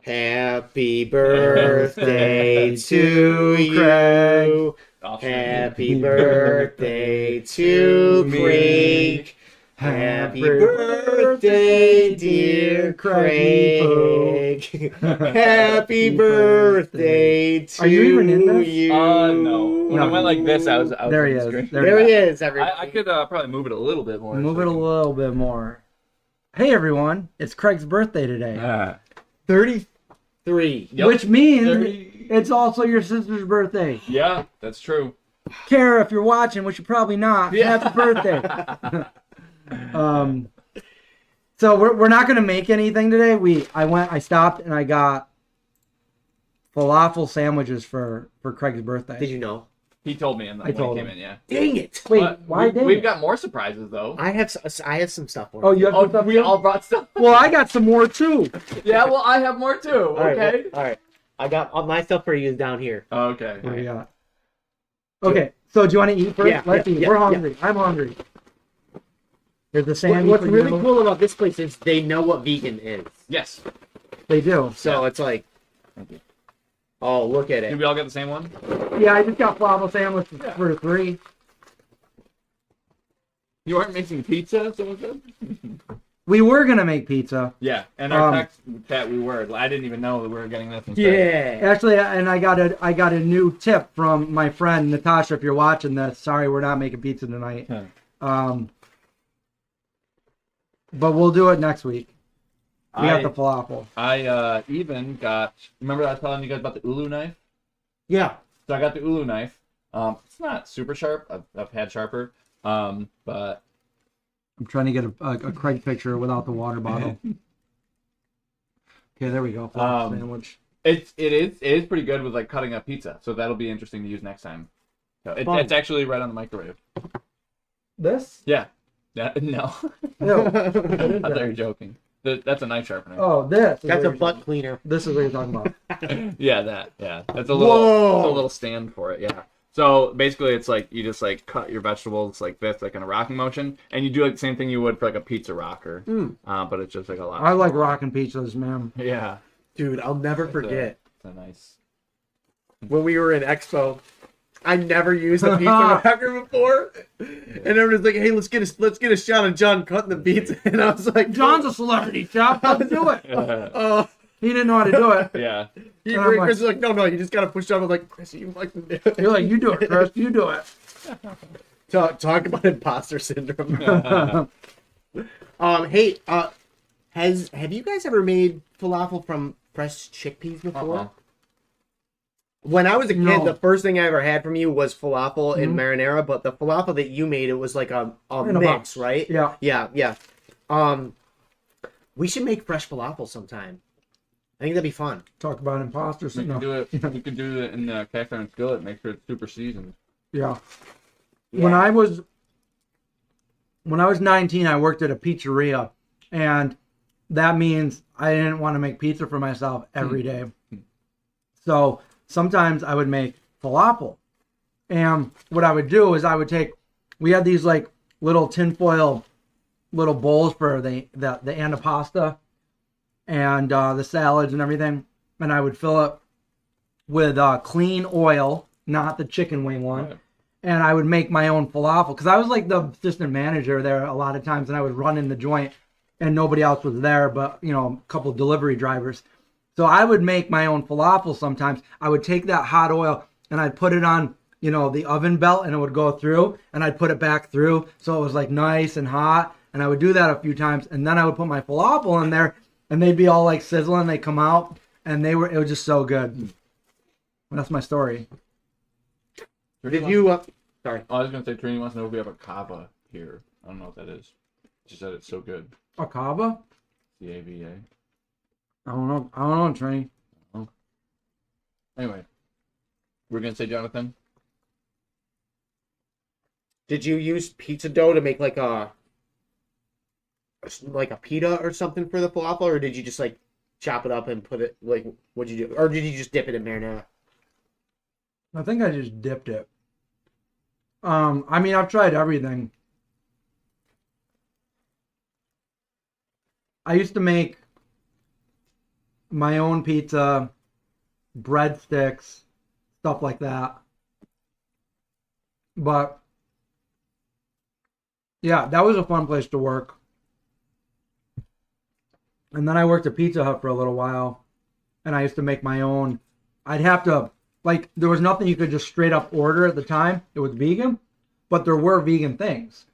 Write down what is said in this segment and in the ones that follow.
Happy birthday to you. Happy birthday to Craig. Happy birthday, dear Craig. Happy birthday to Are you even in this? you. No. When I went like this, I was There he on the is. screen. There he is, everybody. I could probably move it a little bit more. Move it a little bit more. Hey everyone, it's Craig's birthday today. 33. Yep. Which means 30. it's also your sister's birthday. Yeah, that's true. Kara, if you're watching, which you're probably not, Yeah. happy birthday. So we're not gonna make anything today. I stopped and I got falafel sandwiches for Craig's birthday. Did you know? He told me when he came in, yeah. Dang it. Wait, But why did we've got more surprises though. I have some stuff for you. Oh, you have some stuff we too? all brought stuff. Well, I got some more too. Yeah, well, I have more too. All right, Okay. all right. I got all my stuff for you is down here. Okay. What do we got? Okay, so do you want to eat first? Yeah, Let's yeah, eat. yeah, We're hungry. I'm hungry. Here's the sandwich. What's for really you. cool about this place is they know what vegan is. Yes. They do. So Yeah. it's like, Thank you. oh, look at Did it. we all get the same one? Yeah, I just got falafel sandwiches Yeah. for 3. You aren't making pizza, someone said? We were gonna make pizza. Yeah, and our text chat we were. I didn't even know that we were getting this instead. Yeah. Actually, and I got a new tip from my friend Natasha. If you're watching this, sorry, we're not making pizza tonight. Huh. But we'll do it next week. We got I- the falafel. I even got. Remember I was telling you guys about the ulu knife? Yeah. So I got the ulu knife. It's not super sharp. I've had sharper. But I'm trying to get a Craig picture without the water bottle. Okay, there we go. Falafel sandwich. it is pretty good with like cutting up pizza. So that'll be interesting to use next time. So it's actually right on the microwave. This? Yeah. Yeah. No. No. I thought you were joking. That's a knife sharpener. Oh, this. is That's what a you're butt talking- cleaner. This is what you're talking about. Yeah, that. Yeah, that's a Whoa. little stand for it. Yeah. So basically, it's like you just like cut your vegetables like this, like in a rocking motion, and you do like the same thing you would for like a pizza rocker. But it's just like a lot. I like rocking pizzas, man. Yeah. Dude, I'll never forget It's a nice. when we were in Expo. I never used a pizza rocker before, and everyone's like, "Hey, let's get a shot of John cutting the pizza," and I was like, John's a celebrity, chop. Let's do it. He didn't know how to do it. Yeah. Chris is like, "No, you just gotta push down." I was like, "Chris, you fucking do it." You're like, you do it, Chris. You do it. Talk about imposter syndrome. Hey, have you guys ever made falafel from fresh chickpeas before? Uh-uh. When I was a kid, No. the first thing I ever had from you was falafel in marinara, but the falafel that you made, it was like a In a mix, box. right? Yeah. Yeah. We should make fresh falafel sometime. I think that'd be fun. Talk about imposter We can syndrome. do it. We can do it in the cast iron skillet. Make sure it's super seasoned. Yeah. Yeah. When I was 19, I worked at a pizzeria, and that means I didn't want to make pizza for myself every day. So sometimes I would make falafel, and what I would do is we had these like little tinfoil little bowls for the antipasta and the salads and everything, and I would fill it with clean oil, not the chicken wing one. Right. And I would make my own falafel because I was like the assistant manager there a lot of times, and I would run in the joint and nobody else was there but, a couple of delivery drivers. So I would make my own falafel sometimes. I would take that hot oil and I'd put it on, the oven belt, and it would go through, and I'd put it back through so it was like nice and hot. And I would do that a few times, and then I would put my falafel in there, and they'd be all like sizzling. They come out, and it was just so good. And that's my story. Did you? Sorry. Oh, I was gonna say Trini wants to know if we have a kava here. I don't know what that is. She said it's so good. A kava? CAVA. I don't know, Trey. Anyway, we're gonna say Jonathan. Did you use pizza dough to make like a pita or something for the falafel, or did you just like chop it up and put it like? What'd you do, or did you just dip it in marinara? I think I just dipped it. I've tried everything. I used to make my own pizza, breadsticks, stuff like that. But yeah, that was a fun place to work. And then I worked at Pizza Hut for a little while, and I used to make my own. I'd have to, like, there was nothing you could just straight up order at the time. It was vegan, but there were vegan things.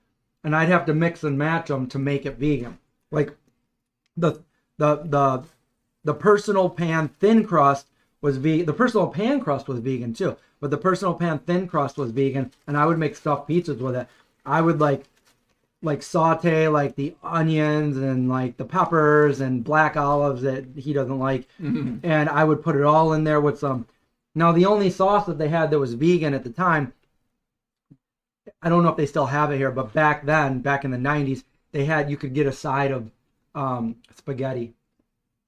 And I'd have to mix and match them to make it vegan. Like, the personal pan thin crust was vegan. The personal pan crust was vegan too, but the personal pan thin crust was vegan, and I would make stuffed pizzas with it. I would like saute like the onions and like the peppers and black olives that he doesn't like, and I would put it all in there with some. Now the only sauce that they had that was vegan at the time, I don't know if they still have it here, but back then, back in the 90s, you could get a side of spaghetti.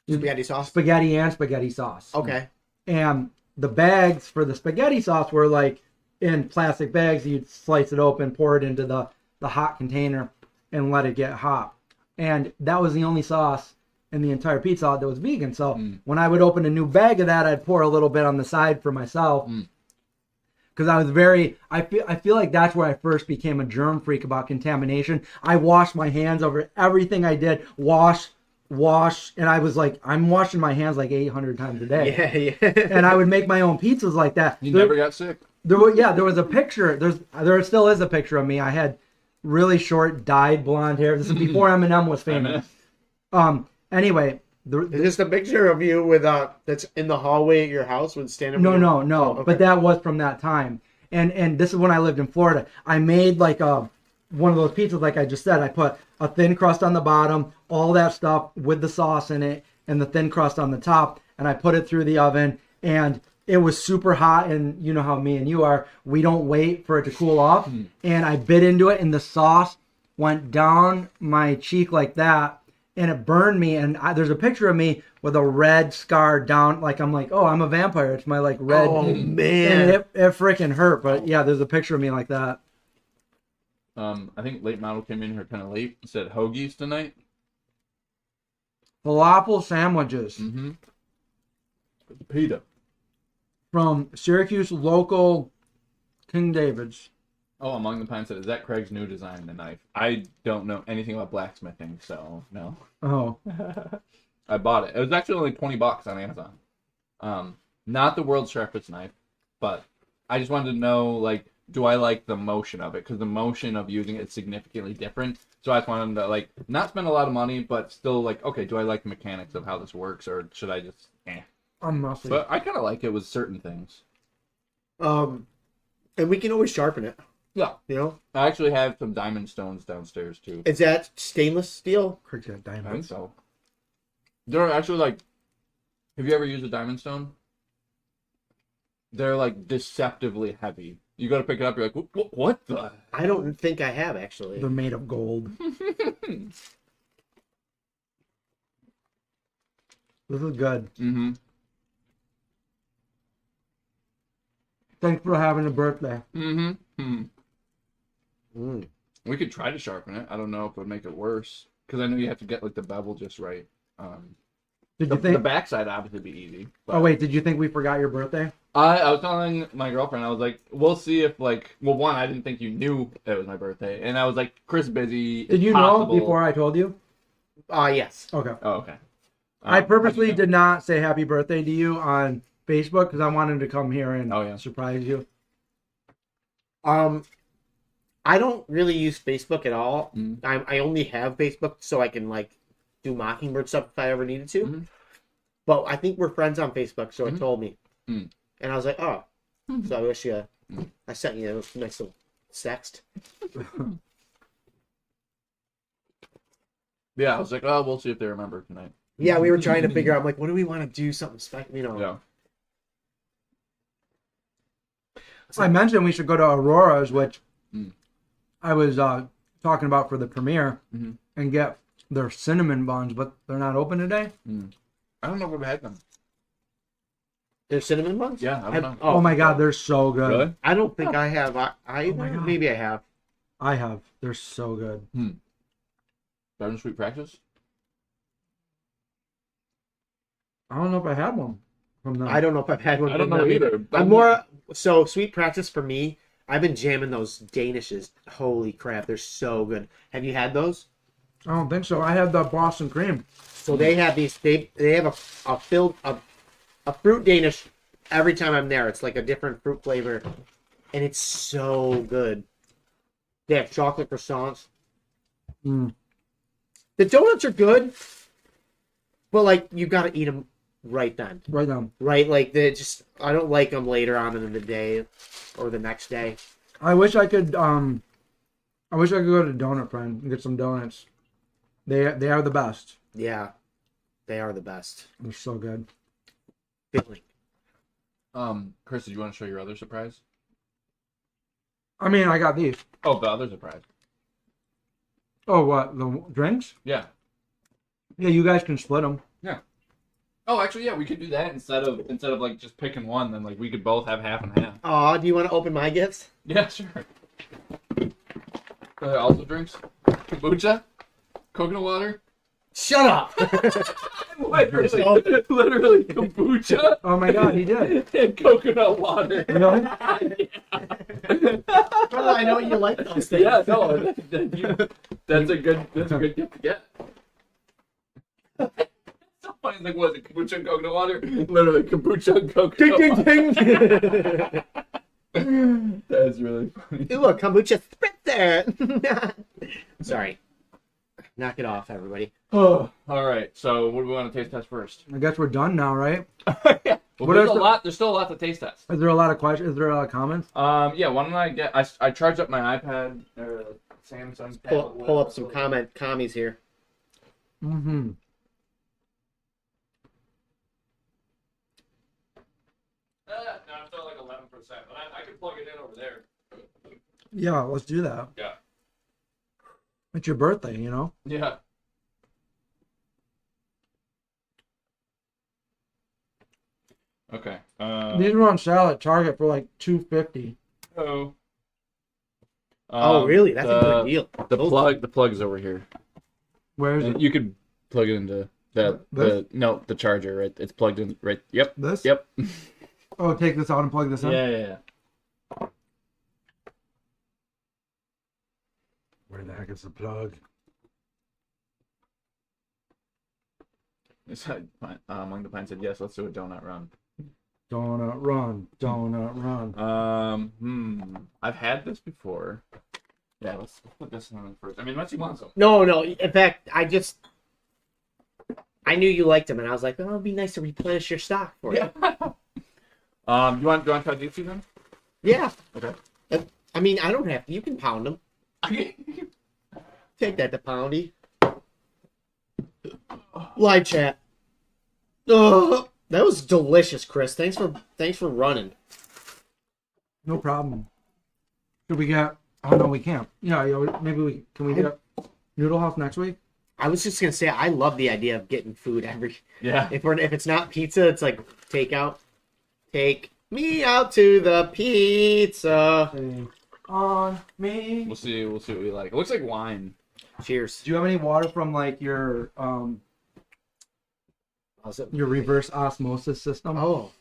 Spaghetti sauce? Spaghetti and spaghetti sauce. Okay. And the bags for the spaghetti sauce were like in plastic bags. You'd slice it open, pour it into the hot container, and let it get hot. And that was the only sauce in the entire Pizza Hut that was vegan. So when I would open a new bag of that, I'd pour a little bit on the side for myself. Because I was I feel like that's where I first became a germ freak about contamination. I washed my hands over everything I did. Wash. And I was like, I'm washing my hands like 800 times a day. Yeah. And I would make my own pizzas like that. You never got sick? There was a picture. There still is a picture of me. I had really short dyed blonde hair. This is before Eminem was famous. Anyway, Is this a picture of you with that's in the hallway at your house when standing? No. Oh, okay. But that was from that time. And this is when I lived in Florida. I made like one of those pizzas, like I just said. I put a thin crust on the bottom, all that stuff with the sauce in it, and the thin crust on the top, and I put it through the oven, and it was super hot. And you know how me and you are, we don't wait for it to cool off. And I bit into it, and the sauce went down my cheek like that, and it burned me. And there's a picture of me with a red scar down, like I'm like, oh, I'm a vampire. It's my like red. Oh man, and it freaking hurt. But yeah, there's a picture of me like that. I think late model came in here kind of late. Said hoagies tonight. Falafel sandwiches Pita. from Syracuse local King David's. Oh, Among the Pines said, is that Craig's new design, the knife? I don't know anything about blacksmithing, so no. Oh. I bought it. It was actually only $20 on Amazon. Not the world's sharpest knife, but I just wanted to know, like, do I like the motion of it? Because the motion of using it is significantly different. So I just wanted to, like, not spend a lot of money, but still, like, okay, do I like the mechanics of how this works, or should I just, I'm messy. But I kind of like it with certain things. and we can always sharpen it. Yeah. You know? I actually have some diamond stones downstairs, too. Is that stainless steel? Craig's got I think diamonds. so. They're actually, like, have you ever used a diamond stone? They're, like, deceptively heavy. You go to pick it up, you're like, what the? I don't think I have, actually. They're made of gold. This is good. Mm-hmm. Thanks for having a birthday. Mm-hmm. We could try to sharpen it. I don't know if it would make it worse. Because I know you have to get, like, the bevel just right. Did The you think? backside obviously be easy. But... Oh wait, did you think we forgot your birthday? I was telling my girlfriend, I was like, we'll see if, like, well, one, I didn't think you knew it was my birthday. And I was like, Chris busy. Did you know before I told you? Yes. Okay. Oh, okay. I purposely did not say happy birthday to you on Facebook because I wanted to come here and surprise you. I don't really use Facebook at all. I only have Facebook so I can, like, do Mockingbird stuff if I ever needed to. But I think we're friends on Facebook, so it told me. And I was like, oh. So I wish you... I sent you a nice little sext. Yeah, I was like, oh, we'll see if they remember tonight. Yeah, we were trying to figure out, like, what do we want to do? Something special, you know. Yeah. I mentioned we should go to Aurora's, which I was talking about for the premiere, and get their cinnamon buns, but they're not open today. I don't know if I've had them. They're cinnamon buns? Yeah, I don't know. Oh my god, they're so good. Really? I don't think I have. Maybe I have. I have. They're so good. Better Sweet Practice? I don't know if I had one from them. I don't know if I've had one. I don't from know them either. I'm more so sweet practice for me. I've been jamming those Danishes. Holy crap, they're so good. Have you had those? I don't think so. I had the Boston cream. So they have these. They have a fruit Danish every time I'm there. It's like a different fruit flavor, and it's so good. They have chocolate croissants. Mm. The donuts are good, but like you got to eat them right then. Right now. Right, like they just. I don't like them later on in the day or the next day. I wish I could. I wish I could go to Donut Friend and get some donuts. They are the best. Yeah, they are the best. They're so good. Filling. Chris, did you want to show your other surprise? I mean, I got these. Oh, the other surprise. Oh, what? The drinks? Yeah. Yeah, you guys can split them. Yeah. Oh, actually, yeah, we could do that instead of like just picking one. Then like we could both have half and half. Aw, do you want to open my gifts? Yeah, sure. Also drinks, kombucha, coconut water. Shut up! literally kombucha. Oh my god, he did. And coconut water. Really? Well, I know you like those things. Yeah, no, that's a good gift to get. So funny, like, was it kombucha and coconut water? Literally, kombucha and coconut water. Ding, ding, ding. That's really funny. Ooh, a kombucha spritzer. Sorry. Knock it off, everybody. Oh, all right. So, what do we want to taste test first? I guess we're done now, right? Yeah. Well, there's still a lot to taste test. Is there a lot of questions? Is there a lot of comments? Yeah. Why don't I get? I charged up my iPad or Samsung. Pull up some commies here. Mm-hmm. No, I'm still like 11%, but I can plug it in over there. Yeah, let's do that. Yeah. It's your birthday, you know? Yeah. Okay. These were on sale at Target for like $2.50. Oh. Oh, really? That's a good deal. The plug's over here. Where is it? You could plug it into the charger, right? It's plugged in right. Yep. This? Yep. Oh, take this out and plug this in? Yeah. Where the heck is the plug? Among the Pine said yes. Let's do a donut run. Donut run. I've had this before. Yeah, let's put this one in first. I mean, unless you want some. No. In fact, I knew you liked them, and I was like, oh, it'd be nice to replenish your stock for you. Yeah. You want to try these two then? Yeah. Okay. I mean, I don't have to. You can pound them. Take that to Poundy. Live chat. Oh, that was delicious, Chris. Thanks for running. No problem. Should we get... Oh, no, we can't. Yeah, maybe we... Can we get Noodle House next week? I was just going to say, I love the idea of getting food every... Yeah. If it's not pizza, it's like takeout. Take me out to the pizza. On me. We'll see what we like. It looks like wine. Cheers. Do you have any water from like your reverse osmosis system? Oh.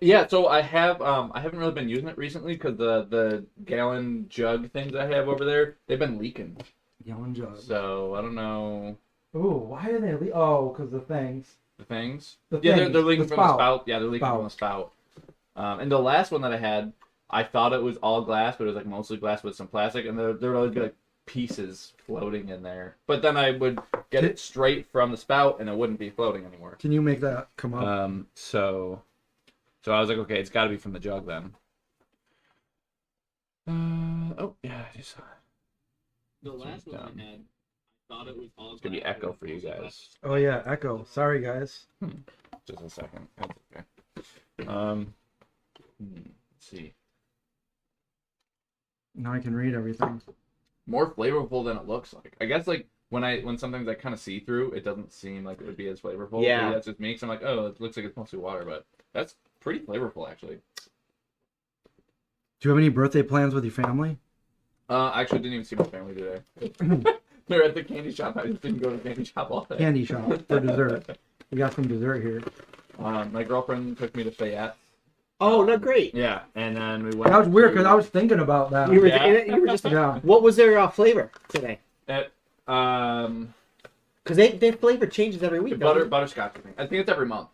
Yeah, so I haven't really been using it recently because the gallon jug things I have over there, they've been leaking. Gallon jug. So I don't know. Ooh, why are they leaking? Oh, because the things. The things? Yeah, they're leaking from the spout. Yeah, they're leaking Spout. from the spout. And the last one that I had, I thought it was all glass, but it was like mostly glass with some plastic, and there would always be like pieces floating in there. But then I would get it straight from the spout, and it wouldn't be floating anymore. Can you make that come up? So I was like, okay, it's got to be from the jug then. Oh yeah, I just saw it. The last one I had, I thought it was all. It's gonna be echo for you guys. Oh yeah, echo. Sorry guys. Just a second. That's okay. Let's see. Now I can read everything. More flavorful than it looks like. I guess like when something's like kind of see through, it doesn't seem like it would be as flavorful. Yeah. Maybe that's just me. 'Cause I'm like, oh, it looks like it's mostly water, but that's pretty flavorful actually. Do you have any birthday plans with your family? I actually didn't even see my family today. They're at the candy shop. I just didn't go to the candy shop all day. Candy shop for dessert. We got some dessert here. My girlfriend took me to Fayette. Oh, no, great. Yeah, and then we went. That was weird because I was thinking about that. You were, Yeah. you were just. Yeah. What was their flavor today? Um, Because their flavor changes every week. doesn't it? butterscotch. I think it's every month.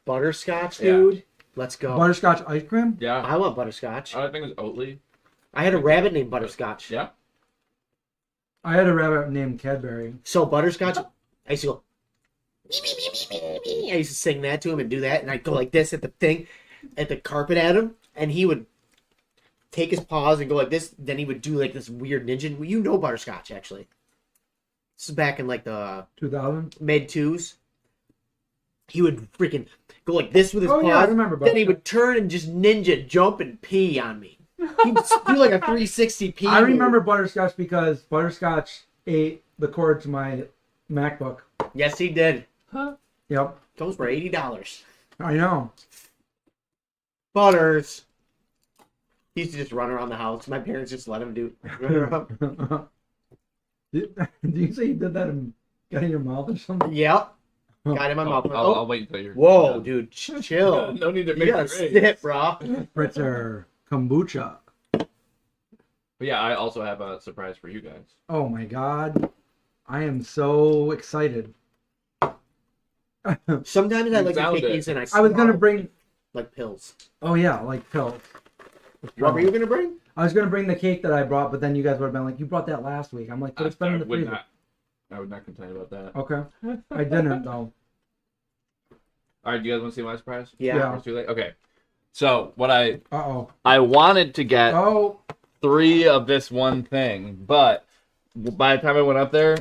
Butterscotch, Yeah. dude. Let's go. Butterscotch ice cream? Yeah, I want butterscotch. I think it was Oatly. I had a rabbit named Butterscotch. Yeah. I had a rabbit named Cadbury. So butterscotch, I used to go. I used to sing that to him and do that, and I'd go like this at the thing, at the carpet at him, and he would take his paws and go like this. Then he would do like this weird ninja. You know butterscotch, actually. This is back in like the 2000? mid 2s. He would freaking go like this with his paws. Yeah, I remember Then he butterscotch. would turn and just ninja jump and pee on me. He'd do like a 360 pee. I move. remember Butterscotch because Butterscotch ate the cord to my MacBook. Yes, he did. Yep. Those were $80. I know. Butters. He used to just run around the house. My parents just let him run around. Did you say you did that and got in your mouth or something? Yep. Got in my mouth. I'll wait until you're. Whoa, done. dude, chill. No need to You make gotta it raise. sit, bro. Spritzer kombucha. But yeah, I also have a surprise for you guys. Oh my god. I am so excited. Sometimes I You like to found take it. these and I I was gonna swallow bring. like pills. Oh yeah, like pills. What were you gonna bring? I was gonna bring the cake that I brought, but then you guys would have been like, "You brought that last week." I'm like, "But it's been in the freezer." I would not complain about that. Okay. I didn't though. All right, do you guys want to see my surprise? Yeah. Or it's too late? Okay. So what I Uh-oh. wanted to get Oh. 3 of this one thing, but by the time I went up there,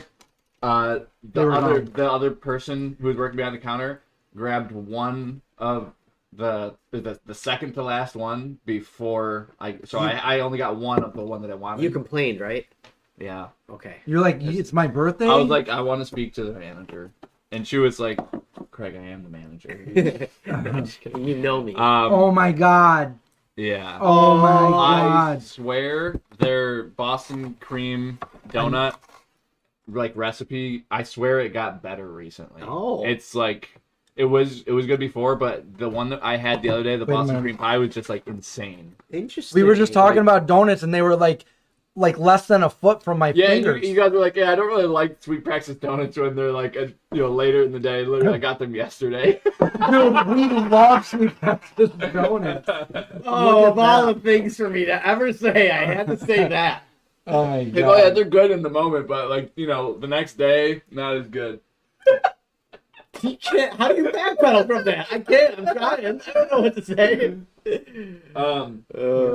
They were gone. the other person who was working behind the counter grabbed one of the second to last one before I only got one of the one that I wanted. You complained, right? Yeah. Okay. You're like, "It's my birthday." I was like, I want to speak to the manager, and she was like, Craig, I am the manager. Just kidding. You know me. "Oh my god." Yeah. Oh my I god. swear their Boston cream donut recipe, I swear it got better recently. Oh. It's like it was good before, but the one that I had the other day, the Wait a Boston minute. cream pie, was just like insane. Interesting. We were just talking about donuts, and they were like less than a foot from my Yeah, fingers. you guys were like, yeah, I don't really like Sweet Praxis donuts when they're like, later in the day. Literally, I got them yesterday. Dude, we love Sweet Praxis donuts. Oh, Look of at all that. the things for me to ever say, I had to say that. Oh my Like, god. oh yeah, they're good in the moment, but like, the next day, not as good. You can't. How do you backpedal from that? I can't. I'm trying. I don't know what to say.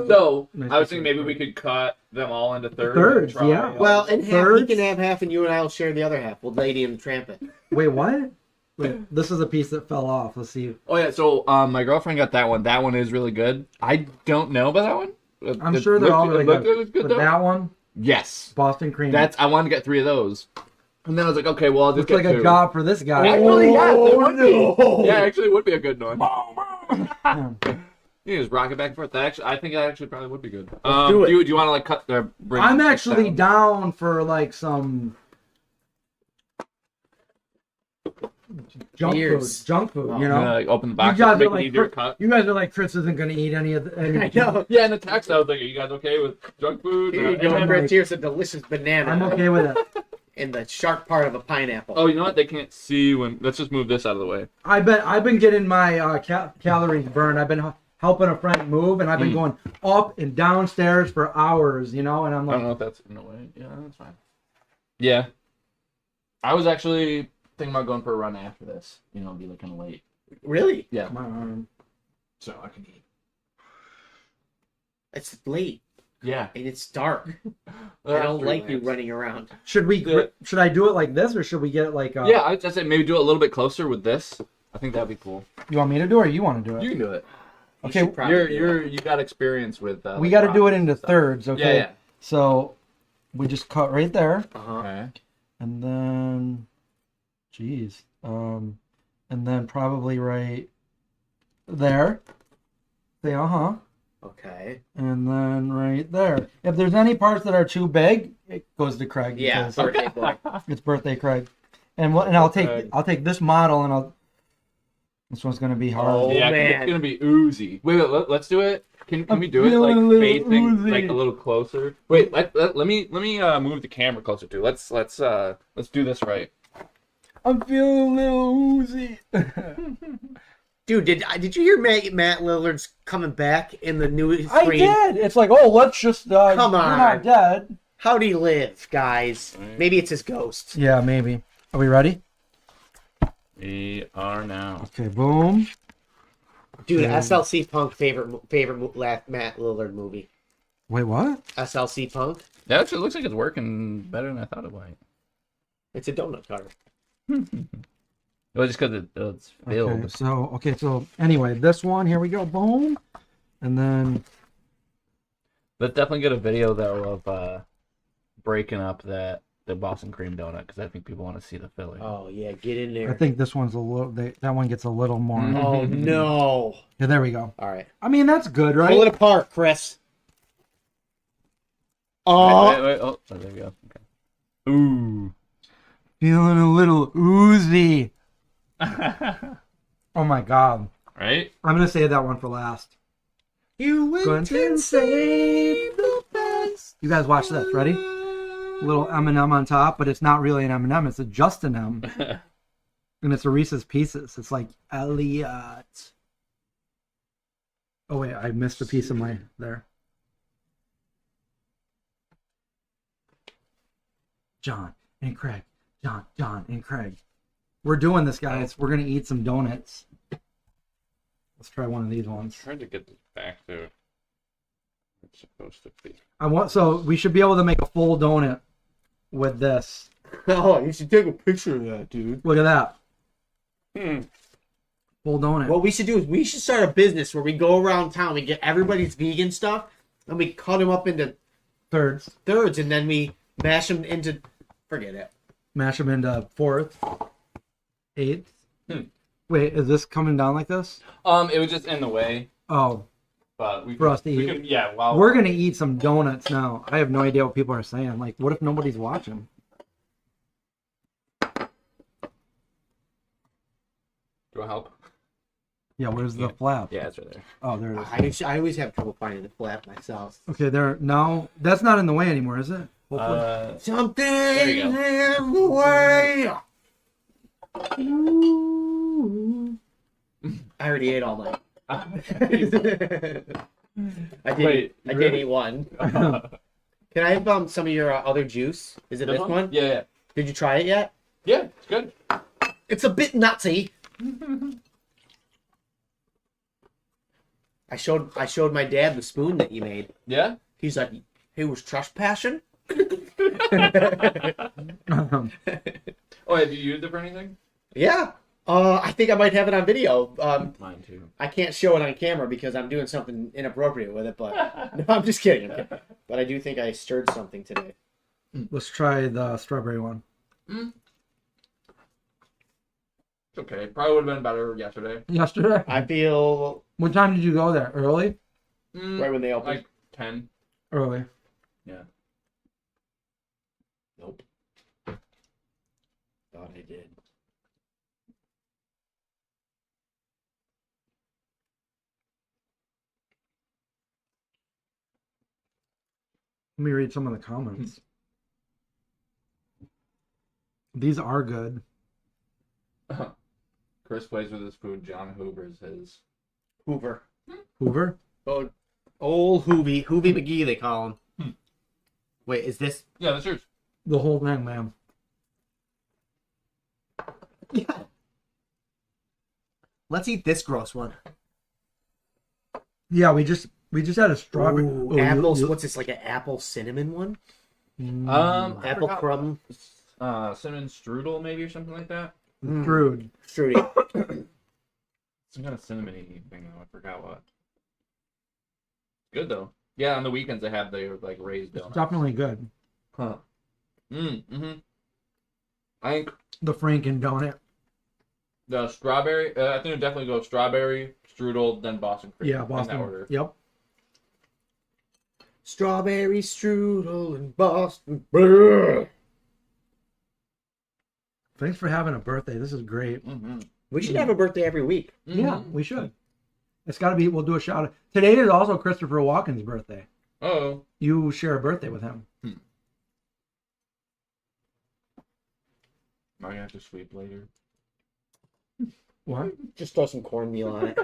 So Nice I was to thinking see maybe you. we could cut them all into thirds. Thirds, and try, yeah. Well, and half, Thirds? he can have half, and you and I will share the other half. We'll lady and tramp it. Wait, what? Wait, this is a piece that fell off. Let's see. Oh yeah, so my girlfriend got that one. That one is really good. I don't know about that one. I'm sure they're all really good. It was good But though. that one, Yes, Boston cream. I wanted to get 3 of those, and then I was like, okay, well I'll just looks get like 2. a job for this guy. Actually, yeah, it would be. no. Yeah, actually, it would be a good one. You just rock it back and forth. I think that actually probably would be good. do it. Do you want to like cut the? I'm actually down for like some junk Years. food. Junk food, Oh. you know. like open the You box, guys make are it like, easier to cut. you guys are like, Chris isn't gonna eat any of the. I know. Yeah, in the text I was like, are you guys okay with junk food? Here you And go. then- Chris. Here's a delicious banana. I'm okay with it. In the sharp part of a pineapple. Oh, you know what? They can't see when. Let's just move this out of the way. I've been getting my calories burned. I've been helping a friend move, and I've been going up and downstairs for hours, and I'm I don't like, know if that's in the way. Yeah, that's fine. Yeah, I was actually thinking about going for a run after this. It'd be like kind of late. Really? Yeah, my arm. so I can eat. It's late Yeah, and it's dark. I don't like you running around. Should Yeah. I do it like this, or should we get it like? Yeah, I said maybe do it a little bit closer with this. I think that'd be cool. You want me to do it, or you want to do it? You can do it. You Okay, should probably do that. You got experience with. We got to do it into thirds, okay? Yeah. So we just cut right there, Uh-huh. Okay. and then, and then probably right there. Say Okay. and then right there. If there's any parts that are too big, it goes to Yeah. because Birthday boy. it's birthday Craig. And I'll take Craig. I'll take this model and I'll This one's gonna be hard. Oh, yeah, I think man. it's gonna be oozy. Wait, let's do it. Can I'm we do it feeling a like little facing oozy. like a little closer? Wait, let me move the camera closer too. Let's do this right. I'm feeling a little oozy. Dude, did you hear Matt Lillard's coming back in the new screen? I did. It's like, oh, let's just Come You're on. not dead. How'd he live, guys? Right. Maybe it's his ghost. Yeah, maybe. Are we ready? We are now. Okay, boom. Dude, Yeah. SLC Punk favorite Matt Lillard movie. Wait, what? SLC Punk. That actually looks like it's working better than I thought it might. It's a donut cutter. Well, just because it's filled. So anyway, this one, here we go, boom. And then, Let's definitely get a video though of breaking up the Boston cream donut because I think people want to see the filling. Oh yeah, get in there. I think this one's a little, that one gets a little more. Oh no! Yeah, there we go. All right, I mean, that's good, right? pull it apart, Chris. Oh, Wait. Oh, there we go. Okay. Ooh. Feeling a little oozy. Oh my God. Right? I'm going to save that one for last. you went and saved the best. You guys watch this. Ready? Little M&M on top, but it's not really an M&M. It's just an M. And it's a Reese's Pieces. It's like Elliot. Oh, wait. I missed a piece of my there. John and Craig. John and Craig. We're doing this, guys. We're going to eat some donuts. Let's try one of these ones. Trying to get this back to it's supposed to be. So we should be able to make a full donut with this. Oh, you should take a picture of that, dude. Look at that. Hmm. Full donut. What we should do is we should start a business where we go around town, we get everybody's vegan stuff, and we cut them up into Thirds. thirds, and then we mash them into. Forget it. Mash them into fourths. Eighths. Hmm. Wait, is this coming down like this? It was just in the way, Oh, but we For us to we eat. can, yeah. While we're going to eat some donuts now. I have no idea what people are saying. Like, what if nobody's watching? do I help? Yeah, where's the flap? Yeah, it's right there. Oh, there it is. I always have trouble finding the flap myself. Okay, there. Now, that's not in the way anymore, is it? Hopefully. Something you go. in the way. I already ate all mine. I Wait, did really? eat one. Can I have some of your other juice? Is it this one? Yeah. Did you try it yet? Yeah, it's good. It's a bit nutty. I showed my dad the spoon that you made. Yeah? He's like, "Hey, was trespassing?" Oh, have you used it for anything? Yeah. I think I might have it on video. Mine too. I can't show it on camera because I'm doing something inappropriate with it, but no, I'm just kidding. But I do think I stirred something today. Let's try the strawberry one. It's okay. Probably would have been better yesterday. Yesterday? I feel What time did you go there? Early? right when they open. Like 10. Early. Yeah. Nope. Thought I did. Let me read some of the comments. These are good. Chris plays with his food. John Hoover's his. Hoover. Hoover? Oh, old Hoovy McGee they call him. Wait, is this? Yeah, that's yours. The whole thing, man. Yeah. Let's eat this gross one. Yeah, we just had a strawberry. Ooh, Oh, apples. What's this? Like an apple cinnamon one? I Apple forgot. crumb. Cinnamon strudel maybe or something like that. Screwed. Strudy. Some kind of cinnamony thing though. I forgot what. Good though. Yeah, on the weekends they have their like raised donuts. Definitely good. Huh. Mm-hmm. I think The Franken donut. the strawberry. I think it definitely go strawberry, strudel, then Boston cream. Yeah, In Boston. that order. Yep. Strawberry strudel in Boston. Brr. Thanks for having a birthday. This is great. Mm-hmm. We should have a birthday every week. Yeah, we should. It's got to be. We'll do a shout out. Today is also Christopher Walken's birthday. Oh. You share a birthday with him. Am I gonna have to sleep later? What? Just throw some cornmeal on it.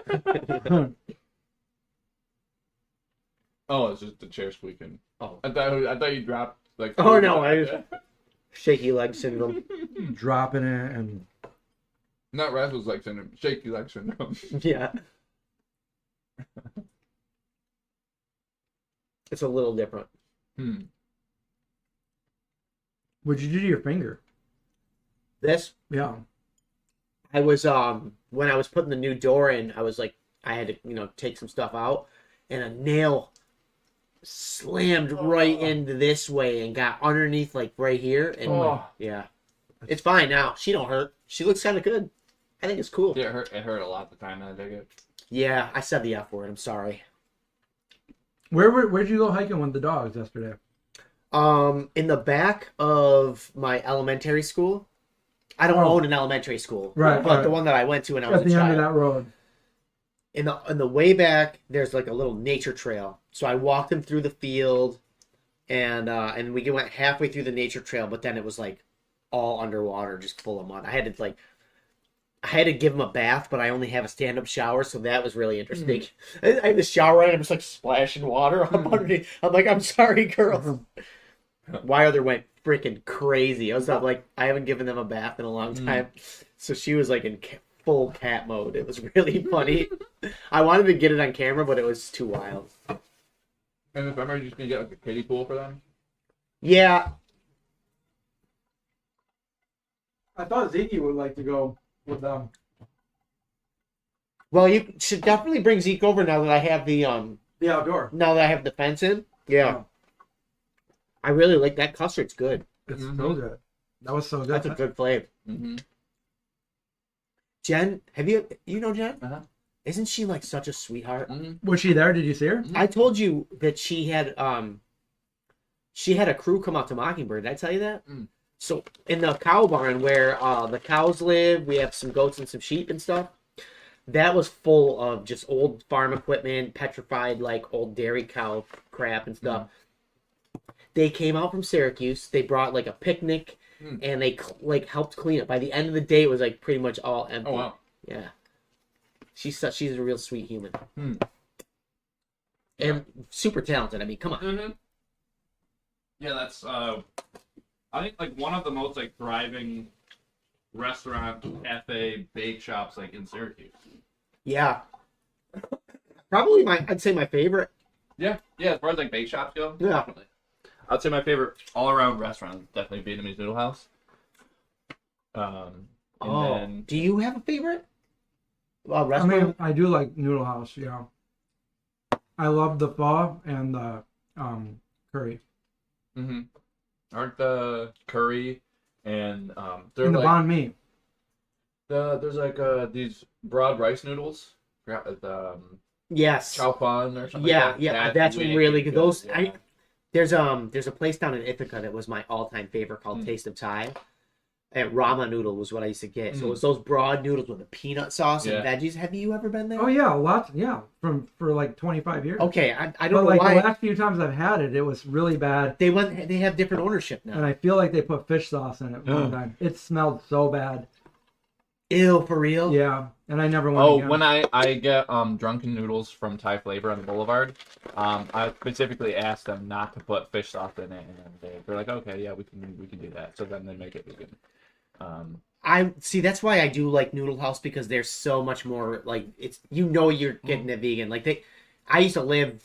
Oh, it's just the chair squeaking. Oh. I thought you dropped like. Oh no, I just shaky leg syndrome. Dropping it and. Not restless leg syndrome, shaky leg syndrome. Yeah. It's a little different. What'd you do to your finger? This, Yeah. I was when I was putting the new door in, I was like, I had to take some stuff out, and a nail slammed right into this way and got underneath like right here, and yeah, it's fine now. She don't hurt. She looks kind of good. I think it's cool. Yeah, it hurt a lot the time I did it. Yeah, I said the F word. I'm sorry. Where'd you go hiking with the dogs yesterday? In the back of my elementary school. I don't own an elementary school, right? But the one that I went to when I was at the end of that road. In the way back, there's like a little nature trail. So I walked them through the field, and we went halfway through the nature trail, but then it was like all underwater, just full of mud. I had to give them a bath, but I only have a stand-up shower, so that was really interesting. I had the shower and I'm just like splashing water up underneath. I'm like, I'm sorry, girls. Wilder went freaking crazy. I was like, I haven't given them a bath in a long time, so she was like in full cat mode. It was really funny. I wanted to get it on camera, but it was too wild. And if I'm just gonna get like a kiddie pool for them. Yeah. I thought Zeke would like to go with them. Well, you should definitely bring Zeke over now that I have the outdoor. Now that I have the fence in. Yeah. I really like that custard's good. It's so good. That was so good. That's a good flavor. Jen, have you know Jen? Isn't she like such a sweetheart? Was she there? Did you see her? I told you that she had a crew come out to Mockingbird. Did I tell you that? So in the cow barn where the cows live, we have some goats and some sheep and stuff. That was full of just old farm equipment, petrified like old dairy cow crap and stuff. They came out from Syracuse. They brought like a picnic, and they like helped clean it. By the end of the day, it was like pretty much all empty. Oh wow! Yeah, she's a real sweet human, and super talented. I mean, come on. Yeah, that's I think like one of the most like thriving restaurant, cafe, bake shops like in Syracuse. Yeah, probably I'd say my favorite. Yeah, as far as like bake shops go. Yeah. Definitely. I'd say my favorite all-around restaurant is definitely Vietnamese Noodle House. Then... do you have a favorite restaurant? I mean, I do like Noodle House. Yeah, I love the pho and the curry. Aren't the curry and they're and the like, banh mi. There's like these broad rice noodles. Yes. Chow fan or something. Yeah, like that. yeah, that's really good. Those yeah. There's a place down in Ithaca that was my all-time favorite called Taste of Thai. And Rama noodle was what I used to get. So it was those broad noodles with the peanut sauce and veggies. Have you ever been there? Oh yeah, lots. Yeah, for like 25 years. Okay, I don't know like why. The last few times I've had it, it was really bad. They have different ownership now. And I feel like they put fish sauce in it one time. It smelled so bad. Ew, for real? Yeah, and I never went again. When I get drunken noodles from Thai Flavor on the Boulevard, I specifically ask them not to put fish sauce in it, and they're like, okay, yeah, we can do that. So then they make it vegan. I see. That's why I do like Noodle House, because there's so much more. Like it's you're getting it vegan. Like I used to live.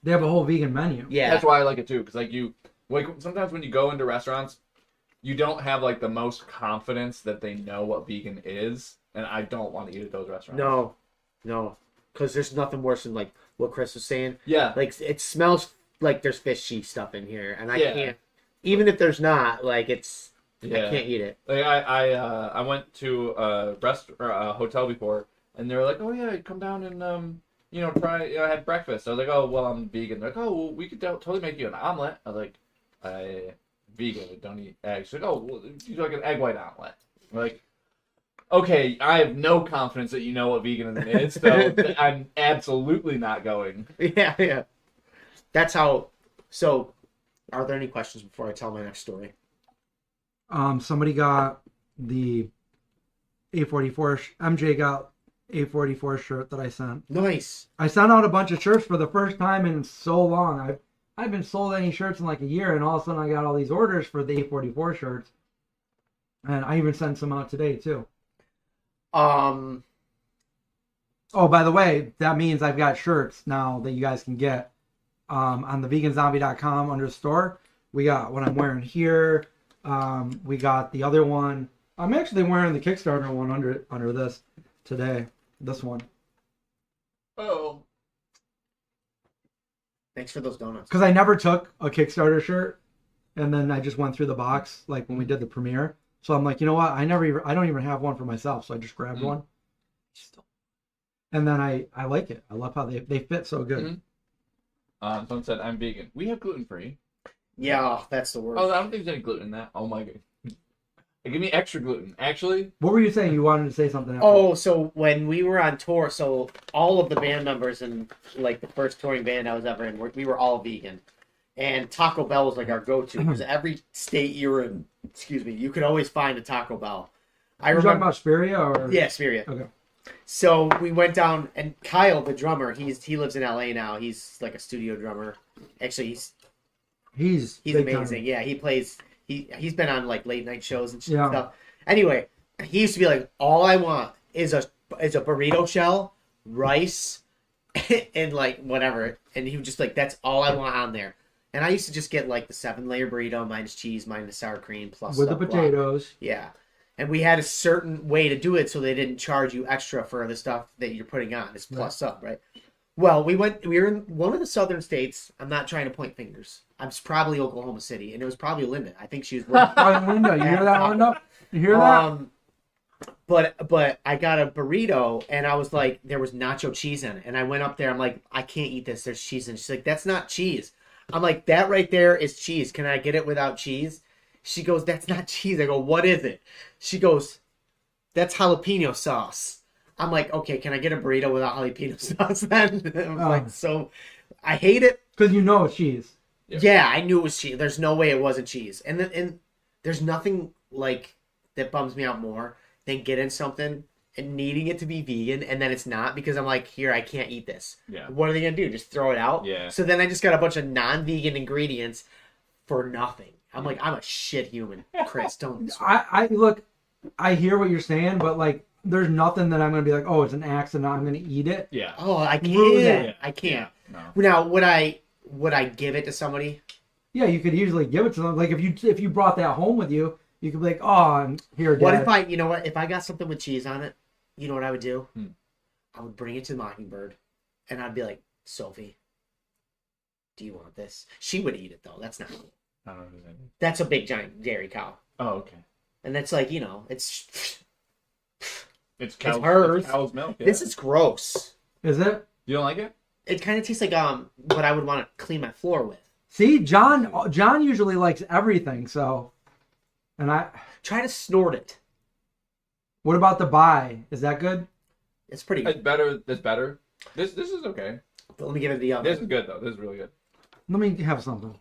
They have a whole vegan menu. Yeah, that's why I like it too. Because like sometimes when you go into restaurants, you don't have like the most confidence that they know what vegan is, and I don't want to eat at those restaurants. No, because there's nothing worse than like what Chris was saying. Yeah, like it smells like there's fishy stuff in here, and I can't. Even if there's not, like it's. Yeah. I can't eat it. Like I went to a hotel before, and they were like, "Oh yeah, come down and try have breakfast." I was like, "Oh well, I'm vegan." They're like, "Oh well, we could totally make you an omelet." I was like, "I vegan, I don't eat eggs." She's like, "Oh, well, you like an egg white omelet?" I'm like, Okay, I have no confidence that you know what veganism is, so I'm absolutely not going. Yeah. That's how. So, are there any questions before I tell my next story? Somebody got the A44. MJ got A44 shirt that I sent. Nice. I sent out a bunch of shirts for the first time in so long. I've been sold any shirts in like a year, and all of a sudden I got all these orders for the A44 shirts, and I even sent some out today too. Oh, by the way, that means I've got shirts now that you guys can get on theveganzombie.com under the store. We got what I'm wearing here. We got the other one. I'm actually wearing the Kickstarter one under this today. This one. Oh. Thanks for those donuts. Because I never took a Kickstarter shirt, and then I just went through the box like when we did the premiere. So I'm like, you know what? I don't even have one for myself, so I just grabbed one. And then I like it. I love how they fit so good. Someone said I'm vegan. We have gluten free. Yeah, that's the word. Oh, I don't think there's any gluten in that. Oh my god. Give me extra gluten. Actually. What were you saying? You wanted to say something else? Oh, so when we were on tour, so all of the band members in like the first touring band I was ever in, we were all vegan. And Taco Bell was like our go-to because every state you were in, you could always find a Taco Bell. You're talking about Spiria or? Yeah, Spiria. Okay. So we went down, and Kyle, the drummer, he lives in LA now. He's like a studio drummer. Actually, he's amazing. Time. Yeah, he plays. He's been on like late night shows and stuff. Anyway, he used to be like, all I want is a burrito shell, rice, and like whatever. And he was just like, that's all I want on there. And I used to just get like the 7-layer burrito minus cheese minus sour cream plus with the potatoes. Yeah. And we had a certain way to do it so they didn't charge you extra for the stuff that you're putting on. It's plus up, right? Well, we were in one of the southern states. I'm not trying to point fingers. I'm probably Oklahoma City, and it was probably Linda. I think she was working. Linda, you hear that, Linda? You hear that? But I got a burrito, and I was like, there was nacho cheese in it. And I went up there. I'm like, I can't eat this. There's cheese in it. She's like, that's not cheese. I'm like, that right there is cheese. Can I get it without cheese? She goes, that's not cheese. I go, what is it? She goes, that's jalapeno sauce. I'm like, okay, can I get a burrito without jalapeno sauce then? I was like, so I hate it. Because you know it's cheese. Yeah, I knew it was cheese. There's no way it wasn't cheese. And there's nothing like that bums me out more than getting something and needing it to be vegan and then it's not because I'm like, here, I can't eat this. Yeah. What are they going to do? Just throw it out? Yeah. So then I just got a bunch of non-vegan ingredients for nothing. I'm like, I'm a shit human. Chris, don't. I look, I hear what you're saying, but like, there's nothing that I'm going to be like, oh, it's an accident, I'm going to eat it. Yeah. Oh, I can't. Yeah. I can't. Yeah. No. Now, would I give it to somebody? Yeah, you could usually give it to them. Like if you brought that home with you, you could be like, oh, and here, Dad. What if if I got something with cheese on it, you know what I would do? I would bring it to Mockingbird, and I'd be like, Sophie, do you want this? She would eat it though. That's not cool. I don't know what that means. That's a big giant dairy cow. Oh, okay. And that's like, it's hers. It's cow's milk. Yeah. This is gross. Is it? You don't like it? It kind of tastes like what I would want to clean my floor with. See, John usually likes everything, so, and I try to snort it. What about the buy? Is that good? It's pretty good. It's better. That's better. This is okay. But let me give it the other. This is good though. This is really good. Let me have something.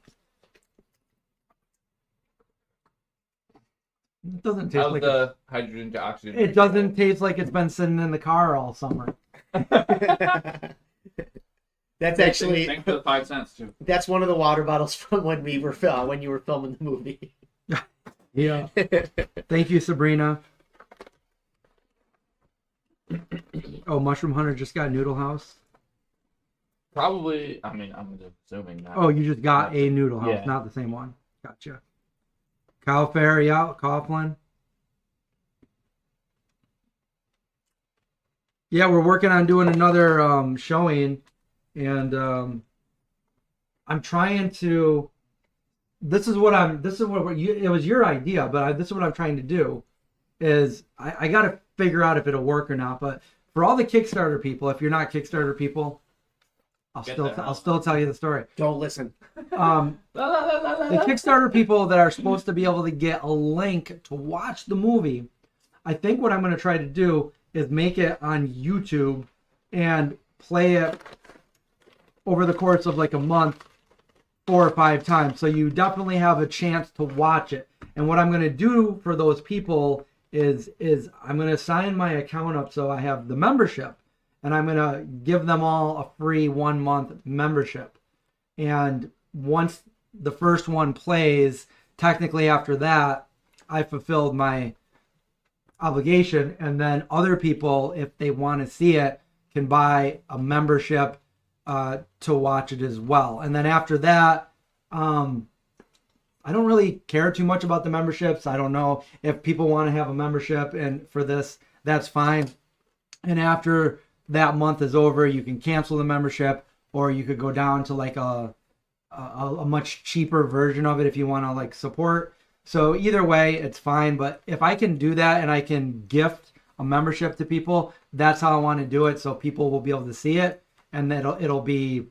It doesn't taste like the hydrogen to oxygen. It doesn't taste like it's been sitting in the car all summer. That's actually. Thanks for the 5 cents too. That's one of the water bottles from when you were filming the movie. Yeah. Thank you, Sabrina. Oh, Mushroom Hunter just got Noodle House. Probably. I mean, I'm assuming not. Oh, you just got a Noodle House, not the same one. Gotcha. Kyle Ferry out, Coughlin. Yeah, we're working on doing another showing, and I'm trying to. This is what it was your idea, but this is what I'm trying to do. Is I got to figure out if it'll work or not. But for all the Kickstarter people, if you're not Kickstarter people, I'll still tell you the story. Don't listen. The Kickstarter people that are supposed to be able to get a link to watch the movie, I think what I'm going to try to do is make it on YouTube and play it over the course of like a month 4 or 5 times. So you definitely have a chance to watch it. And what I'm going to do for those people is I'm going to sign my account up so I have the membership. And I'm going to give them all a free 1-month membership. And once the first one plays, technically after that, I fulfilled my obligation. And then other people, if they want to see it, can buy a membership to watch it as well. And then after that, I don't really care too much about the memberships. I don't know if people want to have a membership, and for this, that's fine. And after that month is over, you can cancel the membership, or you could go down to like a much cheaper version of it if you want to like support. So either way, it's fine. But if I can do that and I can gift a membership to people, that's how I want to do it. So people will be able to see it, and it'll be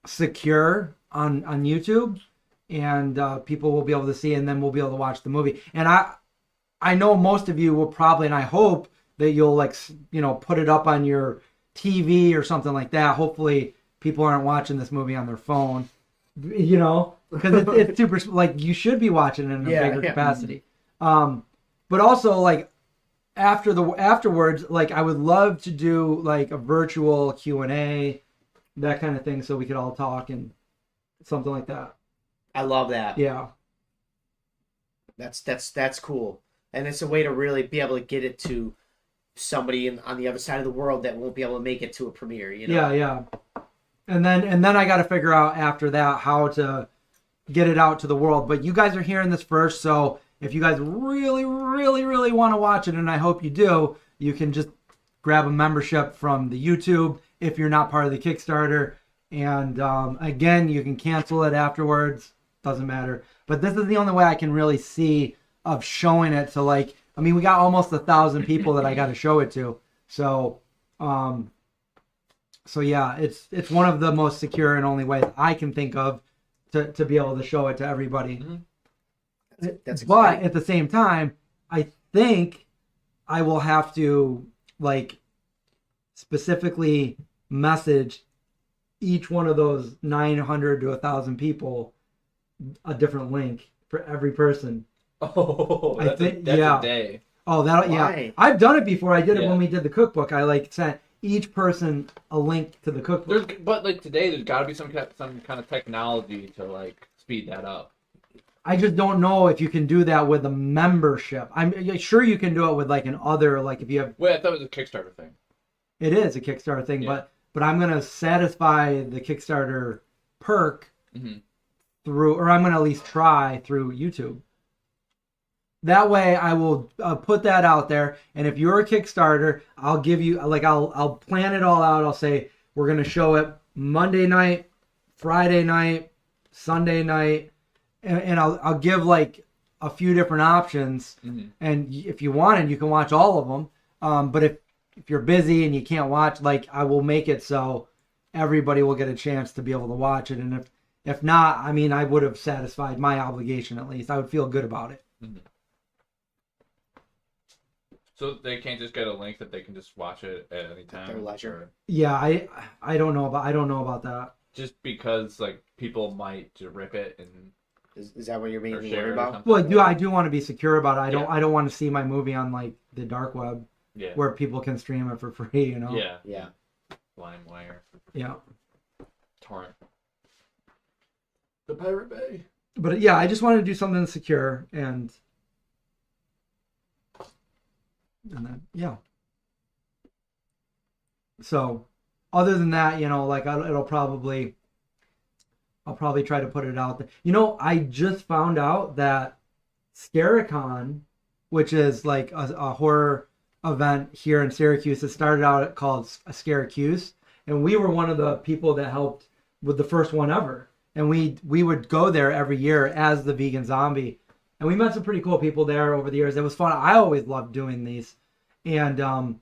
secure on YouTube, and people will be able to see, and then we'll be able to watch the movie. And I know most of you will probably, and I hope that you'll like, you know, put it up on your TV or something like that. Hopefully people aren't watching this movie on their phone, you know, because it's super, like, you should be watching it in a bigger capacity. But also, like, afterwards, like, I would love to do like a virtual Q&A, that kind of thing, so we could all talk and something like that. I love that. Yeah. That's cool. And it's a way to really be able to get it to somebody on the other side of the world that won't be able to make it to a premiere, you know? Yeah. And then I got to figure out after that how to get it out to the world. But you guys are hearing this first, so if you guys really, really, really want to watch it, and I hope you do, you can just grab a membership from the YouTube if you're not part of the Kickstarter. And again, you can cancel it afterwards. Doesn't matter. But this is the only way I can really see of showing it to, like, I mean, we got almost 1,000 people that I got to show it to. So, yeah, it's one of the most secure and only ways I can think of to be able to show it to everybody. Mm-hmm. That's but at the same time, I think I will have to, like, specifically message each one of those 900 to 1,000 people a different link for every person. Oh, that's a day. Oh, yeah. I've done it before. I did it when we did the cookbook. I like sent each person a link to the cookbook. But like today, there's got to be some kind of technology to like speed that up. I just don't know if you can do that with a membership. I'm sure you can do it with like an other, like if you have. Wait, I thought it was a Kickstarter thing. It is a Kickstarter thing, but I'm gonna satisfy the Kickstarter perk through, or I'm gonna at least try through YouTube. That way, I will put that out there, and if you're a Kickstarter, I'll give you, like, I'll plan it all out. I'll say we're gonna show it Monday night, Friday night, Sunday night, and I'll give like a few different options. And if you want it, you can watch all of them. But if you're busy and you can't watch, like, I will make it so everybody will get a chance to be able to watch it. And if not, I mean, I would have satisfied my obligation at least. I would feel good about it. So they can't just get a link that they can just watch it at any time. Their leisure. Yeah, I don't know about that. Just because like people might rip it and. Is that what you're being worried about? Well, I do want to be secure about it. I don't want to see my movie on like the dark web, where people can stream it for free. You know. Yeah. LimeWire. Yeah. Torrent. The Pirate Bay. But yeah, I just wanted to do something secure, and then So, other than that, you know, like I'll probably try to put it out there. You know, I just found out that Scaricon, which is like a horror event here in Syracuse, it started out called Syracuse, and we were one of the people that helped with the first one ever. And we would go there every year as the Vegan Zombie, and we met some pretty cool people there over the years. It was fun. I always loved doing these, and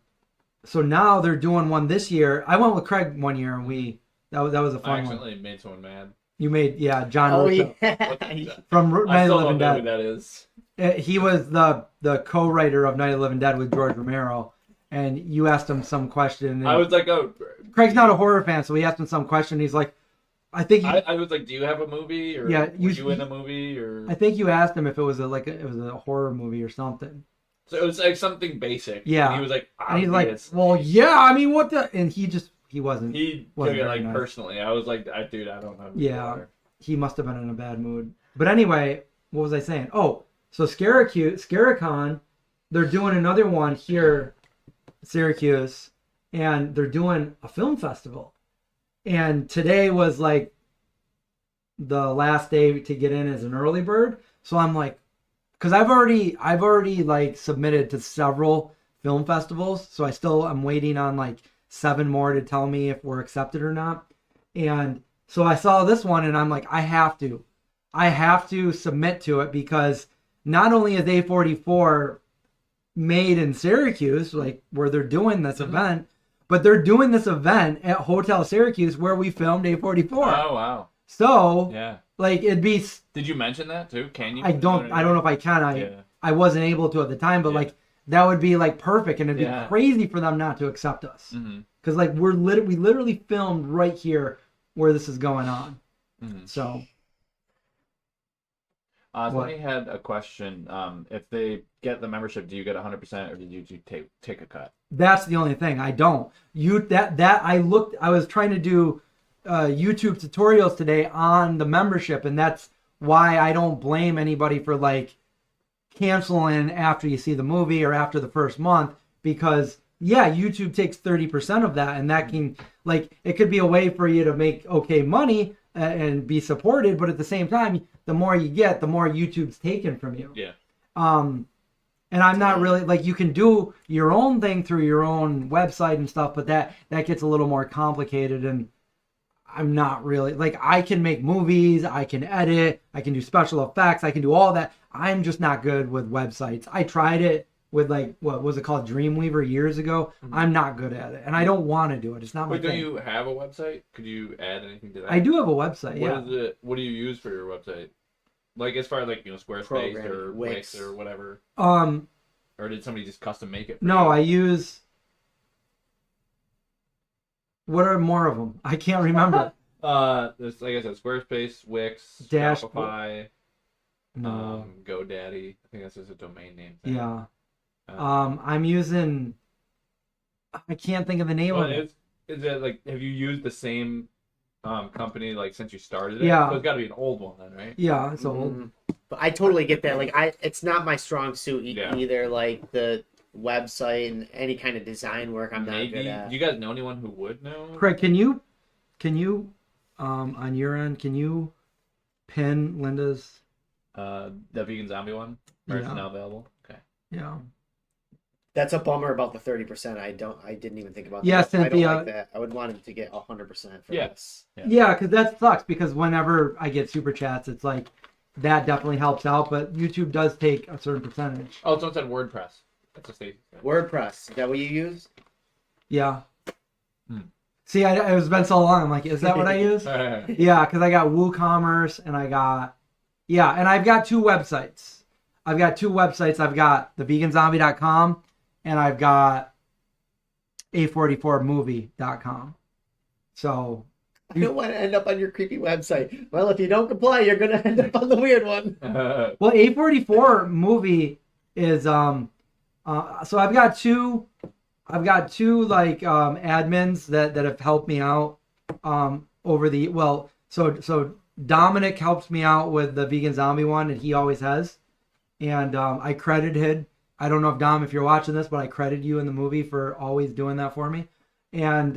so now they're doing one this year. I went with Craig one year, and that was a fun one. I accidentally made someone mad. You made John Russo Yeah. from I still Living don't know Dead. who that is. He was the co-writer of Night of the Living Dead with George Romero, and you asked him some question. And I was like, oh, Craig's not a horror fan, so he asked him some question. He's like, I think I was like, do you have a movie, or yeah, were you in a movie, or I think you asked him if it was a horror movie or something. so it was like something basic. Yeah, and he was like, and he's like, well, yeah, I mean, what the? And he wasn't. He took it like personally. I was like, dude, I don't know. Yeah, he must have been in a bad mood. But anyway, what was I saying? Oh, so Scaricon, they're doing another one here, Syracuse, and they're doing a film festival. And today was like the last day to get in as an early bird. So I'm like, because I've already like submitted to several film festivals. So I'm waiting on like 7 more to tell me if we're accepted or not. And so I saw this one and I'm like, I have to submit to it, because not only is A44 made in Syracuse, like where they're doing this event, but they're doing this event at Hotel Syracuse where we filmed A44. Oh wow! So yeah, like it'd be. Did you mention that too? Can you? I don't know if I can. I wasn't able to at the time, but like that would be like perfect, and it'd be crazy for them not to accept us, because like we literally filmed right here where this is going on. So. Somebody had a question. If they get the membership, do you get 100%, or did you take a cut? That's the only thing. I don't. I was trying to do YouTube tutorials today on the membership, and that's why I don't blame anybody for like canceling after you see the movie or after the first month, because YouTube takes 30% of that, and that can like it could be a way for you to make okay money and be supported, but at the same time, the more you get, the more YouTube's taken from you. Yeah. And I'm not really like, you can do your own thing through your own website and stuff, but that gets a little more complicated, and I'm not really like, I can make movies, I can edit, I can do special effects, I can do all that. I'm just not good with websites. I tried it with like, what was it called, Dreamweaver years ago. I'm not good at it, and I don't want to do it. It's not my thing. Don't you have a website? Could you add anything to that? I do have a website. What do you use for your website? Like as far as like Squarespace or Wix or whatever. Or did somebody just custom make it? No, I use. What are more of them? I can't remember. There's like I said, Squarespace, Wix, Shopify, GoDaddy. I think that's just a domain name thing. Yeah. I'm using. I can't think of the name of it. Is it like, have you used the same company like since you started it? Yeah. So it's got to be an old one then, right? Yeah, it's old. But I totally get that. Like it's not my strong suit either. Like the website and any kind of design work, I'm not good at. Do you guys know anyone who would know? Craig, can you, on your end, can you pin Linda's? The Vegan Zombie one. Merch is now available. Okay. Yeah. That's a bummer about the 30%. I didn't even think about that. Yeah, Cynthia. I don't like that. I would want him to get 100% for this. Yeah, because that sucks, because whenever I get super chats, it's like, that definitely helps out, but YouTube does take a certain percentage. Oh, someone said WordPress. That's a state. WordPress. Is that what you use? Yeah. See, it's been so long. I'm like, is that what I use? Yeah, because I got WooCommerce, and I've got 2 websites. I've got theveganzombie.com, and I've got A44Movie.com. So I don't want to end up on your creepy website. Well, if you don't comply, you're going to end up on the weird one. Well, A44 Movie is so I've got two like admins that have helped me out over the so Dominic helps me out with the Vegan Zombie one, and he always has. And I credited, I don't know if Dom, if you're watching this, but I credited you in the movie for always doing that for me. And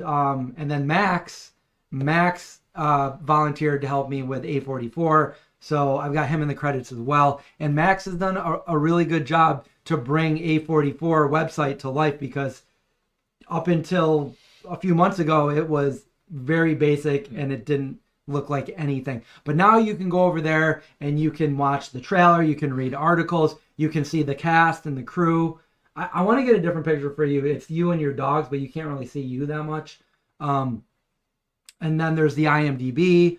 then Max volunteered to help me with A44, so I've got him in the credits as well. And Max has done a really good job to bring A44 website to life, because up until a few months ago it was very basic and it didn't look like anything. But now you can go over there and you can watch the trailer, you can read articles, you can see the cast and the crew. I want to get a different picture for you. It's you and your dogs, but you can't really see you that much. And then there's the IMDb,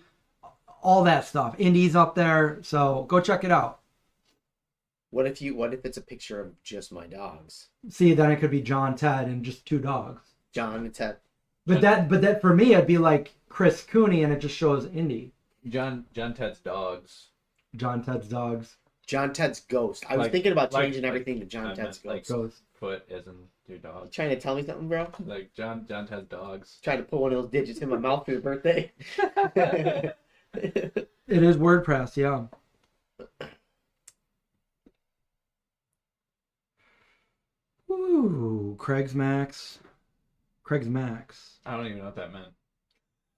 all that stuff. Indy's up there, so go check it out. What if it's a picture of just my dogs? See, then it could be John, Ted, and just 2 dogs. John and Ted. But that for me, it'd be like Chris Cooney, and it just shows Indy. John Ted's dogs. John, Ted's dogs. John Ted's ghost. I was thinking about changing everything to John Ted's ghost. Like Ghost. foot as in your dog. Trying to tell me something, bro? Like John Ted's dogs. Trying to put one of those digits in my mouth for your birthday. It is WordPress, yeah. Ooh, Craig's Max. I don't even know what that meant.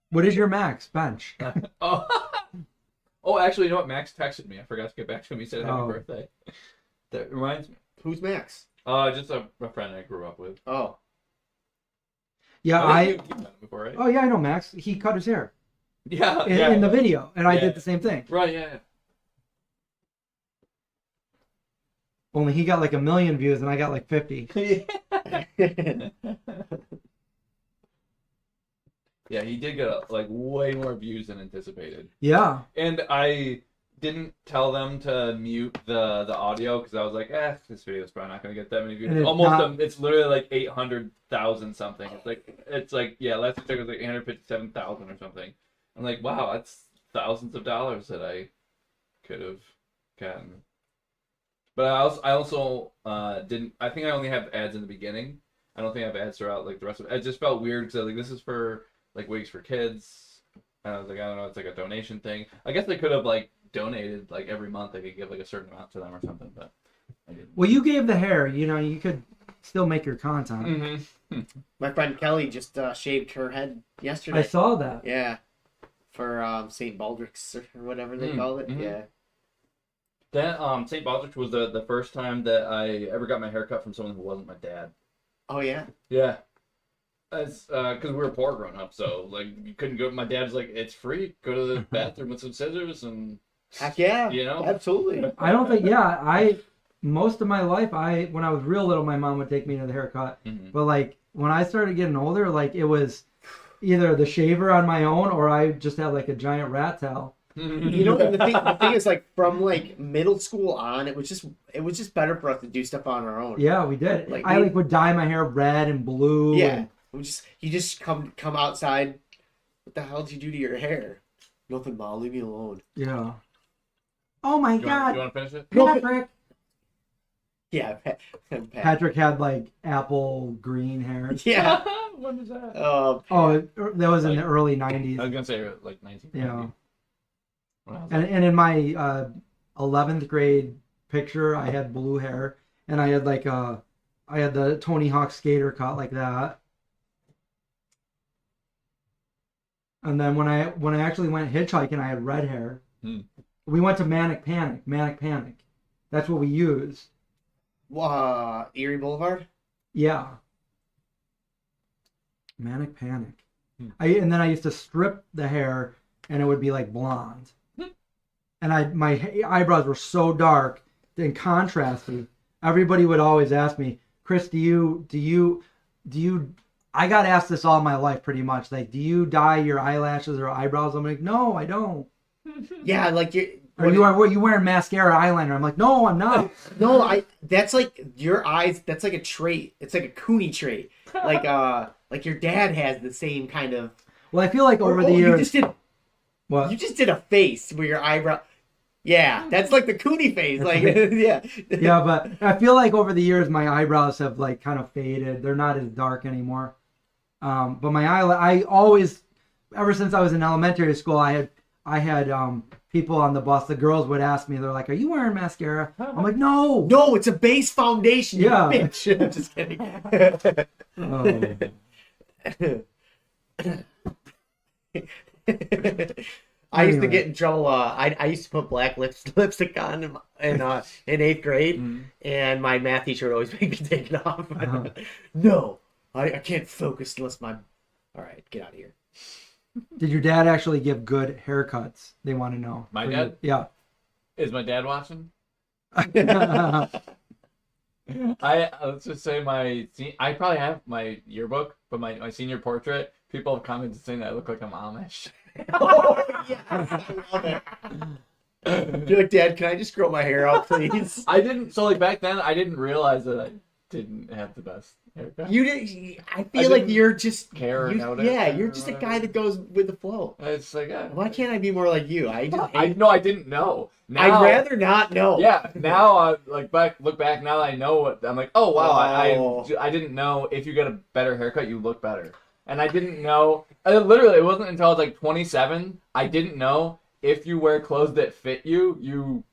What is your max? Bench. Oh, actually, you know what? Max texted me. I forgot to get back to him. He said happy birthday. That reminds me. Who's Max? Just a friend I grew up with. Oh. Yeah, You've met him before, right? Oh yeah, I know Max. He cut his hair. Yeah. In the video, and I did the same thing. Right. Yeah. Only he got like 1 million views, and I got like 50. Yeah, he did get like way more views than anticipated. Yeah. And I didn't tell them to mute the audio because I was like, this video is probably not going to get that many views. It's literally like 800,000 something. It's like last check was like 857,000 or something. I'm like, wow, that's thousands of dollars that I could have gotten. But I also didn't. I think I only have ads in the beginning. I don't think I have ads throughout like the rest of it. It just felt weird because like this is for like wigs for kids. And I was like, I don't know, it's like a donation thing. I guess they could have like donated like every month. They could give like a certain amount to them or something, but I didn't. Well, you gave the hair. You know, you could still make your content. Mm-hmm. My friend Kelly just shaved her head yesterday. I saw that. Yeah. For St. Baldrick's or whatever they call it. Mm-hmm. Yeah. That St. Baldrick's was the first time that I ever got my hair cut from someone who wasn't my dad. Oh yeah. Yeah. Because we were poor growing up, so like you couldn't go. My dad's like, it's free. Go to the bathroom with some scissors and. Heck yeah. You know. Absolutely. I don't think. Yeah, most of my life, when I was real little, my mom would take me to the haircut. Mm-hmm. But like when I started getting older, like it was either the shaver on my own or I just had like a giant rat tail. You know, and the thing is, like from like middle school on, it was just better for us to do stuff on our own. Yeah, we did. I would dye my hair red and blue. Yeah, you just come outside. What the hell did you do to your hair? Nothing, Mom. Leave me alone. Yeah. Oh my God. You want to finish it? Patrick. Yeah, Patrick had like apple green hair. Yeah. When was that? That was in the early 90s. I was gonna say like 1990. Yeah. And in my 11th grade picture, I had blue hair, and I had like I had the Tony Hawk skater cut like that. And then when I actually went hitchhiking, I had red hair. We went to Manic Panic. That's what we used. Erie Boulevard. Yeah. Manic Panic. And then I used to strip the hair, and it would be like blonde. And my eyebrows were so dark and contrasty. Everybody would always ask me, Chris, do you? I got asked this all my life, pretty much. Like, do you dye your eyelashes or eyebrows? I'm like, no, I don't. Yeah, like you. Are you wearing mascara, eyeliner? I'm like, no, I'm not. No, that's like your eyes. That's like a trait. It's like a Cooney trait. Like your dad has the same kind of. Well, I feel like over the years. What? You just did a face where your eyebrow. Yeah, that's like the Cooney face. Like, yeah. Yeah, but I feel like over the years my eyebrows have like kind of faded. They're not as dark anymore. But I always, ever since I was in elementary school, I had people on the bus. The girls would ask me, they're like, "Are you wearing mascara?" I'm like, "No, no, it's a base foundation." You yeah, bitch. I'm just kidding. I used to get in trouble. I used to put black lipstick on in 8th grade, and my math teacher would always make me take it off. No, I can't focus unless my. All right, get out of here. Did your dad actually give good haircuts? They want to know. My dad? Yeah. Is my dad watching? Let's just say I probably have my yearbook, but my senior portrait, people have commented saying that I look like I'm Amish. Oh, yes, I love it. You're like, Dad, can I just grow my hair out, please? I didn't. So like back then, I didn't realize that I didn't have the best haircut. You did. I feel like you're just care about it. Yeah, you're just a guy that goes with the flow. It's like Why can't I be more like you? I didn't know. Now, I'd rather not know. Yeah, now I look back. Now that I know what I'm like. Oh wow, I didn't know if you get a better haircut, you look better. And I didn't know. Literally, it wasn't until I was like 27. I didn't know if you wear clothes that fit you, you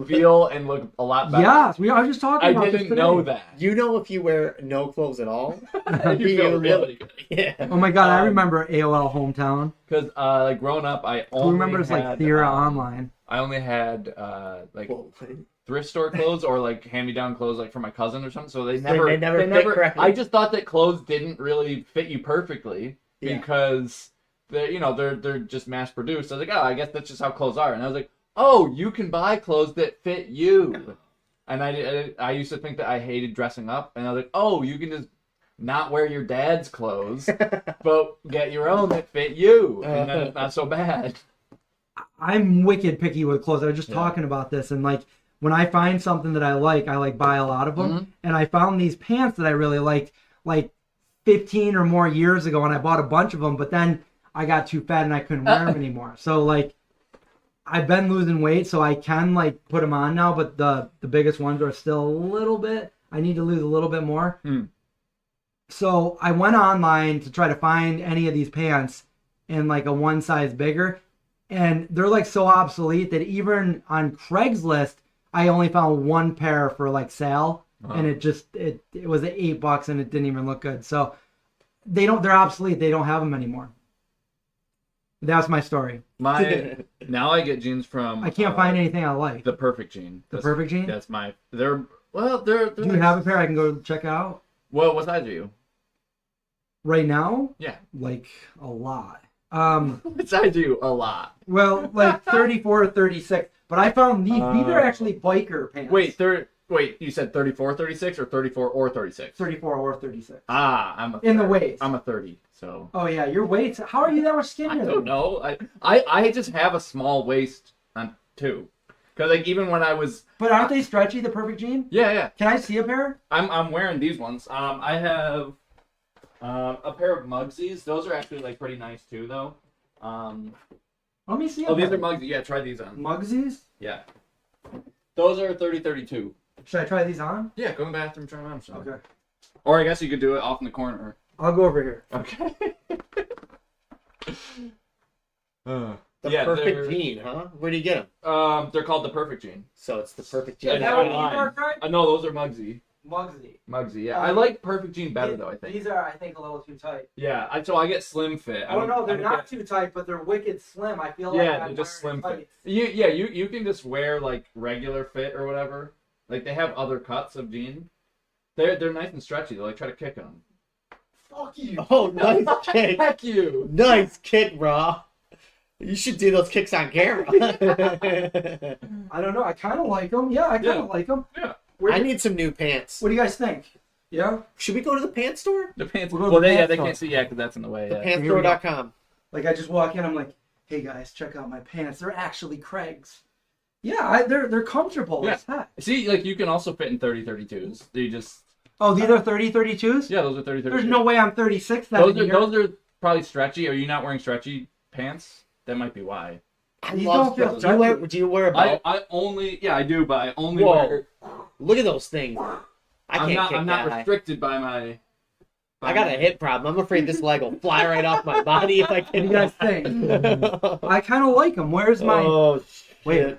feel and look a lot better. Yes, I was just talking about this today. I didn't know that. You know, if you wear no clothes at all, you feel really good. Yeah. Oh my god, I remember AOL Hometown. Because like growing up, I only remember it's like Thera Online. I only had like thrift store clothes or like hand-me-down clothes like for my cousin or something. So they never fit correctly. I just thought that clothes didn't really fit you perfectly because they're just mass produced. I was like, oh, I guess that's just how clothes are. And I was like, oh, you can buy clothes that fit you. And I used to think that I hated dressing up, and I was like, oh, you can just not wear your dad's clothes, but get your own that fit you, and then it's not so bad. I'm wicked picky with clothes. I was just talking about this, and like when I find something that I like buy a lot of them. Mm-hmm. And I found these pants that I really liked like 15 or more years ago, and I bought a bunch of them, but then I got too fat and I couldn't wear them anymore. So like I've been losing weight, so I can like put them on now, but the biggest ones are still a little bit. I need to lose a little bit more. So I went online to try to find any of these pants in like a one size bigger, and they're like so obsolete that even on Craigslist I only found one pair for like sale, and it was at $8 and it didn't even look good. So they're obsolete. They don't have them anymore. That's my story. Now I get jeans from. I can't find anything I like. The Perfect Jean. Perfect Jean. That's my. Do you have a pair I can go check out? What size are you? Right now? Yeah. Like a lot. What size are you? A lot. Well, like 34 or 36. But I found these. These are actually biker pants. Wait, you said 34, 36, or 34 or 36? 34 or 36. I'm in the waist. I'm a 30, so. Oh yeah, your waist. How are you that much skinnier? I don't know. I just have a small waist on too, because like even when I was. But aren't they stretchy? The Perfect Jean? Yeah. Can I see a pair? I'm wearing these ones. I have a pair of Mugsies. Those are actually like pretty nice too, though. Let me see. Oh, these are Mugsies. Yeah, try these on. Mugsies? Yeah. Those are 30-32. Should I try these on? Yeah, go in the bathroom, try them on. So. Okay. Or I guess you could do it off in the corner. I'll go over here. Okay. The Perfect Jean, huh? Where do you get them? They're called the Perfect Jean. So it's the Perfect Jean. Is that what these are, Craig? No, those are Mugsy. Mugsy, yeah. I like Perfect Jean better though. I think these are, I think, a little too tight. Yeah, so I get slim fit. Oh no, they're not too tight, but they're wicked slim. I feel like they're just slim fit. You can just wear like regular fit or whatever. Like they have other cuts of jean. They're nice and stretchy. They like try to kick them. Fuck you! Oh, nice kick! Heck you! Nice kick, bro. You should do those kicks on camera. I don't know. I kind of like them. Yeah, I kind of like them. Yeah. I need some new pants. What do you guys think? Yeah? Should we go to the pants store? The pants. We'll they can't see. Yeah, because that's in the way. Yeah. Pantstore.com. Like I just walk in, I'm like, hey guys, check out my pants. They're actually Craig's. Yeah, they're comfortable. Yeah. See, like you can also fit in 30-32s. They just. Oh, these are 30-32s? Yeah, those are 30-32s. There's no way I'm 36. Those are probably stretchy. Are you not wearing stretchy pants? That might be why. Do you wear a belt? I do, but I only wear. Look at those things. I'm not restricted by my. I got a hip problem. I'm afraid this leg will fly right off my body if I can. You guys think? I kind of like them. Where's my? Oh shit! Wait.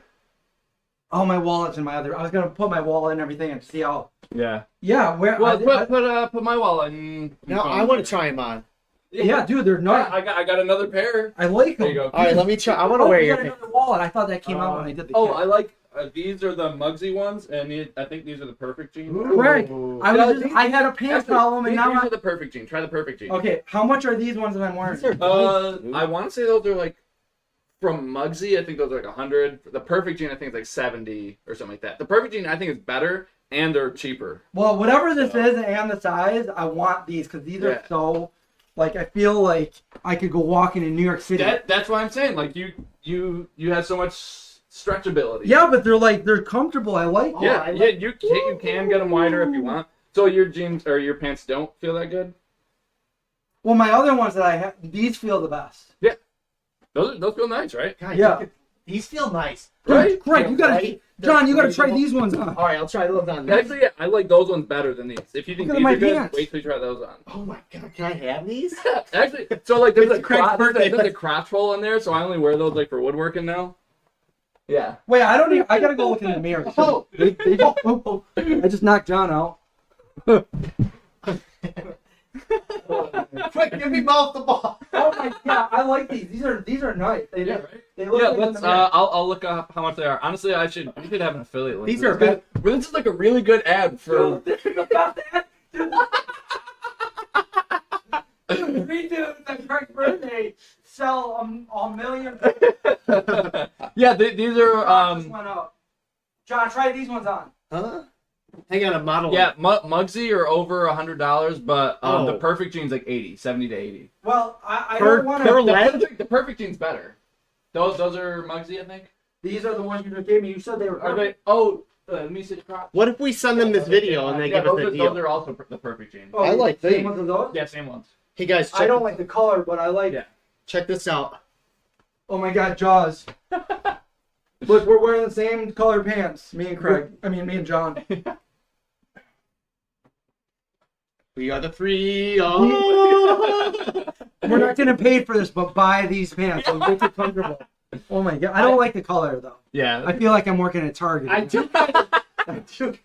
Oh, my wallet's in my other. I was gonna put my wallet and everything and see how. Yeah. Yeah. Where? Well, put my wallet in. Now I want to try them on. Yeah, dude, they're not. I got another pair. I like them. There you go. All right, let me try. I want to wear your. Another wallet. I thought that came out when I did the. Oh, I like these are the Mugsy ones, and I think these are the Perfect Jeans. Right. I had a pants problem, and now these are the Perfect Jean. Try the Perfect Jean. Okay, how much are these ones that I'm wearing? I want to say those are like from Mugsy. I think those are like 100. The Perfect Jean I think is like 70 or something like that. The Perfect Jean I think is better. And they're cheaper. Well, whatever this is and the size, I want these because these are so. Like I feel like I could go walking in New York City. That's why I'm saying like you have so much stretchability. Yeah, but they're comfortable. I like it. Yeah, yeah, you can get them wider if you want. So your jeans or your pants don't feel that good? Well, my other ones that I have, these feel the best. Yeah. Those feel nice, right? God, Yeah. These feel nice. Right? Craig, you gotta, Right? John, you gotta try these ones on. All right, I'll try those on. Actually, I like those ones better than these. If you think Look at these my are good, pants. wait till you try those on. Oh my God, can I have these? Actually, so like there's It's a Craig's birthday. there's a crotch hole in there, so I only wear those like for woodworking now. Yeah. Wait, I don't even, I gotta go look in the mirror. Oh. I just knocked John out. Quick, give me both the ball. Oh my God, I like these. These are nice. They Yeah, right? They look Yeah, good in let's. the mirror. I'll look up how much they are. Honestly, we should have an affiliate link. These for are this. good. Well, this is like a really good ad for. This is about that. We do the Craig's birthday sell a million. Yeah, these are. Just went up. John, try these ones on. Huh? Hang on, a model. Yeah, Mugsy are over $100, but Oh. the perfect jeans like 70 to 80. Well, I Per- don't want per to. leg? The perfect jeans better. Those are Mugsy, I think. These are the ones you just gave me. You said they were. Are they? Oh, let me see the crotch. What if we send them this video and they give us those a are- deal? Those are also the perfect jeans. Oh, I like same these. ones as those. Yeah, same ones. Hey guys, check, I don't like the color, but I like. Yeah. check this out. Oh my God, Jaws. Look, we're wearing the same color pants. Me and Craig. I mean, me and John. We are the three. Oh. We're not getting paid for this, but buy these pants. They'll make it comfortable. Oh my God, I don't like the color though. Yeah. I feel like I'm working at Target. I do. I do.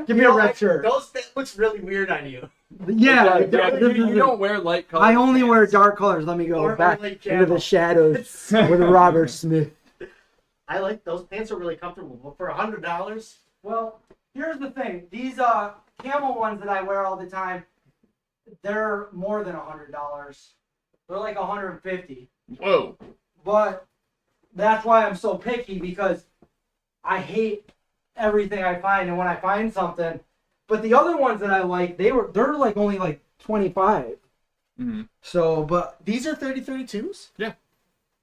Give me a red shirt. That looks really weird on you. Yeah, you this is don't wear light colors. I only wear dark colors. Let me go Or back only into the camo. shadows with Robert Smith. I like those pants are really comfortable, but for $100, Well, here's the thing. These camel ones that I wear all the time, they're more than $100. They're like $150. Whoa. But that's why I'm so picky, because I hate everything I find, and when I find something, but the other ones that I like, they're like only like 25. Mm-hmm. So, but these are 30-32s?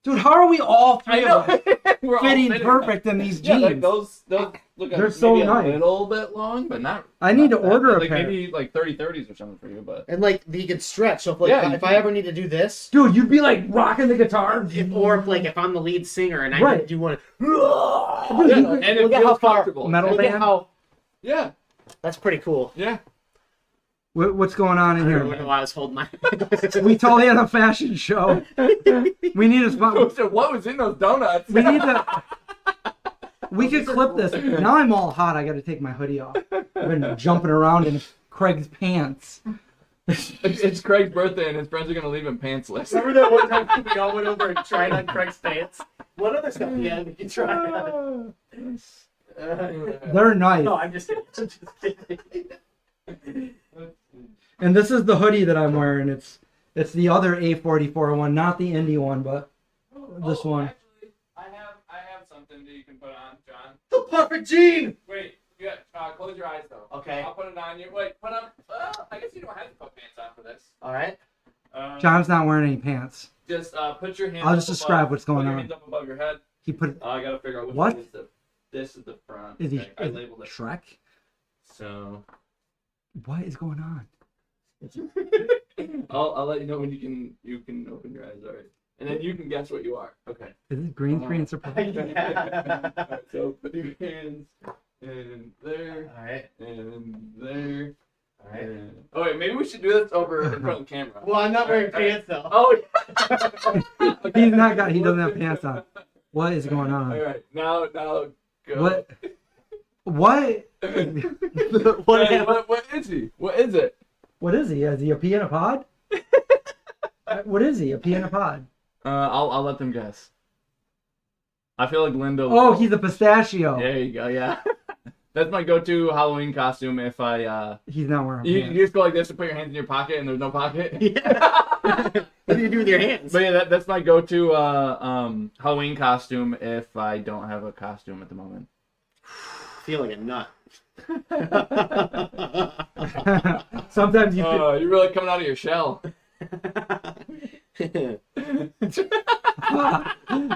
dude, how are we all three of us We're all fitting fitting. perfect in these Yeah, jeans? like those look They're so maybe nice. a little bit long, but not. I need to not that. order a like pair. maybe like 30s or something for you, but And like you can stretch. So if like Yeah, you if can. I ever need to do this, Dude, you'd be like rocking the guitar. or if I'm the lead singer and I Right. need to do one, Dude, yeah, you and could- it look at feels how far- comfortable. Metal look at band? how Yeah, that's pretty cool. yeah. What's going on in I don't here? know why I was holding my. We totally had a fashion show. We need a spot. So what was in those donuts? We need to. We could clip this. Now I'm all hot. I got to take my hoodie off. I've been jumping around in Craig's pants. It's Craig's birthday, and his friends are gonna leave him pantsless. Remember that one time we all went over and tried on Craig's pants? What other stuff do you have we can try on? They're nice. No, I'm just kidding. I'm just kidding. And this is the hoodie that I'm wearing. It's the other A44 one, not the indie one, but this one. Actually, I have something that you can put on, John. The perfect jean. Wait, you got close your eyes though. Okay. I'll put it on you. Wait, put on. I guess you don't have to put pants on for this. All right. John's not wearing any pants. Just put your hands. I'll just up describe above, what's going put your on. hands up above your head. He put. I gotta figure out which What? one is the. This is the front. Is he Okay, I labeled it. Shrek? So What is going on? I'll let you know when you can open your eyes. All right, and then you can guess what you are. Okay. Is it green screen surprise? Alright, so put your hands in there All right. and there. All right. And... Oh wait, maybe we should do this over in front of the camera. Well, I'm not wearing pants though. Oh. He doesn't have pants on. What is going All on? right, now go. What? What? What Hey, happened? what is he? What is it? What is he? Is he a pea in a pod? What is he? A pea in a pod? I'll let them guess. I feel like Linda. Oh, he's a pistachio. There you go. Yeah, that's my go-to Halloween costume. If I He's not wearing you pants. just go like this to put your hands in your pocket, and there's no pocket. Yeah. What do you do with your hands? But yeah, that's my go-to Halloween costume if I don't have a costume at the moment. Feeling a nut. Sometimes you feel. Oh, you're really coming out of your shell.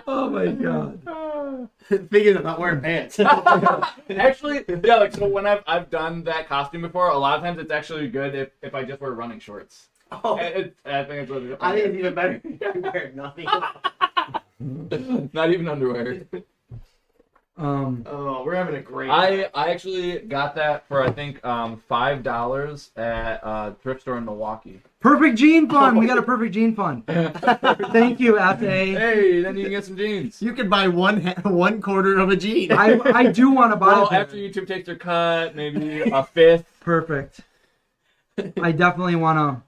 Oh my god. thing is, I'm not wearing pants. Actually, yeah, like so when I've done that costume before, a lot of times it's actually good if I just wear running shorts. Oh, I think it's really I think it's even better. You wear nothing. not even underwear. Oh, we're having a great. I actually got that for I think $5 at a thrift store in Milwaukee. Perfect Jean Fund. We got a Perfect Jean Fund. Thank you, FA. Hey, then you can get some jeans. You can buy one quarter of a jean. I do want to buy Well, it. after YouTube takes their cut, maybe a fifth. Perfect. I definitely want to.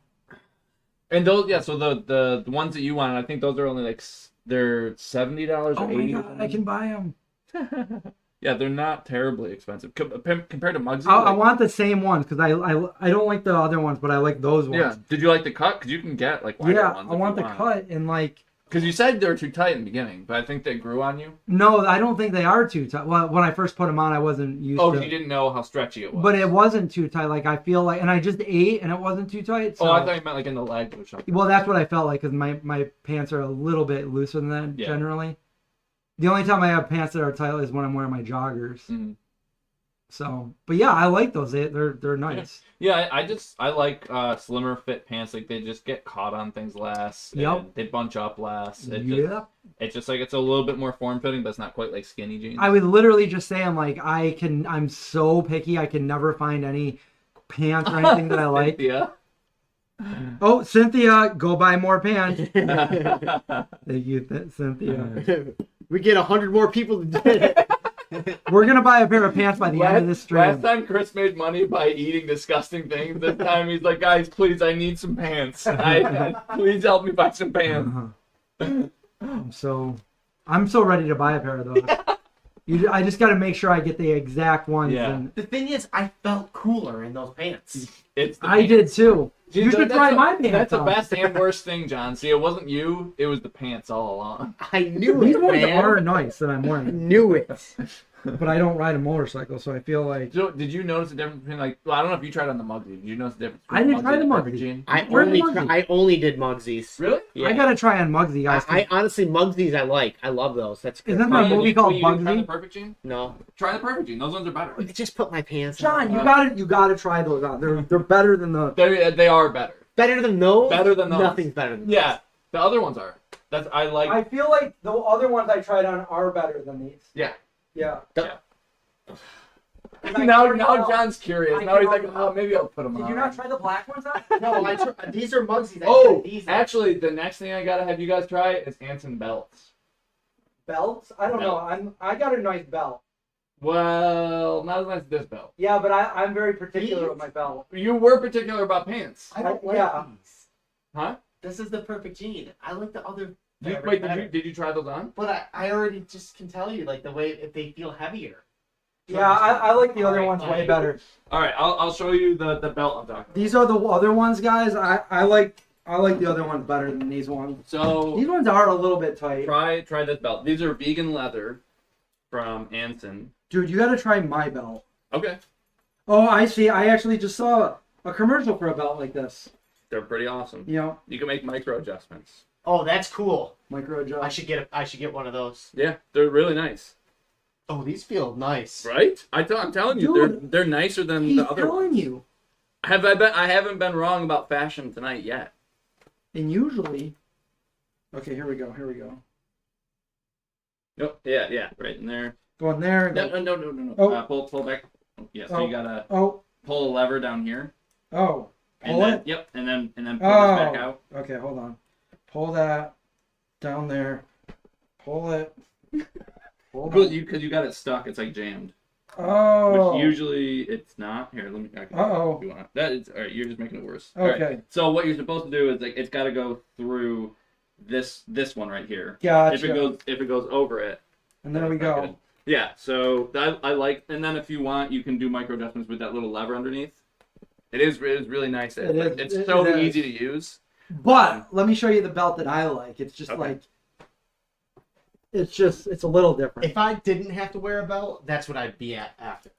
And those, yeah. So the ones that you wanted, I think those are only like they're $70 or Oh my $80. god, I can buy them. Yeah, they're not terribly expensive compared to Muggsy. I want the same ones because I don't like the other ones, but I like those ones. Yeah. Did you like the cut? Because you can get like wider Yeah, ones. I want the cut and like. Because you said they were too tight in the beginning, but I think they grew on you. No, I don't think they are too tight. Well, when I first put them on, I wasn't used to. Oh, you didn't know how stretchy it was. But it wasn't too tight. Like I feel like, and I just ate, and it wasn't too tight. So. Oh, I thought you meant like in the leg or something. Well, that's what I felt like because my pants are a little bit looser than that generally. The only time I have pants that are tight is when I'm wearing my joggers. Mm-hmm. So, but yeah, I like those. They're nice. Yeah, I like slimmer fit pants. Like they just get caught on things less. Yep. And they bunch up less. Yep. It's just like it's a little bit more form fitting, but it's not quite like skinny jeans. I would literally just say I'm so picky. I can never find any pants or anything that I like. Yeah. Oh, Cynthia, go buy more pants. Thank you, Cynthia. We get 100 more people to do it. We're gonna buy a pair of pants by the end of this stream. Last time Chris made money by eating disgusting things. This time he's like, guys, please, I need some pants. Please help me buy some pants. I'm so ready to buy a pair of those. I just got to make sure I get the exact ones. Yeah. And The thing is, I felt cooler in those pants. I did too. Dude, You should try my pants. That's the on. best and worst thing, John. See, it wasn't you, it was the pants all along. I knew These it, ones man. are nice that I'm I wearing, knew it. but I don't ride a motorcycle, so I feel like So, did you notice the difference between like? Well, I don't know if you tried on the Muggsy. Did you notice the difference? I between didn't try the and Muggsy. Perfect Jean? I only did Muggsies. Really? Yeah. I gotta try on Muggsy, guys. I honestly, Muggsies I like. I love those. That's good. Isn't there a movie called you didn't try the Bugsy? Perfect Jean? No. Try the Perfect Jean. Those ones are better. I just put my pants John, on. you gotta try those on. They're better than the. They are better. Better than those? Better than those. Nothing's better than those. Yeah, the other ones are. I like. I feel like the other ones I tried on are better than these. Yeah. Yeah. Now John's curious. I Now he's can like, oh, maybe I'll put them on. Did you not try the black ones on? No, these are Muggsies. Oh, these actually, the next thing I gotta have you guys try is Anson belts. Belts? I don't know. I got a nice belt. Well, not as nice as this belt. Yeah, but I'm very particular with my belt. You were particular about pants. I don't like Yeah. these. Huh? This is the perfect jean. I like the other. Wait, did you try those on? But I already just can tell you, like, the way if they feel heavier. Yeah, I like the other Alright, ones way fine. better. All right, I'll show you the belt I'm talking about. These are the other ones, guys. I like the other ones better than these ones. So These ones are a little bit tight. try this belt. These are vegan leather from Anson. Dude, you gotta try my belt. Okay. Oh, I see. I actually just saw a commercial for a belt like this. They're pretty awesome. You know, You can make micro adjustments. Oh, that's cool. micro adjust. I should get one of those. Yeah, they're really nice. Oh, these feel nice. Right? I'm telling you, Dude, they're nicer than He's the other telling ones. you. I haven't been wrong about fashion tonight yet. And usually, okay, here we go. Nope. Yeah, right in there. Go in there. No. Oh. Pull back. Yeah, so Oh. you gotta Oh, pull a lever down here. oh. And Pull then, it. Yep, and then pull this back out. Okay, hold on. Pull that down there. Pull it. Hold on. Because you got it stuck. It's like jammed. Oh. Which usually it's not. Here, let me. Uh-oh. If you want. That is all right. You're just making it worse. Okay. All right. So what you're supposed to do is like it's got to go through this one right here. Gotcha. If it goes over it. And there we that's not go. good. Yeah. So I like, and then if you want, you can do micro adjustments with that little lever underneath. It is really nice. It's so easy to use. But let me show you the belt that I like. It's just like it's a little different. If I didn't have to wear a belt, that's what I'd be at after.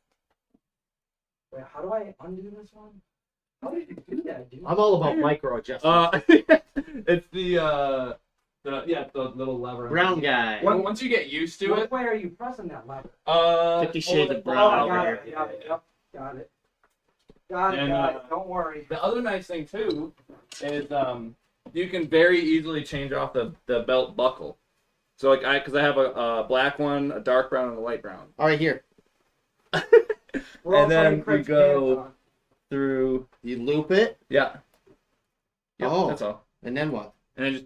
Wait, how do I undo this one? How did you do that, dude? I'm all about micro adjustments. It's the The little lever. Brown guy. Once you get used to What it. way are you pressing that lever? 50 Shades of Oh, Brown I over got here. it. Got it. Got it. And, Got it. Don't worry. The other nice thing too is you can very easily change off the belt buckle. So like because I have a black one, a dark brown, and a light brown. All right, here. We're all And then trying to we Craig's go- pants on. Through. You loop it. Yeah. Yep, Oh. that's all. And then what? And then just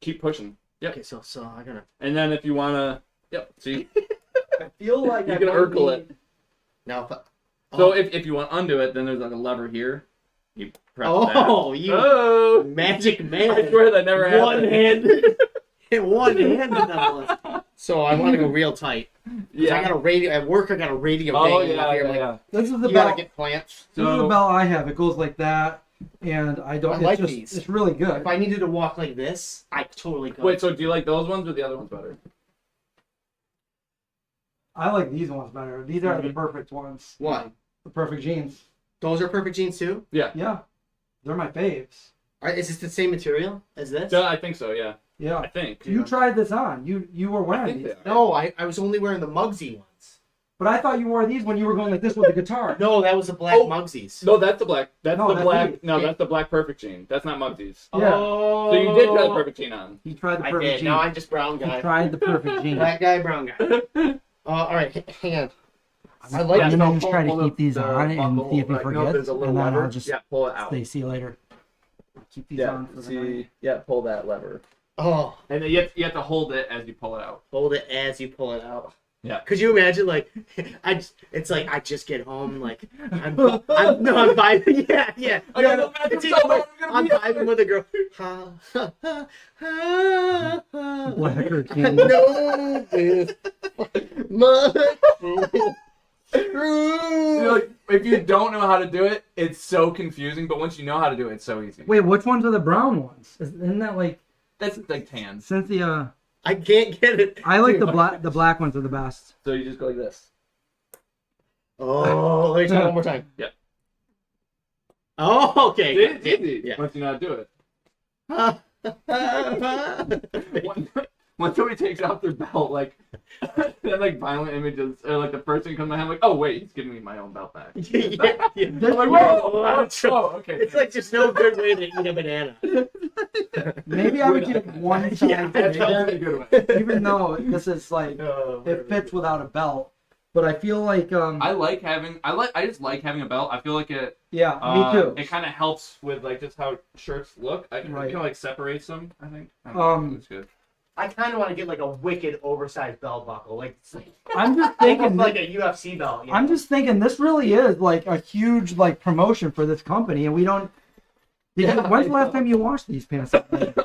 keep pushing. Yep. Okay, so I gotta. And then if you wanna, yep. See, I feel like you I can might Urkel need- it. Now if I... So if you want to undo it, then there's like a lever here. You press Oh, that. you Oh! magic man. I swear that never happened. One-handed. So I want to go real tight. Yeah. I got a radio at work. I got a radio. Oh dangling up here. yeah, Like, yeah. This is the you gotta belt. get plants. This is the belt I have. It goes like that, and I don't. I It's like just, these. It's really good. If I needed to walk like this, I totally could. Wait, so do you like those ones or the other ones better? I like these ones better. These are the Mhm. perfect ones. What? The perfect jeans. Those are perfect jeans too. Yeah, they're my faves. Is this the same material as this? Yeah, I think so. Yeah, Yeah. I think. You tried this on. You were I wearing think these. they are. No, I was only wearing the Muggsy ones. But I thought you wore these when you were going like this with the guitar. No, that was the black Oh. Mugsies. No, that's the black. That's No, the that's black. these. No, Yeah. that's the black perfect jean. That's not Muggsy's. Yeah. Oh. So you did try the perfect jean on. He tried the I perfect did. jean. Now I'm just brown He guy. tried the perfect jean. Black guy, brown guy. All right, hang on. I like I'm it. gonna just try to keep these on and see if he forgets, There's a little and then lever. I'll just Yeah, pull it out. say see you later. Keep these Yeah, on for the night. see, yeah, pull that lever. Oh, And then you have to hold it as you pull it out. hold it as you pull it out. Yeah. Could you imagine, like, it's like I just get home, like, I'm vibing. Yeah. I gotta go back It's to either the like, bar, I'm I'm gonna be- vibing with a girl. Ha, ha, ha, ha, ha. Blacker jean. No, this much is true. Like, if you don't know how to do it, it's so confusing. But once you know how to do it, it's so easy. Wait, which ones are the brown ones? Isn't that like That's like tan. Cynthia? I can't get it. I like the black. The black ones are the best. So you just go like this. Oh, let me try one more time. Yeah. Oh, okay. It's easy. Yeah. Once you know how to do it. Yeah. When somebody takes off their belt, like, then like violent images, or like the first thing comes to my head, I'm like, oh wait, he's giving me my own belt back. Yeah. I'm like, whoa, Oh, okay. it's like just no good way to eat a banana. Maybe I would get one side. Yeah, that's bigger, a really good way. even though this is like it fits without a belt. But I feel like I just like having a belt. I feel like it. yeah, me too. It kind of helps with like just how shirts look. It Right. kind of like separates them. I think. I don't know, it's good. I kind of want to get like a wicked oversized belt buckle, like it's like I'm just almost thinking like a UFC belt. You know? I'm just thinking this really is like a huge like promotion for this company, and we don't. When's the last time you washed these pants?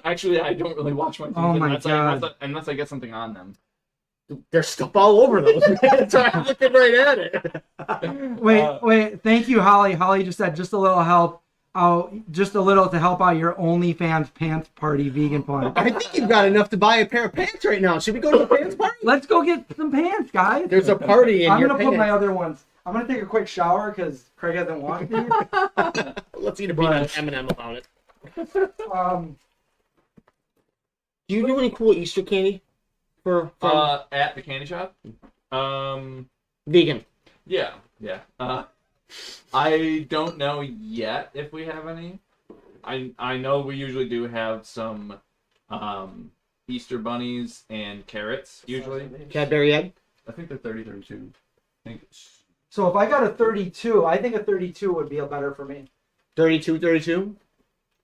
Actually, I don't really watch my. Oh my unless God. unless I get something on them. There's stuff all over those. So I'm looking right at it. Wait. Thank you, Holly. Holly just said just a little help. Just a little to help out your OnlyFans pants party vegan fun. I think you've got enough to buy a pair of pants right now. Should we go to the pants party? Let's go get some pants, guys. There's a party in I'm your gonna pants. put my other ones. I'm gonna take a quick shower because Craig hasn't washed these. Let's eat a beat on M&M about it. Do you do any cool Easter candy for At the candy shop. vegan? Yeah. I don't know yet if we have any. I know we usually do have some Easter bunnies and carrots usually. Cadbury egg? I think they're 30, 32. I think. So if I got a 32, I think a 32 would be a better for me. 32?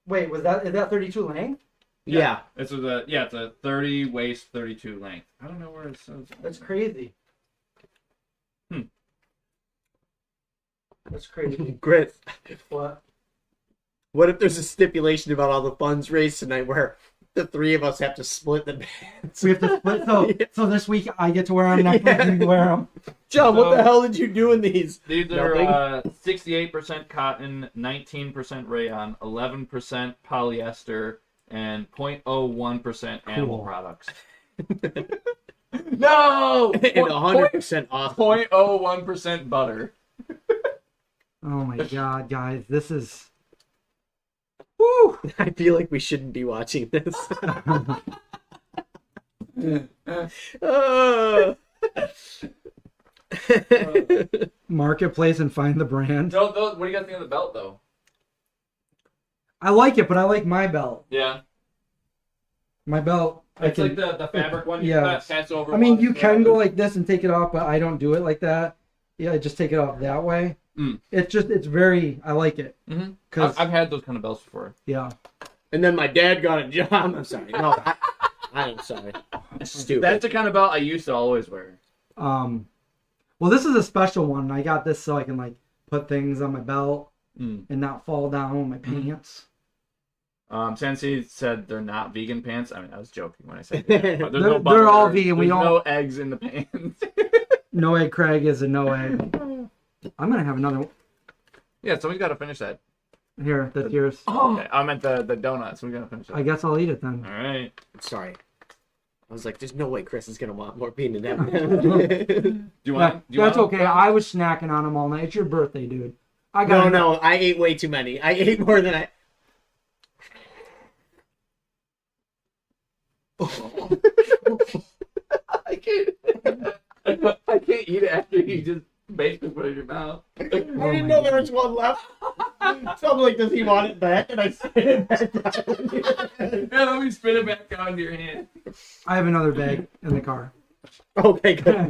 Wait, is that 32 length? Yeah. It's a 30 waist, 32 length. I don't know where it says. That's crazy. That's crazy. Grit. What? What if there's a stipulation about all the funds raised tonight where the three of us have to split the pants? We have to split. So, Yeah. so this week I get to wear them. Next week you wear them. John, what the So- hell did you do in these? These are 68% cotton, 19% rayon, 11% polyester, and 0.01% animal Cool. products. No! And 100% off. 0.01% butter. Oh my god, guys, this is. Woo! I feel like we shouldn't be watching this. Marketplace and find the brand. What do you guys think of the belt, though? I like it, but I like my belt. Yeah. My belt. It's like the fabric one. You pass over. I mean, you can go like this and take it off, but I don't do it like that. Yeah, I just take it off that way. It's very. I like it. Because I've had those kind of belts before. Yeah. And then my dad got a job. I'm sorry. No, I'm sorry. That's stupid. That's the kind of belt I used to always wear. Well, this is a special one. I got this so I can like put things on my belt and not fall down with my pants. Sensei said they're not vegan pants. I mean, I was joking when I said that. But there's they're all vegan. There's no eggs in the pants. No egg Craig is a no egg. I'm gonna have another one. Yeah, somebody's got to finish that. Here, that's yours. Okay, I meant the donuts. We gotta finish that. I guess I'll eat it then. All right. Sorry. I was like, there's no way Chris is gonna want more peanut Do M&Ms. you want? That's okay. I was snacking on them all night. It's your birthday, dude. No, I ate way too many. I ate more than I. I can't eat it after you just basically put it in your mouth. I didn't know there was one left. So I'm like, does he want it back? And I spit it back down. Yeah, let me spit it back out into your hand. I have another bag in the car. Okay, good.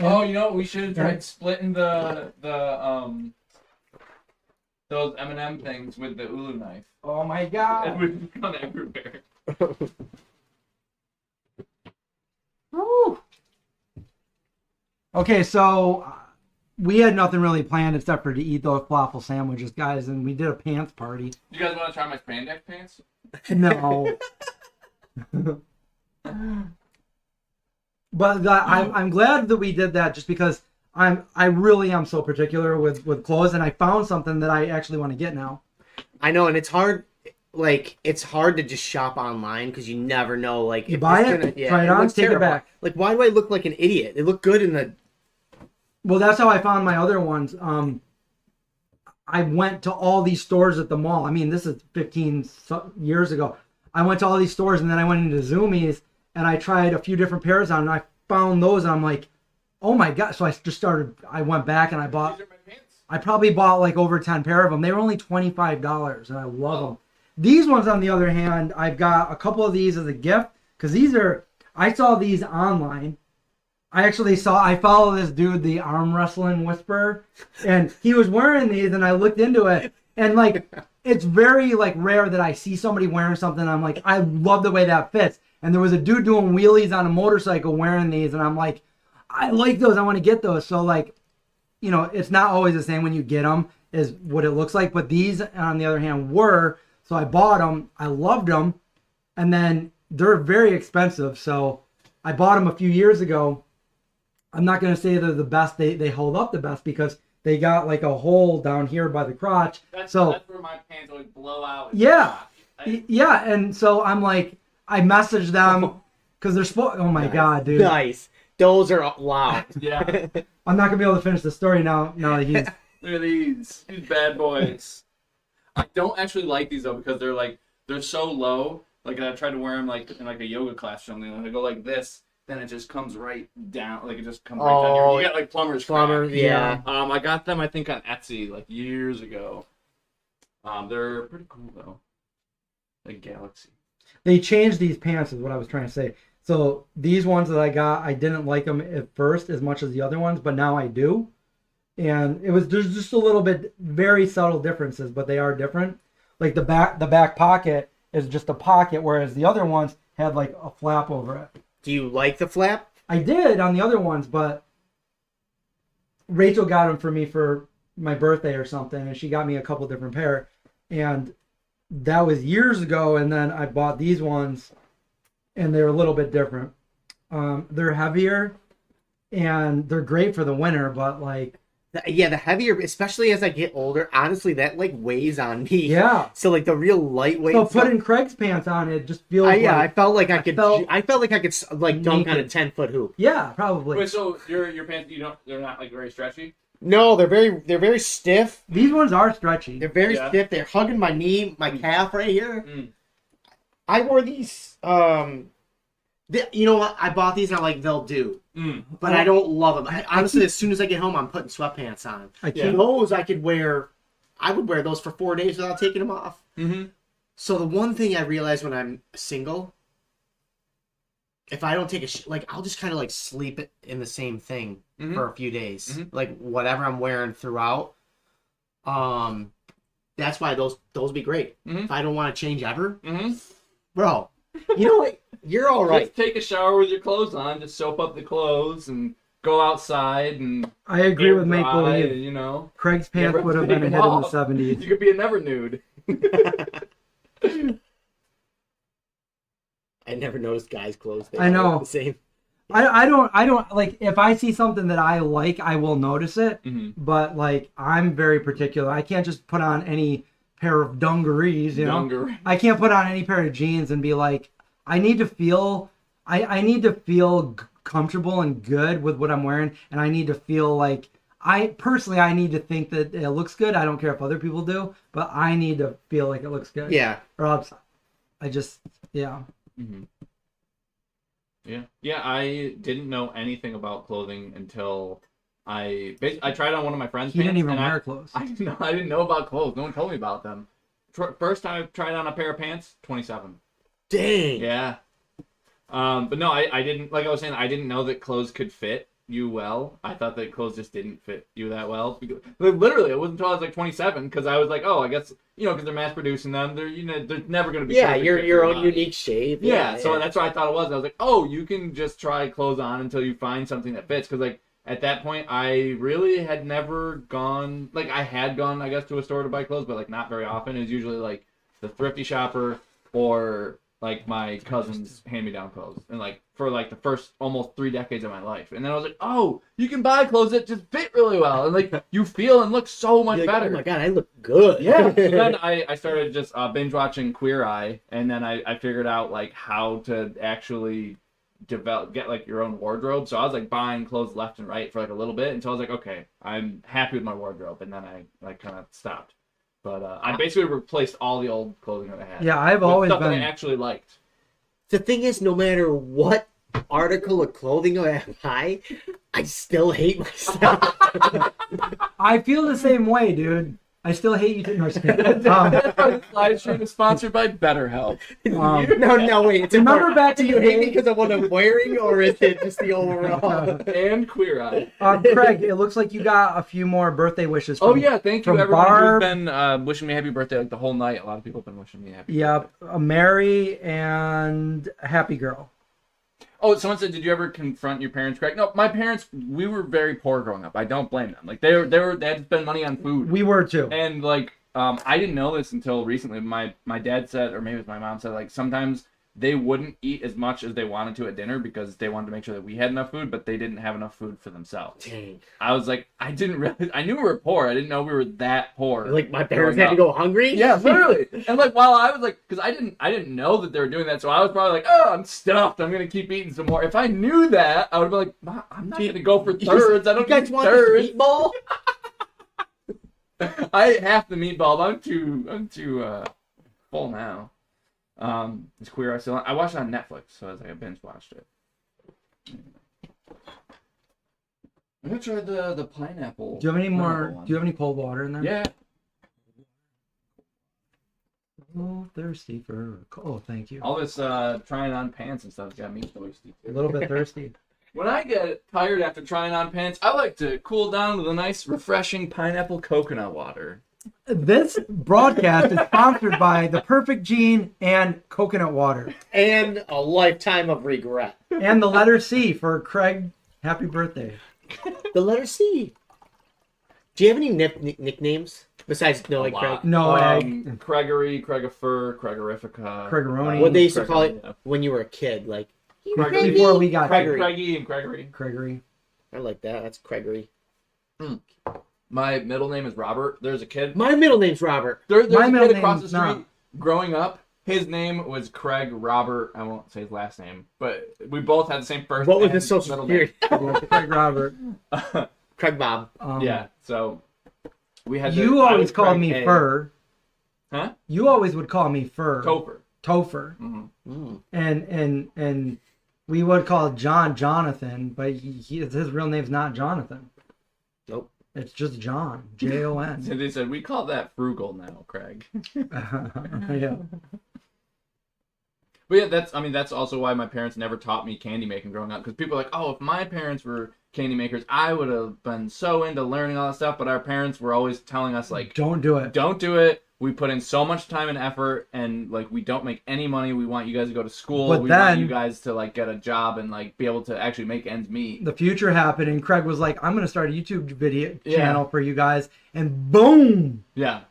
Oh, you know what? We should have tried splitting the those M&M things with the Ulu knife. Oh my It god. would have gone everywhere. Woo. Okay, so we had nothing really planned except for to eat those falafel sandwiches, guys, and we did a pants party. You guys want to try my spandex pants? No. But I'm glad that we did that just because I really am so particular with clothes, and I found something that I actually want to get now. I know, and it's hard. Like, it's hard to just shop online because you never know. Like, You buy it, try it on, looks take it terrible. back. Like, why do I look like an idiot? It looked good in the. Well, that's how I found my other ones. I went to all these stores at the mall. I mean, this is 15 years ago. I went to all these stores, and then I went into Zoomies, and I tried a few different pairs on, and I found those, and I'm like, oh my god. So I went back, and I bought. These are my pants. I probably bought like over 10 pair of them. They were only $25, and I love them. These ones, on the other hand, I've got a couple of these as a gift because I saw these online. I follow this dude, the arm wrestling whisperer, and he was wearing these, and I looked into it, and like, it's very like rare that I see somebody wearing something. I'm like, I love the way that fits. And there was a dude doing wheelies on a motorcycle wearing these, and I'm like, I like those. I want to get those. So like, you know, it's not always the same when you get them is what it looks like, but these, on the other hand, were. So I bought them. I loved them, and then they're very expensive. So I bought them a few years ago. I'm not going to say they're the best. They hold up the best because they got like a hole down here by the crotch. That's where my pants always blow out. Yeah. Yeah, and so I'm like, I messaged them because they're oh my god, dude. Nice. Those are wow. Yeah. I'm not gonna be able to finish the story now that he's. Look at these bad boys. I don't actually like these though because they're so low. Like I tried to wear them like in like a yoga class or something. And I go like this, then it just comes right down. Like it just comes right down here. You got like plumber's crack. Yeah. I got them I think on Etsy like years ago. They're pretty cool though. Like Galaxy. They changed these pants is what I was trying to say. So these ones that I got, I didn't like them at first as much as the other ones, but now I do. And there's just a little bit, very subtle differences, but they are different. Like the back pocket is just a pocket, whereas the other ones had like a flap over it. Do you like the flap? I did on the other ones, but Rachel got them for me for my birthday or something, and she got me a couple different pair. And that was years ago, and then I bought these ones, and they're a little bit different. They're heavier, and they're great for the winter, but like... Yeah, the heavier, especially as I get older, honestly, that like weighs on me. Yeah. So like the real lightweight. So putting Craig's pants on, it just feels yeah, like... I felt like I could like dunk on a naked. 10-foot hoop. Yeah, probably. Wait, so your pants they're not like very stretchy? No, they're very stiff. These ones are stretchy. They're very stiff. They're hugging my knee, my calf right here. I wore these. You know what? I bought these and I'm like, they'll do. But I don't love them. Honestly, as soon as I get home, I'm putting sweatpants on. Those I could wear. I would wear those for 4 days without taking them off. So the one thing I realized when I'm single, if I don't take I'll just kind of like sleep in the same thing for a few days. Like whatever I'm wearing throughout. That's why those would be great. If I don't want to change ever, bro, you know what? You're all right. Just take a shower with your clothes on. Just soap up the clothes and go outside and. I agree with Make Believe. You know, Craig's pants would have been a hit in the 70s. You could be a never nude. I never noticed guys' clothes. I know. The same. I don't like if I see something that I like, I will notice it. But like I'm very particular. I can't just put on any pair of dungarees, you know. I can't put on any pair of jeans and be like, I need to feel comfortable and good with what I'm wearing, and I need to feel like I need to think that it looks good. I don't care if other people do, but I need to feel like it looks good. Yeah. Or else I just Yeah, I didn't know anything about clothing until I tried on one of my friends' He pants. didn't even wear clothes. I didn't know about clothes. No one told me about them. First time I tried on a pair of pants, 27. Dang. Yeah. But no, I didn't, like I was saying, I didn't know that clothes could fit you well. I thought that clothes just didn't fit you that well. Literally, it wasn't until I was like 27 because I was like, oh, I guess, because they're mass producing them. They're, they're never going to be. Yeah, your own unique shape. Yeah, so that's what I thought it was. I was like, oh, you can just try clothes on until you find something that fits. Because like at that point, I really had never gone, like I had gone, I guess, to a store to buy clothes, but like not very often. It was usually like the thrifty shopper or like my cousin's hand-me-down clothes, and like for like the first almost 3 decades of my life. And then I was like, oh, you can buy clothes that just fit really well, and like you feel and look so much better. Oh my god, I look good. Yeah. So then I started just binge watching Queer Eye, and then I figured out like how to actually get like your own wardrobe. So I was like buying clothes left and right for like a little bit until I was like, okay, I'm happy with my wardrobe, and then I like kind of stopped. But I basically replaced all the old clothing that I had. Yeah, I've always stuff been. that I actually liked. The thing is, no matter what article of clothing I buy, I still hate myself. I feel the same way, dude. I still hate you. No, That's why this live stream is sponsored by BetterHelp. No, wait. Remember back to do you hate me because of what I'm wearing, or is it just the overall? And Queer Eye. Craig, it looks like you got a few more birthday wishes. Oh yeah, thank you everyone Barb. who's been wishing me happy birthday like the whole night. A lot of people have been wishing me happy. Yep, Mary and Happy Girl. Oh, someone said, did you ever confront your parents, Craig? No, my parents, we were very poor growing up. I don't blame them. Like they had to spend money on food. We were too. And like I didn't know this until recently. My dad said, or maybe it was my mom said, like sometimes they wouldn't eat as much as they wanted to at dinner because they wanted to make sure that we had enough food, but they didn't have enough food for themselves. Dang. I was like, I didn't realize. I knew we were poor. I didn't know we were that poor. Like my parents had to go hungry. Yeah, literally. And like while I was like, because I didn't know that they were doing that, so I was probably like, oh, I'm stuffed. I'm gonna keep eating some more. If I knew that, I would be like, Mom, I'm not gonna go for thirds. I don't you guys need want thirds. this meatball? I ate half the meatball. But I'm too full now. It's Queer Eye still on. I watched it on Netflix, so I was like, I binge watched it. I'm gonna try the pineapple. Do you have any more? Do you have any cold water in there? Yeah. Oh, thirsty for. Oh, thank you. All this trying on pants and stuff got me thirsty too. A little bit thirsty. When I get tired after trying on pants, I like to cool down with a nice, refreshing pineapple coconut water. This broadcast is sponsored by The Perfect Gene and coconut water. And a lifetime of regret. And the letter C for Craig. Happy birthday. The letter C. Do you have any nicknames besides knowing Craig? No, Egg. Craigery, Craigifer, Craigerifica. Craigeroni. What they used to call it when you were a kid, like Before we got Craigie and Craigery. Craigery. I like that. That's Craigery. My middle name is Robert. There's a kid. My middle name's Robert. There's My a middle kid across the name's street. not. Growing up, his name was Craig Robert. I won't say his last name, but we both had the same first. What was and his social middle name. security? Craig Robert. Craig Bob. Yeah. So we had. You always called me Fur. Huh? You always would call me Fur. Topher. Topher, and we would call John Jonathan, but his real name's not Jonathan. Nope. It's just John, Jon. So they said we call that frugal now, Craig. Yeah. But yeah, that's also why my parents never taught me candy making growing up. Because people are like, oh, if my parents were candy makers, I would have been so into learning all that stuff. But our parents were always telling us, like, don't do it. Don't do it. We put in so much time and effort, and like we don't make any money. We want you guys to go to school. But we then, want you guys to like get a job and like be able to actually make ends meet. The future happened, and Craig was like, "I'm going to start a YouTube video channel for you guys," and boom. Yeah.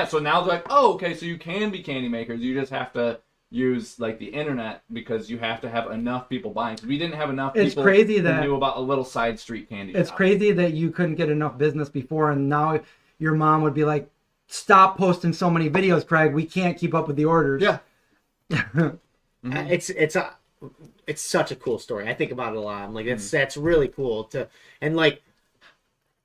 So now they're like, "Oh, okay, so you can be candy makers. You just have to use like the internet because you have to have enough people buying." Because we didn't have enough people crazy that knew about a little side street candy It's shop. crazy that you couldn't get enough business before, and now your mom would be like, "Stop posting so many videos, Craig. We can't keep up with the orders." Yeah. It's such a cool story. I think about it a lot. I'm like, that's really cool and like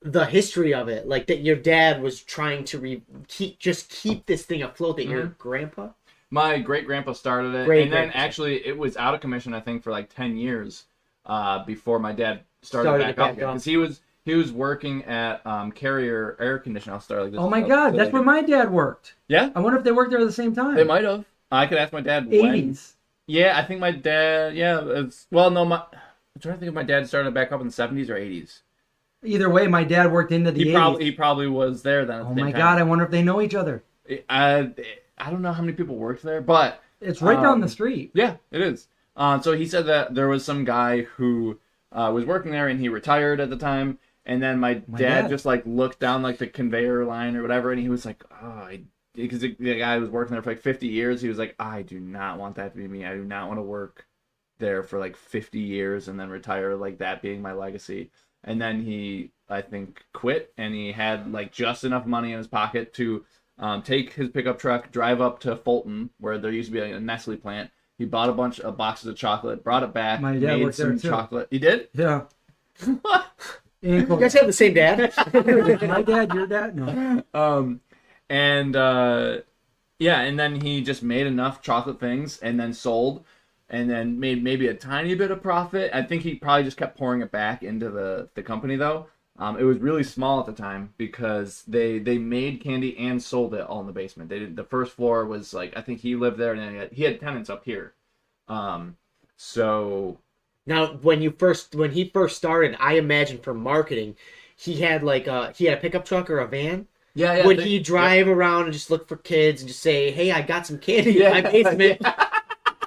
the history of it, like that your dad was trying to keep this thing afloat. That your grandpa, my great grandpa started it, and then actually it was out of commission, I think, for like 10 years before my dad started back up because he was working at Carrier Air Conditioning. I'll start like this. Oh my God, that's where my dad worked. Yeah? I wonder if they worked there at the same time. They might have. I could ask my dad 80s. when. Yeah, I think my dad, I'm trying to think if my dad started back up in the 70s or 80s. Either way, my dad worked into the 80s. He probably was there then. Oh my God, I wonder if they know each other. I don't know how many people worked there, but... It's right down the street. Yeah, it is. So he said that there was some guy who was working there and he retired at the time. And then my dad just like looked down like the conveyor line or whatever, and he was like, because the guy was working there for like 50 years. He was like, I do not want that to be me. I do not want to work there for like 50 years and then retire, like that being my legacy. And then he, I think, quit, and he had like just enough money in his pocket to take his pickup truck, drive up to Fulton, where there used to be a Nestle plant. He bought a bunch of boxes of chocolate, brought it back, my dad made some chocolate. He did? Yeah. You guys have the same dad? My dad, your dad? No. And then he just made enough chocolate things and then sold and then made maybe a tiny bit of profit. I think he probably just kept pouring it back into the company though. It was really small at the time because they made candy and sold it all in the basement. The first floor was like, I think he lived there, and then he had tenants up here. So now when he first started, I imagine for marketing, he had a pickup truck or a van. Yeah. Would he drive around and just look for kids and just say, "Hey, I got some candy in my basement.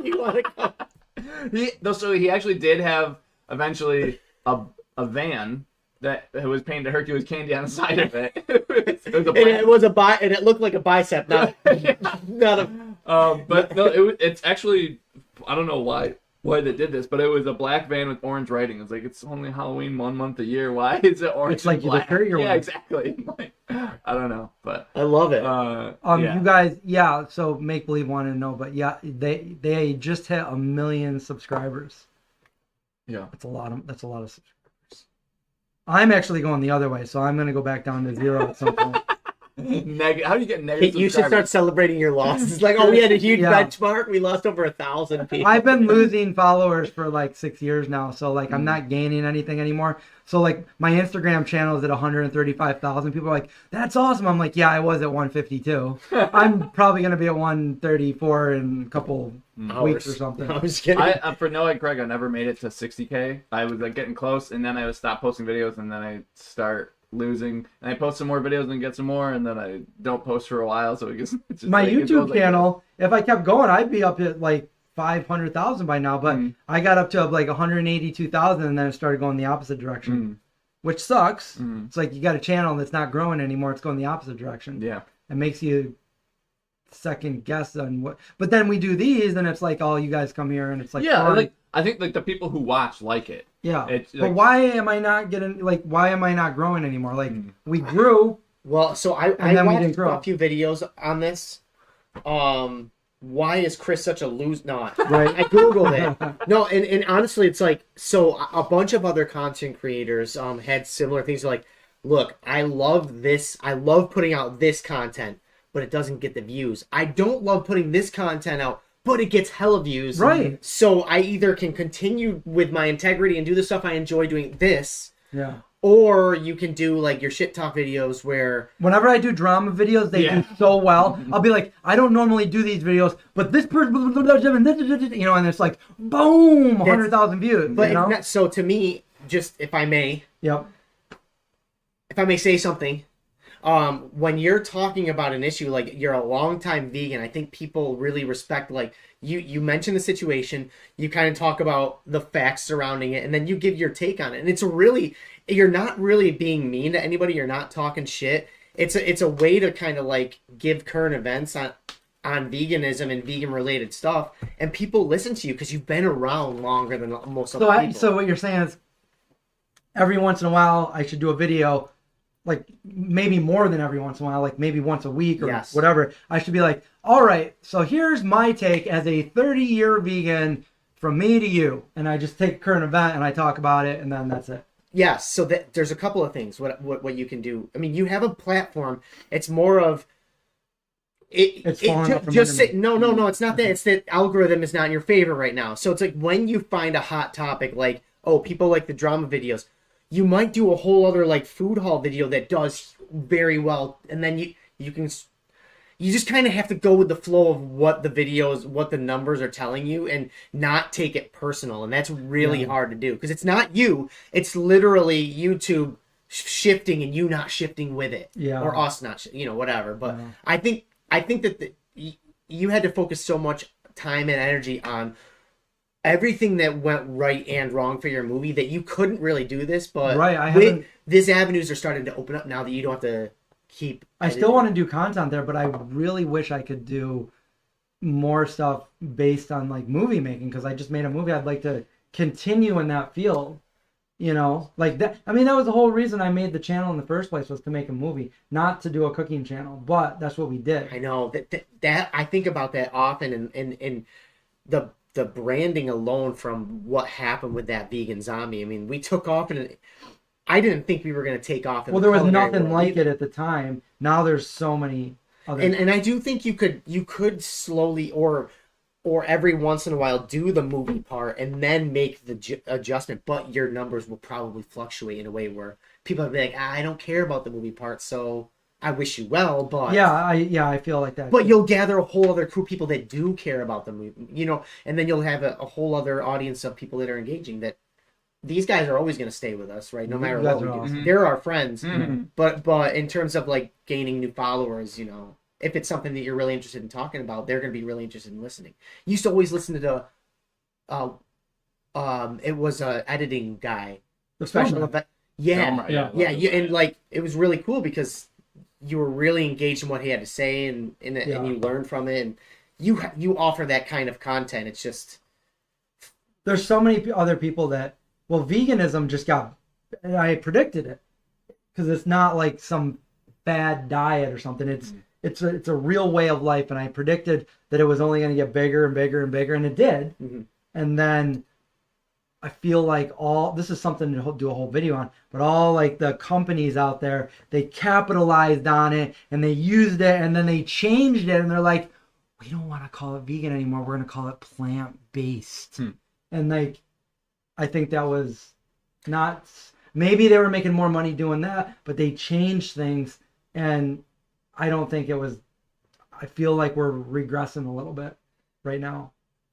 You want to come?" So he actually did have eventually a van that was painted Hercules candy on the side of it. And it looked like a bicep, not a. But no, it's actually, I don't know why they did this, but it was a black van with orange writing. It's like, it's only Halloween 1 month a year. Why is it orange? It's like and black? your Yeah, one. exactly. Like, I don't know, but I love it. You guys, so Make Believe wanted to know, but yeah, they just hit 1 million subscribers. Yeah, that's a lot of subscribers. I'm actually going the other way, so I'm gonna go back down to 0 at some point. How do you get negative? You should start celebrating your losses. It's like, we had a huge benchmark. We lost over 1,000 people. I've been losing followers for like 6 years now, so like I'm not gaining anything anymore. So like my Instagram channel is at 135,000. People are like, "That's awesome." I'm like, "Yeah, I was at 152. I'm probably gonna be at 134 in a couple weeks or something." I was kidding. For Noah and Craig, I never made it to 60K. I was like getting close, and then I would stop posting videos, and then I start losing, and I post some more videos and get some more, and then I don't post for a while, so it's just my like, YouTube channel, if I kept going, I'd be up at like 500,000 by now, but I got up to like 182,000, and then it started going the opposite direction, which sucks. It's like you got a channel that's not growing anymore, it's going the opposite direction. Yeah, it makes you second guess on what, but then we do these, and it's like, oh, you guys come here, and it's like, like I think like the people who watch like it. Yeah, it's but why am I not growing anymore? Like we grew. Well, so I watched a few videos on this. Why is Chris such a loser? No, right. I Googled it. No, and honestly, it's like, so a bunch of other content creators had similar things. Like, look, I love this. I love putting out this content, but it doesn't get the views. I don't love putting this content out, but it gets hella views. Right. So I either can continue with my integrity and do the stuff I enjoy doing this. Yeah. Or you can do like your shit talk videos where whenever I do drama videos, they do so well. I'll be like, I don't normally do these videos, but this person, you know, and it's like, boom, 100,000 views. But you know? So to me, just if I may, Yep. if I may say something, when you're talking about an issue, like you're a longtime vegan, I think people really respect, like you mention the situation, you kind of talk about the facts surrounding it, and then you give your take on it. And it's really, you're not really being mean to anybody. You're not talking shit. It's a way to kind of like give current events on veganism and vegan related stuff, and people listen to you because you've been around longer than most other people. So what you're saying is, every once in a while, I should do a video, like maybe more than every once in a while, like maybe once a week or whatever. I should be like, all right, so here's my take as a 30-year vegan from me to you. And I just take a current event and I talk about it, and then that's it. Yes, so there's a couple of things what you can do. I mean, you have a platform. It's more of it's no, it's not that. It's that algorithm is not in your favor right now. So it's like when you find a hot topic, like, oh, people like the drama videos, you might do a whole other like food haul video that does very well, and then you just kind of have to go with the flow of what the videos, what the numbers are telling you, and not take it personal. And that's really hard to do because it's not you. It's literally YouTube shifting and you not shifting with it, or us not, whatever. But I think that you had to focus so much time and energy on everything that went right and wrong for your movie that you couldn't really do this. But these avenues are starting to open up now that you don't have to keep editing. I still want to do content there, but I really wish I could do more stuff based on like movie making, because I just made a movie. I'd like to continue in that field, like that. I mean, that was the whole reason I made the channel in the first place, was to make a movie, not to do a cooking channel. But that's what we did. I know that I think about that often, and the branding alone from what happened with that vegan zombie. I mean, we took off, and I didn't think we were going to take off. Well, there was nothing like it at the time. Now there's so many other. And I do think you could slowly or every once in a while do the movie part and then make the adjustment, but your numbers will probably fluctuate in a way where people will be like, I don't care about the movie part, so I wish you well, but I feel like that. But you'll gather a whole other crew of people that do care about the movie, and then you'll have a whole other audience of people that are engaging. That these guys are always going to stay with us, right? No matter what we do, awesome. They're our friends. Mm-hmm. But in terms of like gaining new followers, if it's something that you're really interested in talking about, they're going to be really interested in listening. You used to always listen to it was a editing guy, the special effect. And like it was really cool because you were really engaged in what he had to say, and you learned from it, and you offer that kind of content. It's just there's so many other people that veganism just got. I predicted it because it's not like some bad diet or something. It's a real way of life, and I predicted that it was only going to get bigger and bigger and bigger, and it did. Mm-hmm. And then I feel like this is something to do a whole video on, but all like the companies out there, they capitalized on it and they used it, and then they changed it, and they're like, we don't want to call it vegan anymore. We're going to call it plant-based. And like, I think that was not, maybe they were making more money doing that, but they changed things, and I don't think it was, I feel like we're regressing a little bit right now.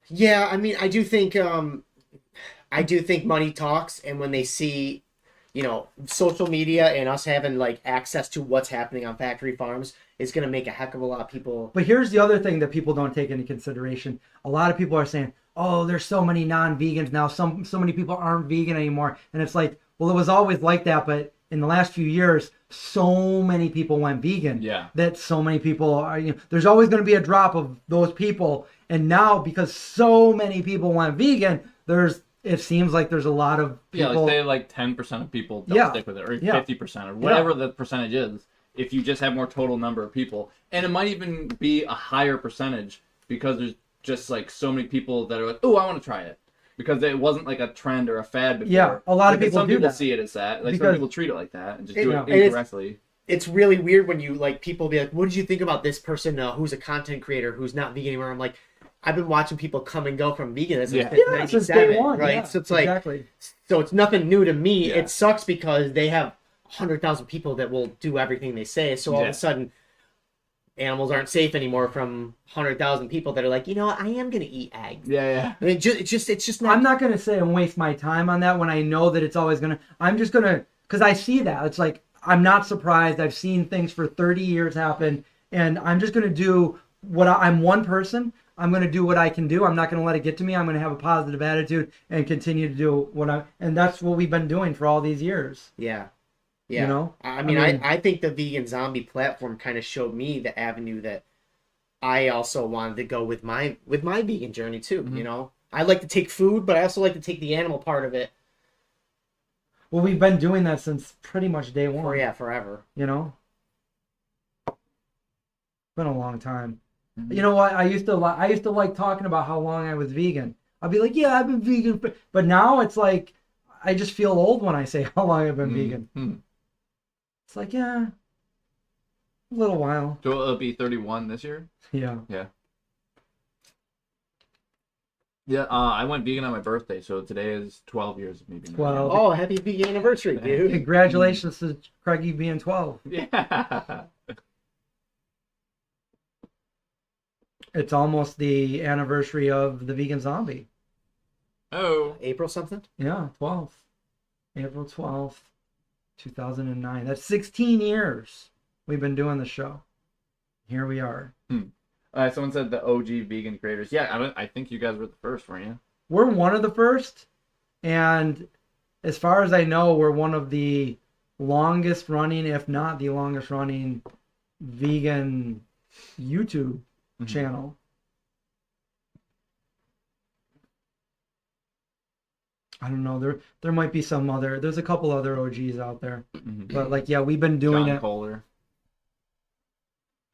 Yeah, I mean, I do think money talks, and when they see, social media and us having like access to what's happening on factory farms is going to make a heck of a lot of people. But here's the other thing that people don't take into consideration. A lot of people are saying, oh, there's so many non-vegans now. So many people aren't vegan anymore. And it's like, well, it was always like that, but in the last few years, so many people went vegan. Yeah. That so many people are, there's always going to be a drop of those people. And now, because so many people went vegan, it seems like there's a lot of people. Yeah, say like 10% of people don't stick with it, or 50%, or whatever the percentage is. If you just have more total number of people. And it might even be a higher percentage because there's just like so many people that are like, oh, I want to try it. Because it wasn't like a trend or a fad before. Yeah, a lot of people do that. Some people see it as that. Like some people treat it like that and just do it incorrectly. It's really weird when you like people be like, what did you think about this person who's a content creator who's not vegan anymore? I'm like, I've been watching people come and go from veganism Yeah. since Since 97, day one, right? yeah, So it's like, exactly. so it's nothing new to me. Yeah. It sucks because they have 100,000 people that will do everything they say. So all of Yeah. a sudden, animals aren't safe anymore from 100,000 people that are like, you know what, I am gonna eat eggs. Yeah. I mean, it's just not. I'm not gonna say and waste my time on that when I know that it's always gonna. I'm just gonna, because I see that it's like I'm not surprised. I've seen things for 30 years happen, and I'm just gonna do what I'm one person. I'm gonna do what I can do. I'm not gonna let it get to me. I'm gonna have a positive attitude and continue to do and that's what we've been doing for all these years. Yeah. Yeah. You know? I mean, I think the Vegan Zombie platform kind of showed me the avenue that I also wanted to go with my vegan journey too. Mm-hmm. You know, I like to take food, but I also like to take the animal part of it. Well, we've been doing that since pretty much day one. Forever. You know? Been a long time. Mm-hmm. You know what? I used to like talking about how long I was vegan. I'd be like, yeah, I've been vegan, but now it's like I just feel old when I say how long I've been vegan. Mm-hmm. It's like, yeah, a little while. So it'll be 31 this year? Yeah. Yeah, I went vegan on my birthday, so today is 12 years of me being 12. Oh, happy vegan anniversary, dude! Congratulations to Craigie being 12. vegan. Yeah. It's almost the anniversary of the Vegan Zombie. Oh. April something. Yeah, 12th. April 12th, 2009. That's 16 years we've been doing the show. Here we are. Someone said the OG vegan creators. Yeah, I think you guys were the first, weren't you? We're one of the first, and as far as I know, we're one of the longest running, if not the longest running, vegan YouTube channel. I don't know. There might be some other. There's a couple other OGs out there, but like, yeah, we've been doing John it. Kohler.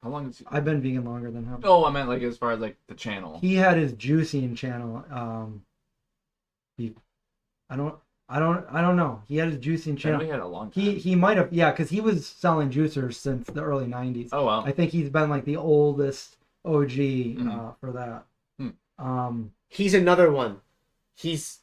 How long is he? I've been vegan longer than him. Oh, I meant like as far as like the channel. He had his juicing channel. I don't know. He had his juicing I know channel. he had a long time. He might have, yeah, because he was selling juicers since the early 90s. Oh, wow. I think he's been like the oldest OG for that. He's another one. He's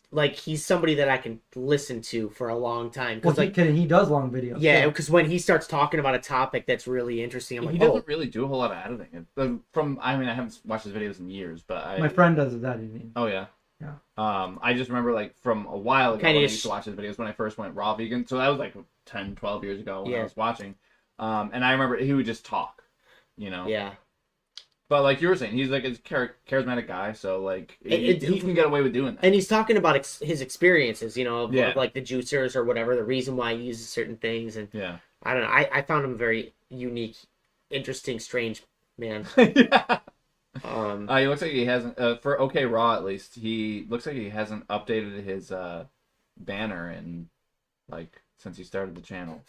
somebody that I can listen to for a long time. Well, Because he does long videos. yeah, because when he starts talking about a topic that's really interesting, I'm like, He doesn't really do a whole lot of editing. I haven't watched his videos in years, but My friend does that editing. Oh yeah. Yeah. I just remember like from a while ago Kinda when I used to watch his videos when I first went raw vegan. So that was like 10, 12 years ago when I was watching. And I remember he would just talk, you know. Yeah. But like you were saying, he's like a charismatic guy, so like he can get away with doing that. And he's talking about his experiences, you know, of Yeah. like the juicers or whatever, the reason why he uses certain things. And Yeah. I don't know. I found him very unique, interesting, strange man. Yeah. He He looks like he hasn't for OK Raw at least. He looks like he hasn't updated his banner in like since he started the channel.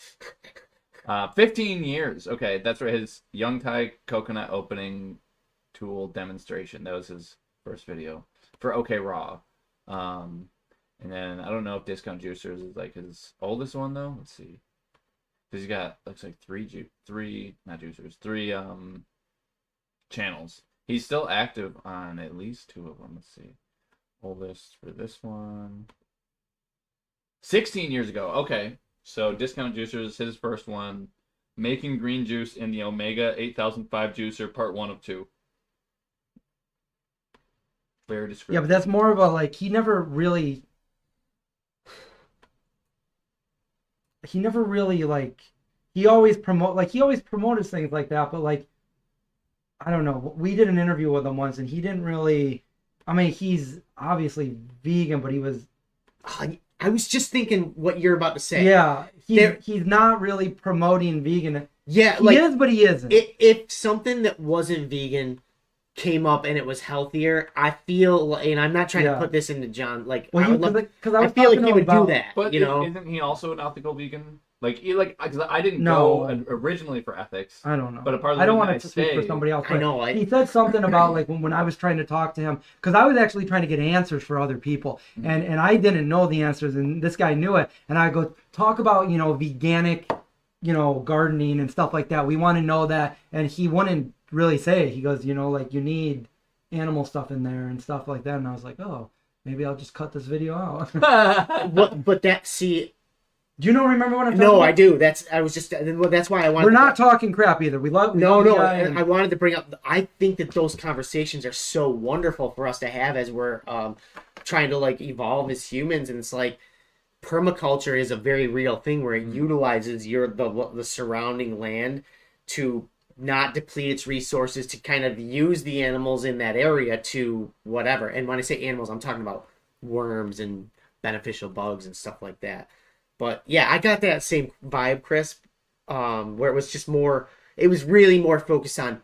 15 years. Okay, that's right. His Young Thai coconut opening tool demonstration. That was his first video for OK Raw. And then I don't know if Discount Juicers is like his oldest one though. Let's see. Cause he's got looks like three channels. He's still active on at least 2 of them. Let's see. Oldest for this one. 16 years ago. Okay. So Discount Juicers, his first one. Making green juice in the Omega 8005 juicer, part 1 of 2. Very descriptive. Yeah, but that's more of a like he never really like he always promoted things like that, but like I don't know. We did an interview with him once, and he didn't really. I mean, he's obviously vegan, but he was. I was just thinking what you're about to say. Yeah, he's not really promoting vegan. Yeah, he is, but he isn't. If something that wasn't vegan came up and it was healthier, I feel, and I'm not trying to put this into John. Like, well, I feel like he would do that. But you know, isn't he also an ethical vegan? Because I didn't No. go originally for ethics. I don't know. But a part of the I don't reason want to speak for somebody else. I know. He said something about like when I was trying to talk to him, because I was actually trying to get answers for other people, and I didn't know the answers, and this guy knew it, and I go talk about veganic, gardening and stuff like that. We want to know that, and he wouldn't really say it. He goes, like you need animal stuff in there and stuff like that. And I was like, oh, maybe I'll just cut this video out. But that, see, do you remember what I'm talking no, about? I do. That's why I wanted. We're not talking crap either. We love. No. And I wanted to bring up. I think that those conversations are so wonderful for us to have as we're trying to like evolve as humans, and it's like permaculture is a very real thing where it utilizes the surrounding land to not deplete its resources, to kind of use the animals in that area to whatever. And when I say animals, I'm talking about worms and beneficial bugs and stuff like that. But yeah, I got that same vibe, Chris, where it was just more, it was really more focused on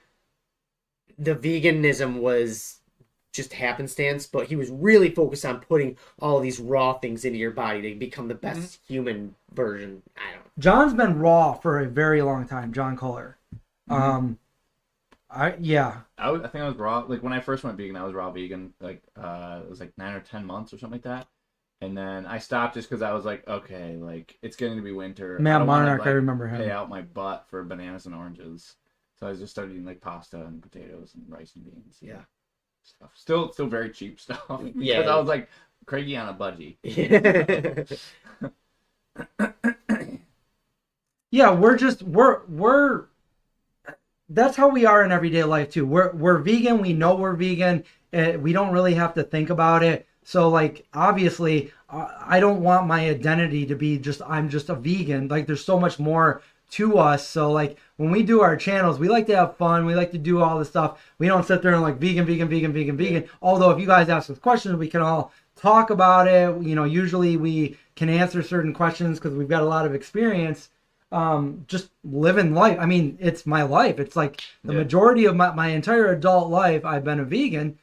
the veganism was just happenstance, but he was really focused on putting all these raw things into your body to become the best human version. I don't know. John's been raw for a very long time, John Kohler. I think I was raw. Like when I first went vegan, I was raw vegan. Like it was like 9 or 10 months or something like that. And then I stopped just because I was like, okay, like it's getting to be winter. Matt Monarch, like, I remember him. Pay out my butt for bananas and oranges. So I just started eating like pasta and potatoes and rice and beans. Yeah. Stuff. Still very cheap stuff. Yeah. Because I was like Craigie on a budgie. Yeah, we're that's how we are in everyday life too. We're vegan. We know we're vegan. We don't really have to think about it. So like obviously, I don't want my identity to be just I'm just a vegan. Like there's so much more to us. So like when we do our channels, we like to have fun. We like to do all this stuff. We don't sit there and like vegan. Although if you guys ask us questions, we can all talk about it. You know, usually we can answer certain questions because we've got a lot of experience. Just living life. I mean, it's my life. It's like the majority of my entire adult life, I've been a vegan.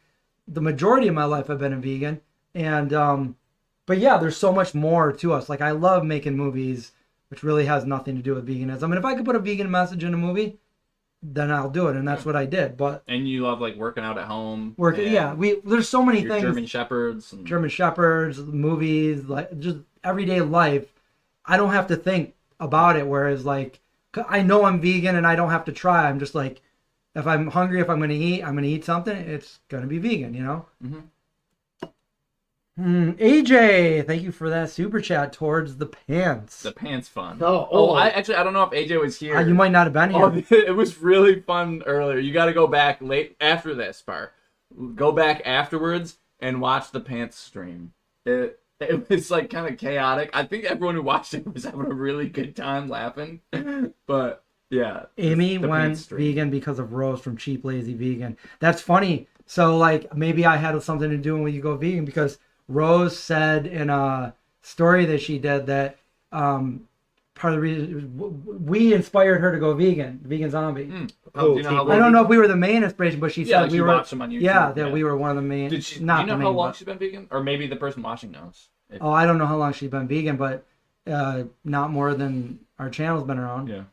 The majority of my life, I've been a vegan. And, but yeah, there's so much more to us. Like I love making movies, which really has nothing to do with veganism. I mean, if I could put a vegan message in a movie, then I'll do it. And that's what I did. But and you love like working out at home. There's so many things. German Shepherds. German Shepherds, movies, like just everyday life. I don't have to think about it. Whereas like, I know I'm vegan and I don't have to try. I'm just like, if I'm hungry, if I'm going to eat something, it's going to be vegan, you know? Mm-hmm. AJ, thank you for that super chat towards the pants. The pants fun. I don't know if AJ was here. You might not have been here. It was really fun earlier. You got to go back late after this part. Go back afterwards and watch the pants stream. It was like kind of chaotic. I think everyone who watched it was having a really good time laughing. But yeah. Amy went vegan because of Rose from Cheap Lazy Vegan. That's funny. So like maybe I had something to do when you go vegan because Rose said in a story that she did that part of the reason we inspired her to go vegan zombie. I don't know if we were the main inspiration, but she said like we were. Watched them on YouTube. Yeah, that we were one of the main. Did she? Not do you know the how main, long but, she's been vegan, or maybe the person watching knows? I don't know how long she's been vegan, but not more than our channel's been around. Yeah.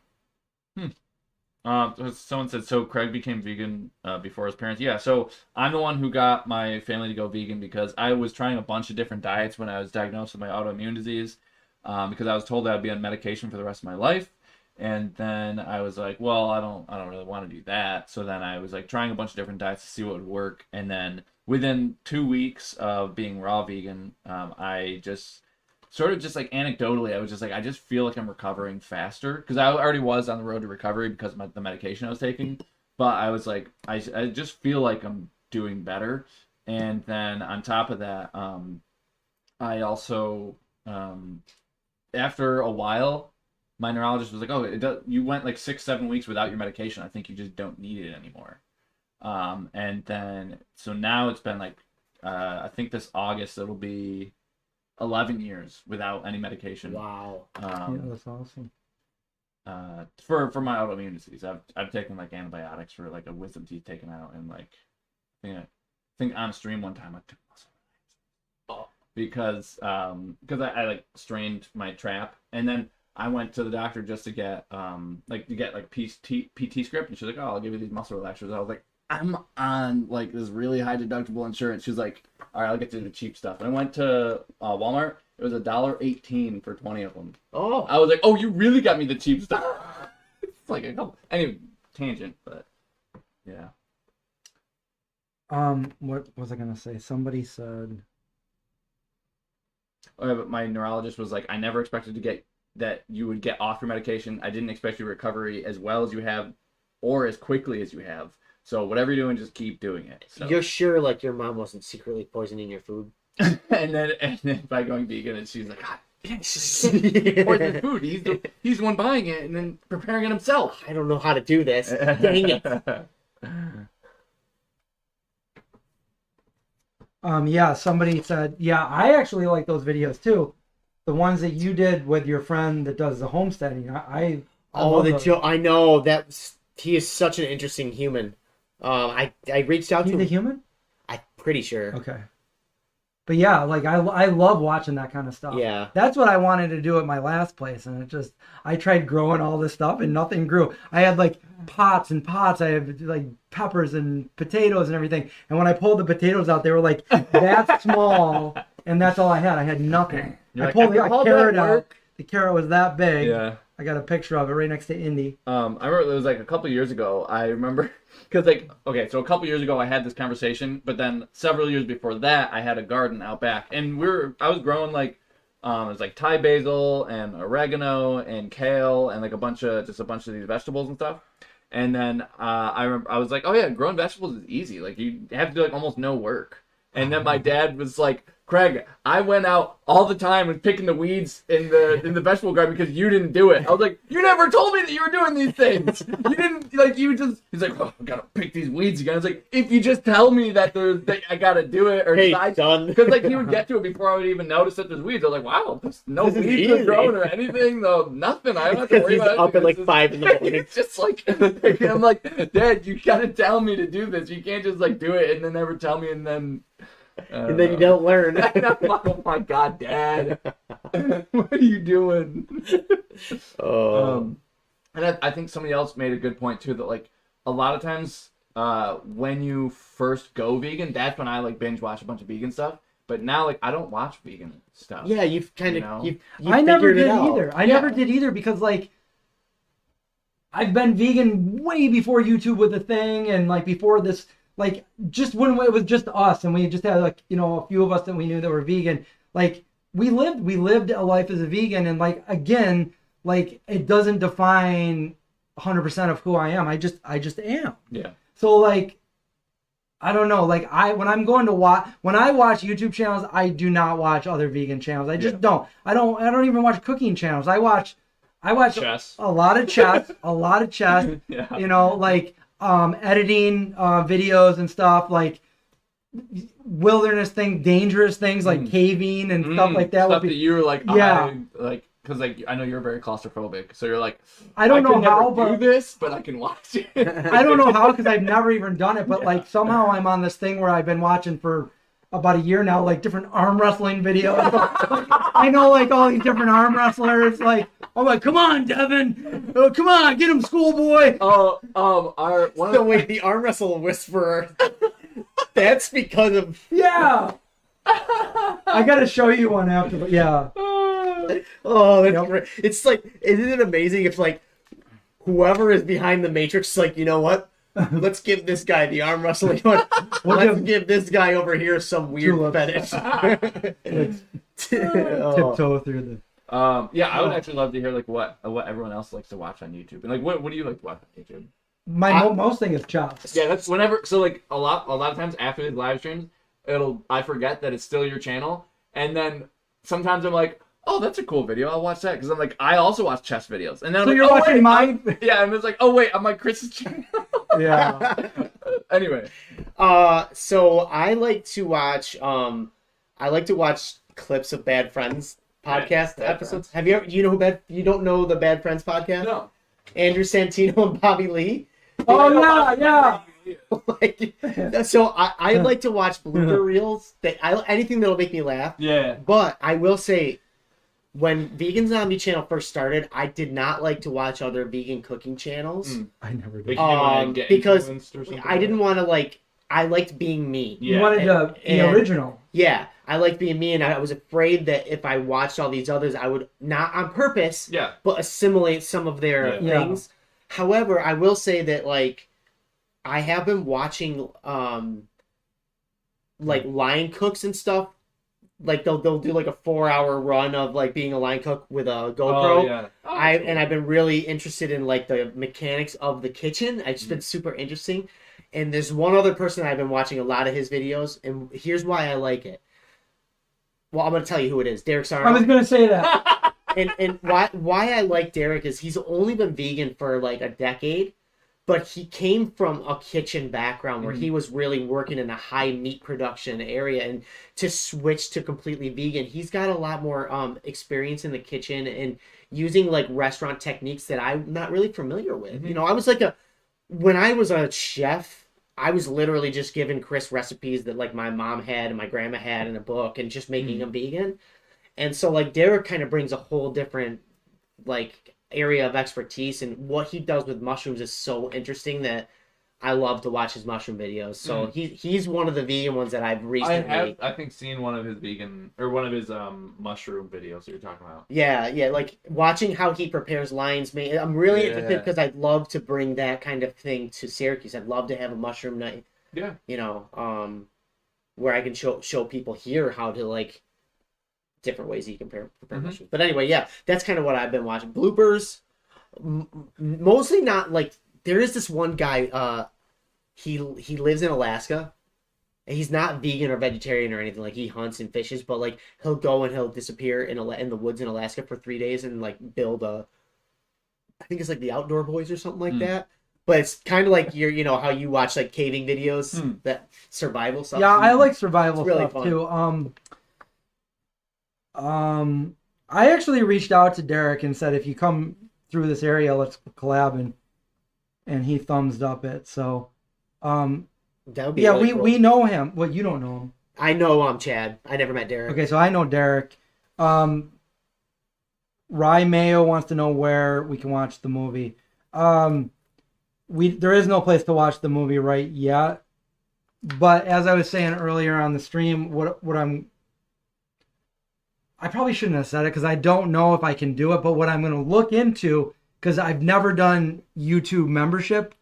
Someone said, so Craig became vegan before his parents. Yeah, so I'm the one who got my family to go vegan because I was trying a bunch of different diets when I was diagnosed with my autoimmune disease because I was told that I'd be on medication for the rest of my life. And then I was like, well, I don't really want to do that. So then I was like trying a bunch of different diets to see what would work. And then within 2 weeks of being raw vegan, I just sort of just like anecdotally, I was just like, I just feel like I'm recovering faster because I already was on the road to recovery because of the medication I was taking. But I was like, I just feel like I'm doing better. And then on top of that, I also, after a while, my neurologist was like, oh, you went like 6-7 weeks without your medication. I think you just don't need it anymore. And then, so now it's been like, I think this August, it'll be 11 years without any medication. Wow. Yeah, that's awesome. For my autoimmune disease, I've taken like antibiotics for like a wisdom teeth taken out, and like I think on stream one time I took muscle because I like strained my trap, and then I went to the doctor just to get PT script, and she's like, oh, I'll give you these muscle relaxers. I was like, I'm on like this really high deductible insurance. She's like, all right, I'll get you the cheap stuff. And I went to Walmart. It was $1.18 for 20 of them. Oh, I was like, oh, you really got me the cheap stuff. It's like a couple. Anyway, tangent, but yeah. What was I gonna say? Somebody said. But my neurologist was like, I never expected to get that you would get off your medication. I didn't expect your recovery as well as you have, or as quickly as you have. So whatever you're doing, just keep doing it. So. You're sure like your mom wasn't secretly poisoning your food? and then by going vegan, and she's like, God, poison food. He's the one buying it and then preparing it himself. I don't know how to do this. Dang it. Yeah, somebody said, yeah, I actually like those videos too. The ones that you did with your friend that does the homesteading. I know that he is such an interesting human. I reached out to him. He's a human? I'm pretty sure. Okay. But yeah, like I love watching that kind of stuff. Yeah. That's what I wanted to do at my last place, and I tried growing all this stuff and nothing grew. I had like pots and pots. I had like peppers and potatoes and everything. And when I pulled the potatoes out, they were like that small, and that's all I had. I had nothing. I pulled a carrot out. The carrot was that big. Yeah. I got a picture of it right next to Indy. I remember it was like a couple years ago. I remember because so a couple years ago I had this conversation, but then several years before that I had a garden out back, and I was growing like it was like Thai basil and oregano and kale and like a bunch of these vegetables and stuff. And then I remember I was like, oh yeah, growing vegetables is easy. Like you have to do like almost no work. And then my dad was like, Craig, I went out all the time and picking the weeds in the vegetable garden because you didn't do it. I was like, you never told me that you were doing these things. You didn't he's like, oh, I gotta pick these weeds again. I was like, if you just tell me that I gotta do it, or done. Because like he would get to it before I would even notice that there's weeds. I was like, wow, there's no weeds are growing or anything, though. Nothing. I don't have to worry about it. Up at like 5 in the morning. It's just like I'm like, Dad, you gotta tell me to do this. You can't just like do it and then never tell me and then. And then you don't learn. Oh my God, Dad! What are you doing? And I think somebody else made a good point too. That like a lot of times, when you first go vegan, that's when I like binge watch a bunch of vegan stuff. But now, like, I don't watch vegan stuff. Yeah, you've kind of you I never did either. I never did either because like I've been vegan way before YouTube was a thing, and like before this. Like, just when it was just us, and we just had, like, you know, a few of us that we knew that were vegan. Like, we lived a life as a vegan, and, like, again, like, it doesn't define 100% of who I am. I just am. Yeah. So, like, I don't know. Like, when I watch YouTube channels, I do not watch other vegan channels. I just don't. I don't even watch cooking channels. I watch chess. A lot of chess, Yeah. You know, like, editing videos and stuff, like wilderness things, dangerous things like caving and stuff like that. Stuff that you were like, because like I know you're very claustrophobic, so you're like, I don't know how, but do this, but I can watch it. I don't know how because I've never even done it, but like somehow I'm on this thing where I've been watching for about a year now, like different arm wrestling videos. I know like all these different arm wrestlers. Like I'm like, come on, Devin, come on, get him, schoolboy. Wait, the arm wrestle whisperer. That's because of I gotta show you one after, but yeah. Oh, that's great. It's like, isn't it amazing if like whoever is behind the Matrix is like, you know what? Let's give this guy the arm wrestling one. Let's give this guy over here some weird fetish. Tiptoe through the. I would actually love to hear like what everyone else likes to watch on YouTube, and like what do you like to watch on YouTube? Most thing is chops. Yeah, that's whenever. So like a lot of times after these live streams, I forget that it's still your channel, and then sometimes I'm like, oh, that's a cool video. I'll watch that because I'm like, I also watch chess videos, and then so you're watching mine. Yeah, and it's like, oh wait, I'm like Chris's channel. Yeah. Anyway, so I like to watch clips of Bad Friends podcast episodes. Have you ever? You don't know the Bad Friends podcast? No. Andrew Santino and Bobby Lee. Oh yeah. So I like to watch blooper reels. Anything that'll make me laugh. Yeah. But I will say, when Vegan Zombie channel first started, I did not like to watch other vegan cooking channels. I never did. Because I didn't want to like. I liked being me. You wanted to be original. Yeah, I liked being me, and I was afraid that if I watched all these others, I would not on purpose, but assimilate some of their things. However, I will say that like I have been watching like line cooks and stuff. Like they'll do like a 4-hour run of like being a line cook with a GoPro. Oh, yeah. I've been really interested in like the mechanics of the kitchen. It's just been super interesting. And there's one other person I've been watching a lot of his videos, and here's why I like it. Well, I'm gonna tell you who it is. Derek Sarno. I was gonna say that. and why I like Derek is he's only been vegan for like a decade, but he came from a kitchen background where he was really working in a high meat production area, and to switch to completely vegan, he's got a lot more experience in the kitchen and using like restaurant techniques that I'm not really familiar with. You know, I was like when I was a chef, I was literally just giving Chris recipes that like my mom had and my grandma had in a book and just making them vegan. And so like Derek kind of brings a whole different like area of expertise, and what he does with mushrooms is so interesting that I love to watch his mushroom videos. So he's one of the vegan ones that I've recently I think seen one of his vegan or one of his mushroom videos that you're talking about. Yeah, like watching how he prepares lion's mane. I'm really interested because I'd love to bring that kind of thing to Syracuse. I'd love to have a mushroom night. Yeah. You know, where I can show people here how to like different ways you can prepare mushrooms. But anyway, yeah, that's kind of what I've been watching. Bloopers, mostly not like. There is this one guy, he lives in Alaska, and he's not vegan or vegetarian or anything. Like, he hunts and fishes, but like he'll go and he'll disappear in the woods in Alaska for 3 days and like build I think it's like the Outdoor Boys or something like that. But it's kind of like you know how you watch like caving videos, that survival stuff. Yeah, I like survival really stuff fun. too. I actually reached out to Derek and said, if you come through this area, let's collab, and he thumbs up it. So, that would be yeah, really cool. we know him. Well, you don't know him. I know Chad. I never met Derek. Okay, so I know Derek. Rye Mayo wants to know where we can watch the movie. There is no place to watch the movie right yet. But as I was saying earlier on the stream, I probably shouldn't have said it because I don't know if I can do it. But what I'm going to look into, because I've never done YouTube membership,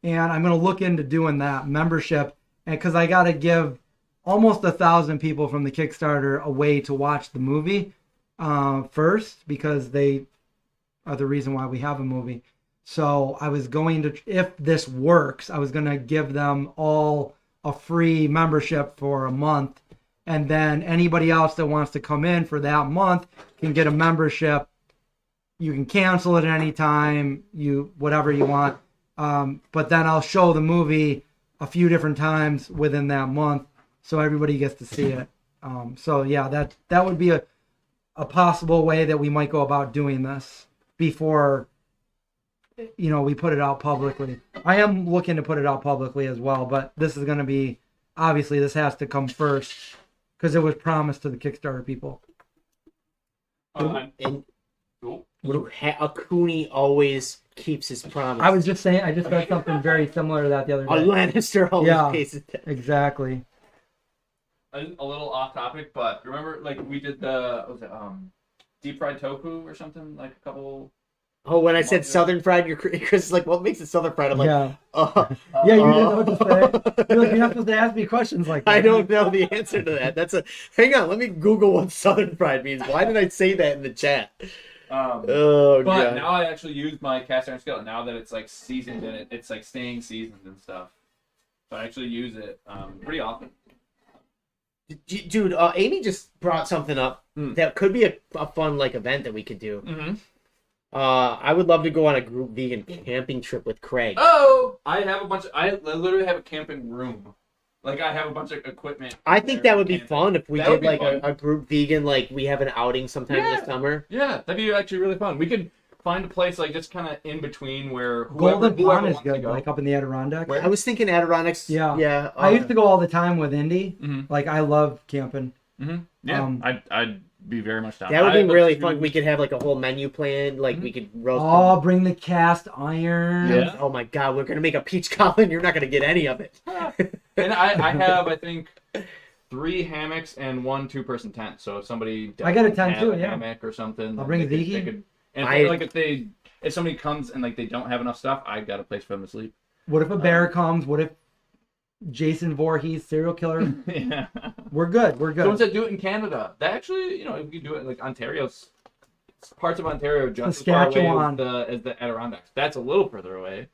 and I'm going to look into doing that membership, and because I got to give almost 1,000 people from the Kickstarter a way to watch the movie first, because they are the reason why we have a movie. So I was going to, if this works, I was going to give them all a free membership for a month, and then anybody else that wants to come in for that month can get a membership. You can cancel it at any time, whatever you want. But then I'll show the movie a few different times within that month, so everybody gets to see it. So yeah, that would be a possible way that we might go about doing this before, you know, we put it out publicly. I am looking to put it out publicly as well, but this is going to be, obviously this has to come first because it was promised to the Kickstarter people. Cooney always keeps his promise. I was just saying, I just read something very similar to that the other day. A Lannister always pays it. Exactly. A little off topic, but remember, like, we did deep fried tofu or something, like a couple. Oh, when I said southern fried, Chris is like, what makes it southern fried? I'm like, yeah, you didn't know what to say. You're like, you're not supposed to ask me questions like that. I don't know the answer to that. Hang on, let me Google what southern fried means. Why did I say that in the chat? But God. now I actually use my cast iron skillet now that it's like seasoned and it's like staying seasoned and stuff. So I actually use it pretty often. Dude, Amy just brought something up that could be a fun like event that we could do. Mm-hmm. I would love to go on a group vegan camping trip with Craig. Oh, I literally have a camping room. Like, I have a bunch of equipment. I think that would be fun if we did like fun. a group vegan, like we have an outing sometime this summer. Yeah, that'd be actually really fun. We could find a place like just kind of in between where Golden Pond is wants good, to go. like up in the Adirondacks. I was thinking Adirondacks. Yeah. I used to go all the time with Indy. Mm-hmm. Like, I love camping. Mm-hmm. Yeah, I'd be very much down. That would be really fun. We could have like a whole menu plan. Like we could roast. Oh, bring the cast iron. Yeah. Oh my God, we're gonna make a peach cobbler. You're not gonna get any of it. And I have, I think, 3 hammocks and 1 2-person tent. So if somebody I got a tent too, yeah. hammock or something, I'll bring they Zeke. could, and if somebody comes and like they don't have enough stuff, I got a place for them to sleep. What if a bear comes? What if Jason Voorhees, serial killer. Yeah. We're good. We're Someone good. said do it in Canada. That actually, if you do it like Ontario's, parts of Ontario just as Saskatchewan. far away as the Adirondacks. That's a little further away.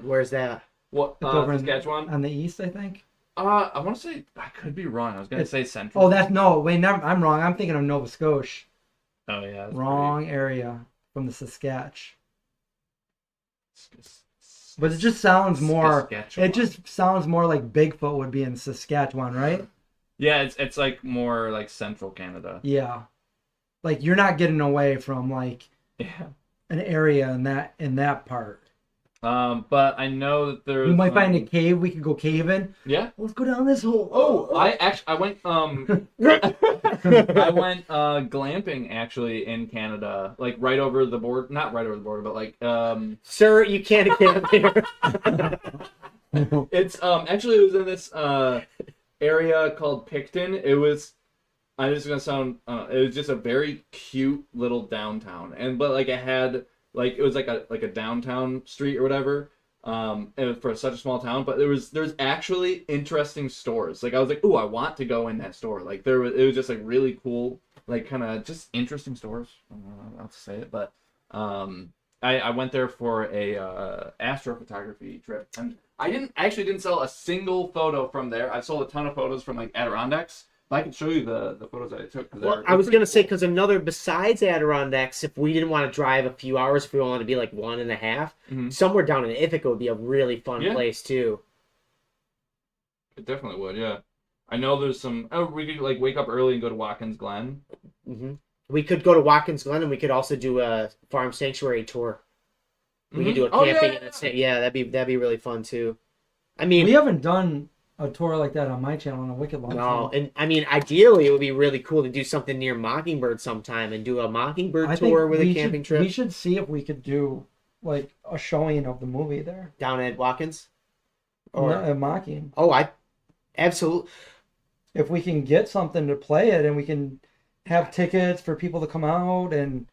Where's that? What? It's over Saskatchewan? on the east, I think. I want to say, I could be wrong. I was gonna say central. Oh, I'm wrong. I'm thinking of Nova Scotia. Oh yeah. Wrong area from the Saskatch. But it just sounds more. It just sounds more like Bigfoot would be in Saskatchewan, right? Yeah, it's like more like central Canada. Yeah, like you're not getting away from like an area in that part. But I know that there's. You might find a cave. We could go caving. Yeah. Let's go down this hole. Oh, I went I went glamping actually in Canada, like right over the border. Not right over the border, but like Sir, you can't camp here. It's actually it was in this area called Picton. It was. I'm just gonna sound. It was just a very cute little downtown, but like it had. Like it was like a downtown street or whatever. It was for such a small town, but there's actually interesting stores. Like I was like, ooh, I want to go in that store. Like it was just like really cool, like kind of just interesting stores. I don't know how to say it, but I went there for a astrophotography trip, and I didn't sell a single photo from there. I sold a ton of photos from like Adirondacks. But I can show you the photos that I took. Well, I was going to say, because besides Adirondacks, if we didn't want to drive a few hours, if we wanted to be like 1.5, somewhere down in Ithaca would be a really fun place too. It definitely would, yeah. I know there's some. Oh, we could like wake up early and go to Watkins Glen. Mm-hmm. We could go to Watkins Glen, and we could also do a farm sanctuary tour. We could do a camping. That'd be really fun too. I mean, we haven't done a tour like that on my channel in a wicked long time. No, and I mean, ideally, it would be really cool to do something near Mockingbird sometime and do a Mockingbird tour with a camping trip. We should see if we could do like a showing of the movie there down at Watkins or at Mocking. Oh, absolutely. If we can get something to play it, and we can have tickets for people to come out and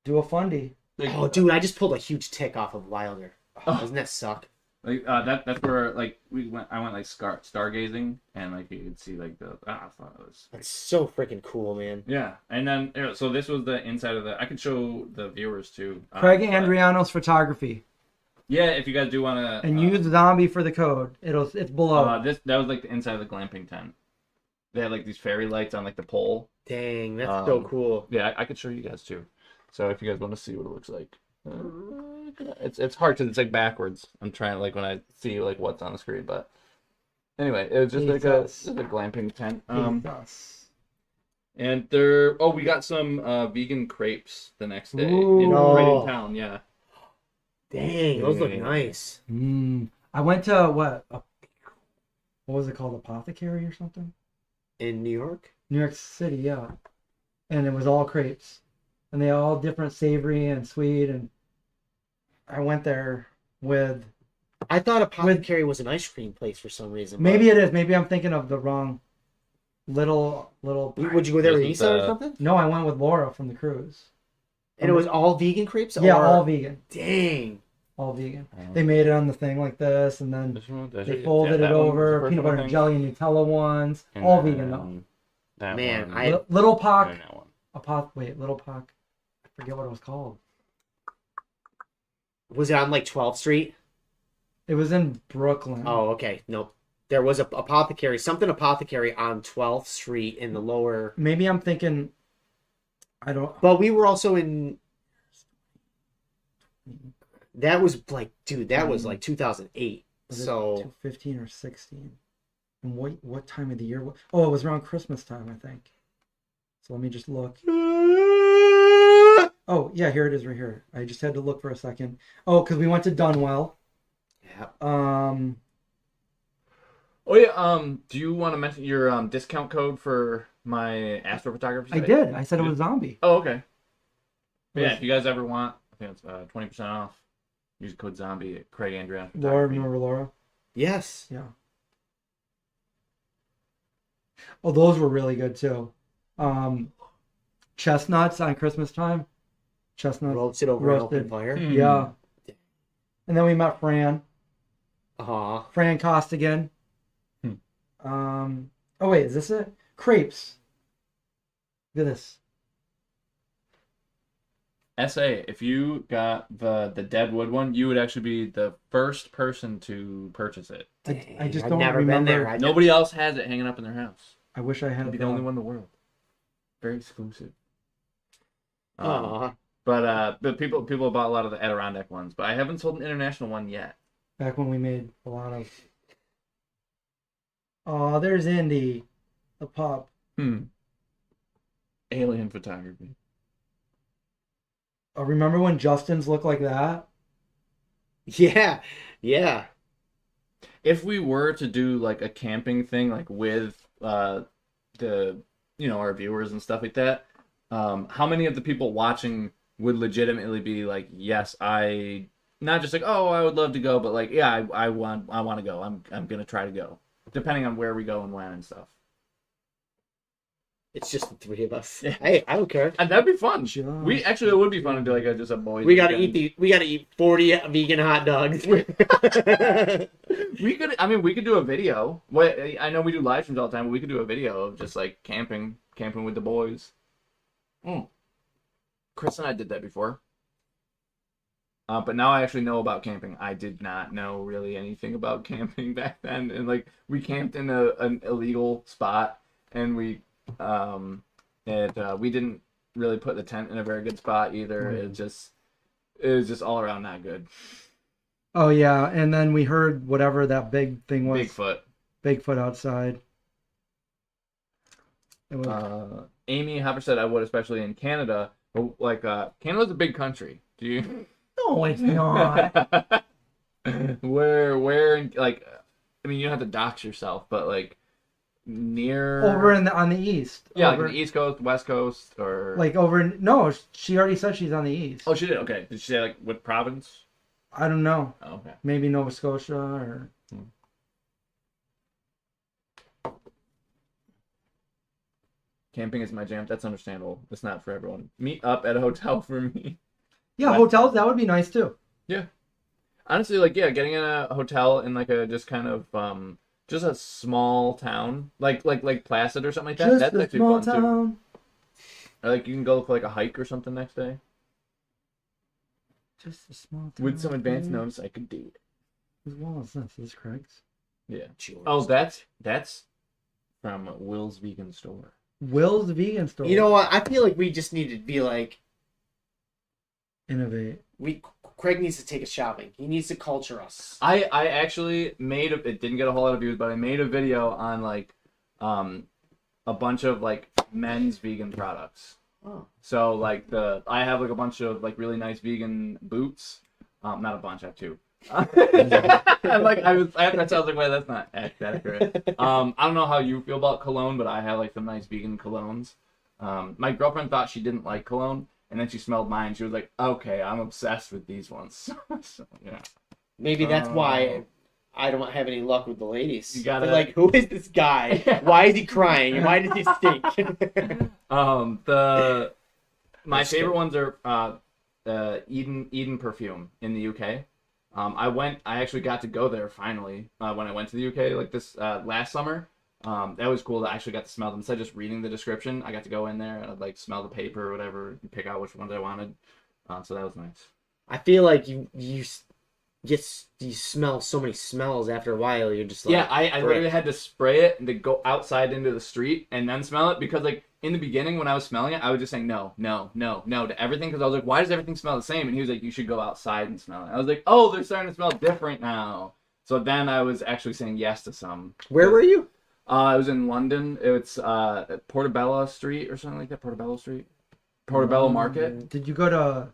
do a fundy. Oh, dude, I just pulled a huge tick off of Wilder. Doesn't that suck? Like that's where like I went like stargazing, and like you could see like I thought it was. That's so freaking cool, man. Yeah, and then so this was the inside of the. I could show the viewers too. Craig Andriano's photography. Yeah, if you guys do want to. And use zombie for the code. It's below. That was like the inside of the glamping tent. They had like these fairy lights on like the pole. Dang, that's so cool. Yeah, I could show you guys too. So if you guys want to see what it looks like. It's hard because it's like backwards. I'm trying like when I see like what's on the screen, but anyway, it was just like a glamping tent. And we got some vegan crepes the next day right in town. Yeah. Dang, those look nice. I went to what was it called, Apothecary or something? In New York? New York City, yeah. And it was all crepes, and they all different savory and sweet, and I went there with. I thought Apothecary was an ice cream place for some reason. Maybe it is. Maybe I'm thinking of the wrong little. Would you go there with Lisa or something? No, I went with Laura from the cruise. And it was all vegan crepes? Yeah, all vegan. Dang. All vegan. They made it on the thing like this, and then they folded it over. Peanut butter and jelly and Nutella ones. All vegan though. Man, Little Pock. Little Pock. I forget what it was called. Was it on like 12th Street? It was in Brooklyn. Oh, okay. Nope. There was a Apothecary on 12th Street in the lower. Maybe I'm thinking. I don't. But we were also in. That was like, dude, that was like 2008. So 15 or 16. And what time of the year? Oh, it was around Christmas time, I think. So let me just look. Oh, yeah, here it is right here. I just had to look for a second. Oh, because we went to Dunwell. Yeah. Oh, yeah. Do you want to mention your discount code for my astrophotography site? I did. I said it was zombie. Oh, okay. Yeah, if you guys ever want, I think it's 20% off. Use code zombie at Craig Andrea. Laura, remember Laura? Yes. Yeah. Oh, those were really good too. Chestnuts on Christmas time. Chestnuts roasted over an open fire. Yeah. And then we met Fran. Fran Costigan. Oh wait, is this it? Crepes. Look at this. SA, if you got the Deadwood one, you would actually be the first person to purchase it. I just I've don't never been remember. there. Nobody else has it hanging up in their house. I wish I had You'd be the only one in the world. Very exclusive. Aw. But people bought a lot of the Adirondack ones, but I haven't sold an international one yet. Back when we made a lot of. Oh, there's Indy, the pup. Alien photography. Oh, remember when Justin's looked like that? Yeah. Yeah. If we were to do like a camping thing, like with our viewers and stuff like that, how many of the people watching would legitimately be like, yes, not just like, oh, I would love to go, but like, yeah, I want to go. I'm gonna try to go, depending on where we go and when and stuff. It's just the three of us. Hey, I don't care. And that'd be fun. Josh. It would be fun to do like just a boys. We gotta eat 40 vegan hot dogs. We could do a video. I know we do live streams all the time, but we could do a video of just like camping with the boys. Chris and I did that before. But now I actually know about camping. I did not know really anything about camping back then, and like we camped in an illegal spot, and we didn't really put the tent in a very good spot either. It was just all around not good. Oh yeah, and then we heard whatever that big thing was. Bigfoot outside. It was... Amy Hopper said I would, especially in Canada. But like Canada's a big country. Do you? No, it's not. where like, I mean, you don't have to dox yourself, but like near over on the east. Yeah, over... like the East Coast, West Coast, or like no, she already said she's on the east. Oh, she did. Okay, did she say like what province? I don't know. Oh, okay, maybe Nova Scotia or. Camping is my jam. That's understandable. It's not for everyone. Meet up at a hotel for me. Yeah, hotels, that would be nice too. Yeah. Honestly, like, yeah, getting in a hotel in like a just kind of just a small town, like Placid or something like that. Just that's a actually small fun town. Too. Or like you can go for like a hike or something next day. Just a small town. With some advance notice, I could do it. As well as this is Craig's. Yeah. Oh, that's from Will's Vegan Store. Will's Vegan Store. You know what? I feel like we just need to be like innovate. Craig needs to take us shopping. He needs to culture us. I actually made it didn't get a whole lot of views, but I made a video on like a bunch of like men's vegan products. Oh. So like I have like a bunch of like really nice vegan boots. Not a bunch, I have two. That sounds like, wait, that's not accurate. I don't know how you feel about cologne, but I have like some nice vegan colognes. My girlfriend thought she didn't like cologne, and then she smelled mine. She was like, okay, I'm obsessed with these ones. So, yeah. Maybe that's why I don't have any luck with the ladies. You gotta... They're like, who is this guy? Why is he crying? Why does he stink? My favorite ones are Eden Perfume in the UK. I actually got to go there finally when I went to the UK like this last summer. That was cool that I actually got to smell them. Instead of just reading the description, I got to go in there and I'd like smell the paper or whatever and pick out which ones I wanted. So that was nice. I feel like you smell so many smells after a while. You're just like, yeah, I literally had to spray it and to go outside into the street and then smell it, because like in the beginning when I was smelling it, I was just saying no to everything, because I was like, why does everything smell the same? And he was like, you should go outside and smell it. I was like, oh, they're starting to smell different now. So then I was actually saying yes to some. Where were you? I was in London. It's Portobello Street or something like that. Portobello Market. Did you go to?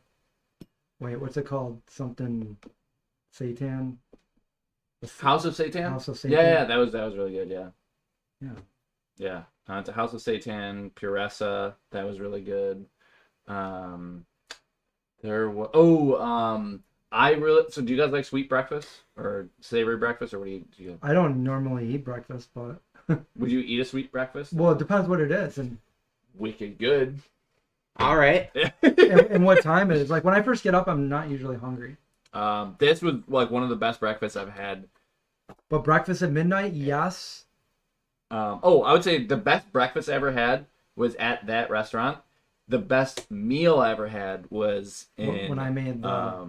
Wait, what's it called? Something, Satan. House of Satan. House of Satan. Yeah, that was really good. Yeah. Yeah. It's a House of Satan, Puressa. That was really good. There was So do you guys like sweet breakfast or savory breakfast, or what do you? I don't normally eat breakfast, but. Would you eat a sweet breakfast? Well, it depends what it is and. Wicked good. All right. and what time it is. Like when I first get up, I'm not usually hungry. This was like one of the best breakfasts I've had But breakfast at midnight, yes. I would say the best breakfast I ever had was at that restaurant. The best meal I ever had was When I made the...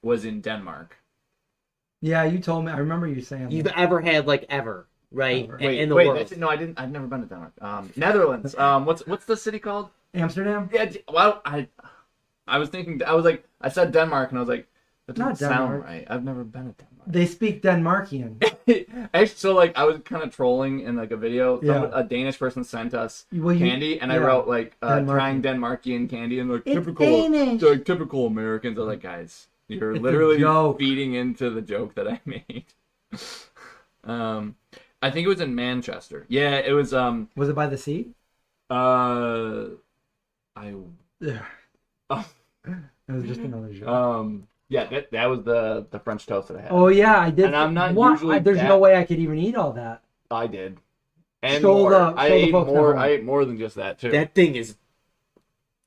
was in Denmark. Yeah, you told me. I remember you saying You've that. ever had like ever, right? Ever. In the world. No, I didn't. I've never been to Denmark. Netherlands. What's the city called? Amsterdam? Yeah. Well, I was thinking. I was like, I said Denmark, and I was like, that doesn't Not sound Denmark. right. I've never been to Denmark. They speak Denmarkian. Actually, so like I was kind of trolling in like a video. Yeah. A Danish person sent us Well, candy, and I yeah. wrote like trying Denmarkian candy, and like typical Americans. I was like, guys, you're It's a literally joke. feeding into the joke that I made. I think it was in Manchester. Yeah, it was. Was it by the sea? I. Yeah. Oh. It was just another joke. Yeah, that was the French toast that I had. Oh yeah, I did. And I'm not What? usually There's that- no way I could even eat all that. I did. And Show more. the- I show the ate folks more. at home. I ate more than just that too. That thing is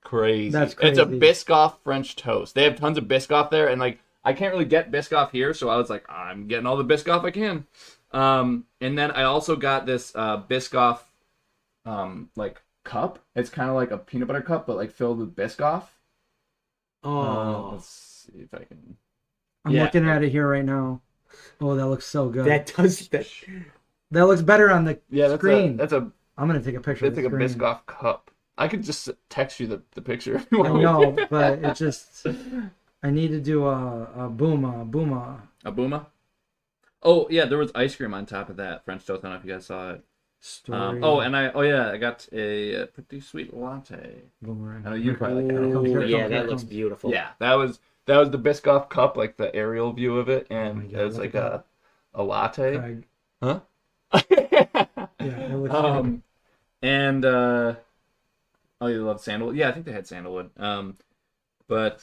Crazy. That's It's a crazy. Biscoff French toast. They have tons of Biscoff there, and like I can't really get Biscoff here, so I was like, I'm getting all the Biscoff I can. And then I also got this Biscoff like cup. It's kind of like a peanut butter cup, but like filled with Biscoff. Let's see if I can. I'm Yeah. looking at it here right now. Oh, that looks so good. that does that. That looks better on the Yeah, screen. that's a I'm gonna take a picture it's of like the a screen. Biscoff cup. I could just text you the picture. I know, but it just I need to do a booma. A booma? Oh yeah, there was ice cream on top of that French toast. I don't know if you guys saw it. Story. I got a pretty sweet latte. Boomerang. I know you probably like that. Here it comes, here it yeah, comes, here that it looks comes. beautiful. Yeah, that was the Biscoff cup, like the aerial view of it, Oh my and God, it was look like at a latte. Craig. Huh? Yeah, it looks good. And oh, you love sandalwood? Yeah, I think they had sandalwood. But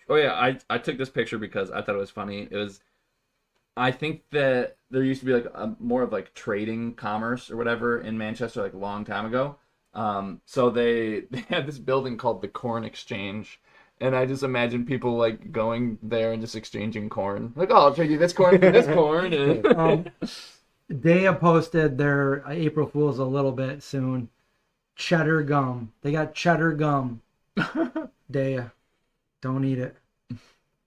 oh yeah, I took this picture because I thought it was funny. It was, I think that there used to be like more of like trading commerce or whatever in Manchester like a long time ago. So they had this building called the Corn Exchange. And I just imagine people like going there and just exchanging corn. Like, oh, I'll trade you this corn for this corn. And... They have posted their April Fools a little bit soon. Cheddar gum. They got cheddar gum. Day. Don't eat it.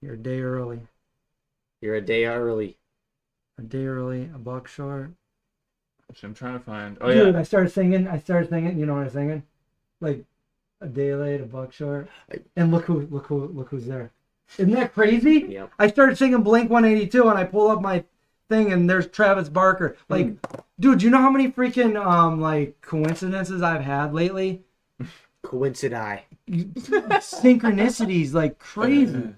You're a day early. You're a day early. A day early. A buck short. I'm trying to find. Oh Dude, yeah. I started singing. You know what I'm singing? Like a day late, a buck short. And look who's there. Isn't that crazy? Yep. I started singing Blink 182 and I pull up my thing and there's Travis Barker. Like, dude, you know how many freaking like coincidences I've had lately? Coincidi. Synchronicities like crazy.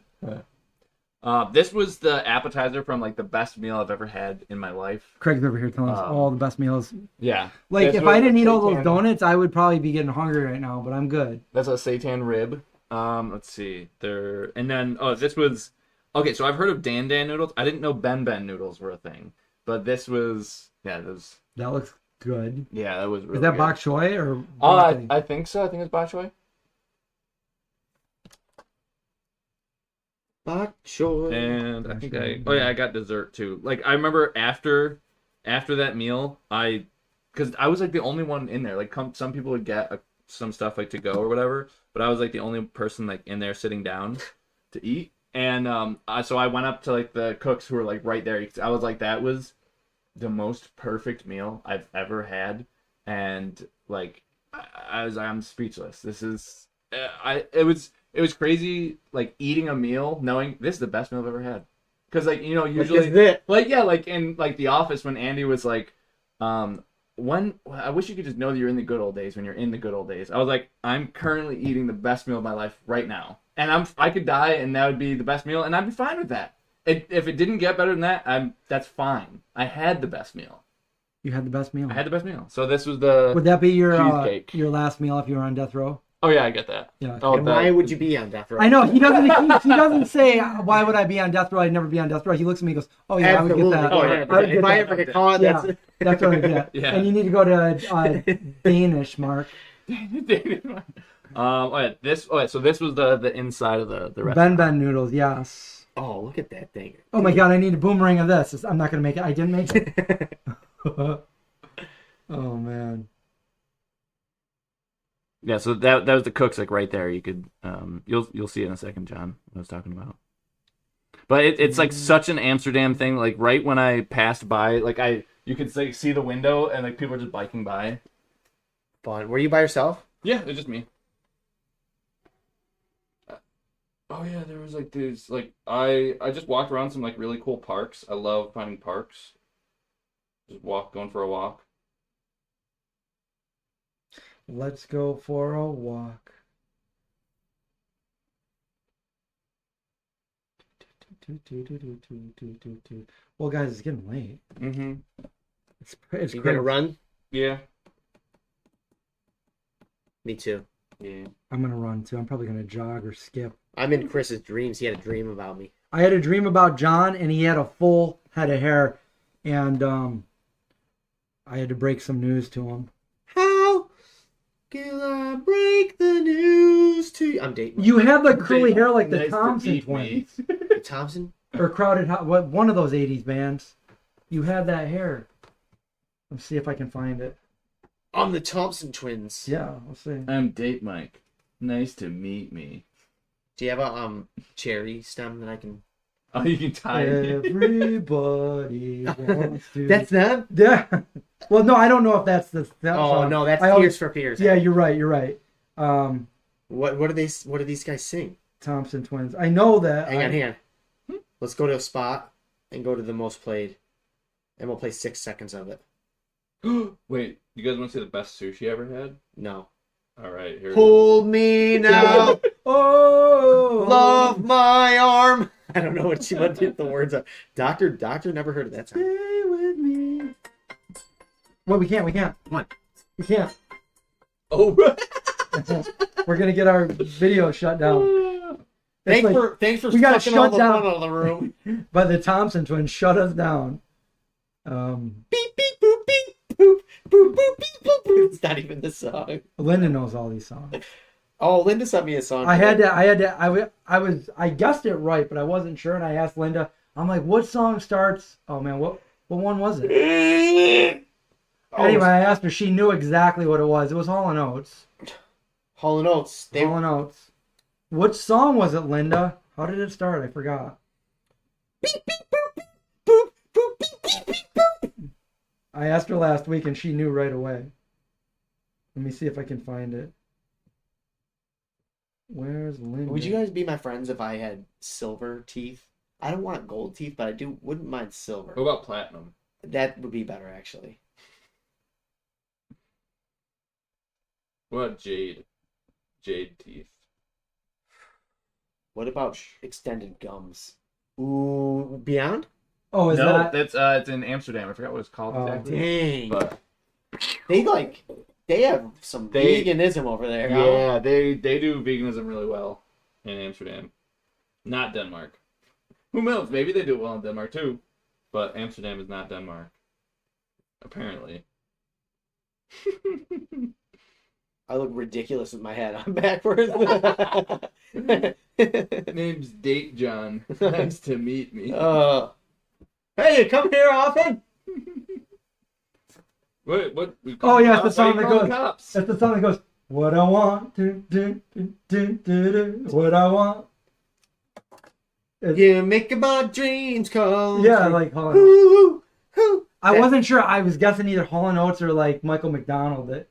This was the appetizer from like the best meal I've ever had in my life. Craig's over here telling us all the best meals. Yeah. Like, This if was I didn't a eat all those seitan- donuts, I would probably be getting hungry right now, but I'm good. That's a seitan rib. Let's see. And then this was okay. So I've heard of Dan noodles. I didn't know Ben noodles were a thing, but this was That looks good. that was really Is that good. bok choy or broccoli? I think so. I think it's bok choy. Bok choy. And I think I got dessert too. Like I remember after that meal, because I was like the only one in there. Like some people would get some stuff like to go or whatever, but I was like the only person like in there sitting down to eat. And so I went up to like the cooks who were like right there. I was like, that was the most perfect meal I've ever had, and like I'm speechless. This is it was crazy, like eating a meal knowing this is the best meal I've ever had. Because like usually like in like The Office when Andy was like, when I wish you could just know that you're in the good old days when you're in the good old days. I was like, I'm currently eating the best meal of my life right now, and I could die and that would be the best meal, and I'd be fine with that. If it didn't get better than that, that's fine. I had the best meal. You had the best meal. I had the best meal. So this was the. Would that be your cheesecake. your last meal if you were on death row? Oh yeah, I get that. Yeah. Oh, And why would you be on death row? I know he doesn't say why would I be on death row? I'd never be on death row. He looks at me and goes, "Oh yeah, Absolutely. I would get that. Oh, I yeah. would get If I that. ever get caught, Yeah, that's that's what I get." Yeah. And you need to go to Danish, Mark. So this was the inside of the restaurant. Ben noodles, yes. Oh, look at that thing. Oh my god, I need a boomerang of this. I'm not gonna make it. I didn't make it. Oh man. Yeah, so that was the cooks like right there. You could you'll see it in a second, John, what I was talking about. But it's like such an Amsterdam thing. Like right when I passed by, like you could like see the window and like people are just biking by. Fun. Were you by yourself? Yeah, it's just me. Oh yeah, there was like these like I just walked around some like really cool parks. I love finding parks. Just going for a walk. Let's go for a walk. Well, guys, it's getting late. Mm-hmm. It's You great. gonna run? Yeah. Me too. Yeah. I'm gonna run too. I'm probably gonna jog or skip. I'm in Chris's dreams. He had a dream about me. I had a dream about John, and he had a full head of hair, and I had to break some news to him. How can I break the news to you? I'm dating. You have like curly hair like the Nice to Thompson meet me. twins, Thompson? or Crowded House. What one of those '80s bands? You had that hair. Let's see if I can find it. I'm the Thompson twins. Yeah, let's see. I'm Date Mike. Nice to meet me. Do you have a cherry stem that I can? Oh, you can tie it. Everybody wants to. That's them. Yeah. Well, no, I don't know if that's the. That Oh song. no, that's I Tears always- for Fears. Yeah, you're right. You're right. What do these guys sing? Thompson twins. I know that. Hang on. Let's go to a spot and go to the most played, and we'll play 6 seconds of it. Wait, you guys want to see the best sushi I ever had? No. All right, here. Hold me now, Oh, love my arm. I don't know what the words are. Doctor, never heard of that song. Stay with me. Well, we can't. What? We can't. Oh, We're gonna get our video shut down. It's like- Thanks for we gotta sucking all shut the down. fun out of the room. But the Thompson twins shut us down. Beep beep boop beep boop boop boop beep boop boop. It's not even the song. Linda knows all these songs. Oh, Linda sent me a song. I guessed it right, but I wasn't sure, and I asked Linda. I'm like, what song starts? Oh man, what one was it? Anyway, I asked her. She knew exactly what it was. It was Hall & Oates. Hall & Oates. Hall & Oates. What song was it, Linda? How did it start? I forgot. Beep beep boop boop boop beep beep beep boop. I asked her last week, and she knew right away. Let me see if I can find it. Where's Linda? Would you guys be my friends if I had silver teeth? I don't want gold teeth, but I wouldn't mind silver. what about platinum? That would be better, actually. What about jade? Jade teeth. What about extended gums? Ooh, Beyond? Oh, is No, that? that's it's in Amsterdam. I forgot what it's called Oh. exactly. Dang. But They have some veganism over there. huh? yeah, they do veganism really well in Amsterdam. Not Denmark. Who knows? Maybe they do it well in Denmark too. But Amsterdam is not Denmark. Apparently. I look ridiculous with my head on backwards. Name's Date John. Nice to meet me. Hey, you come here often? What? Oh, yeah, it's the Why song you that calling goes. cops? That's the song that goes. What I want, what I want. You make my dreams come. Yeah, true. like Hall & Oates. Ooh, ooh. I wasn't sure. I was guessing either Hall & Oates or like Michael McDonald.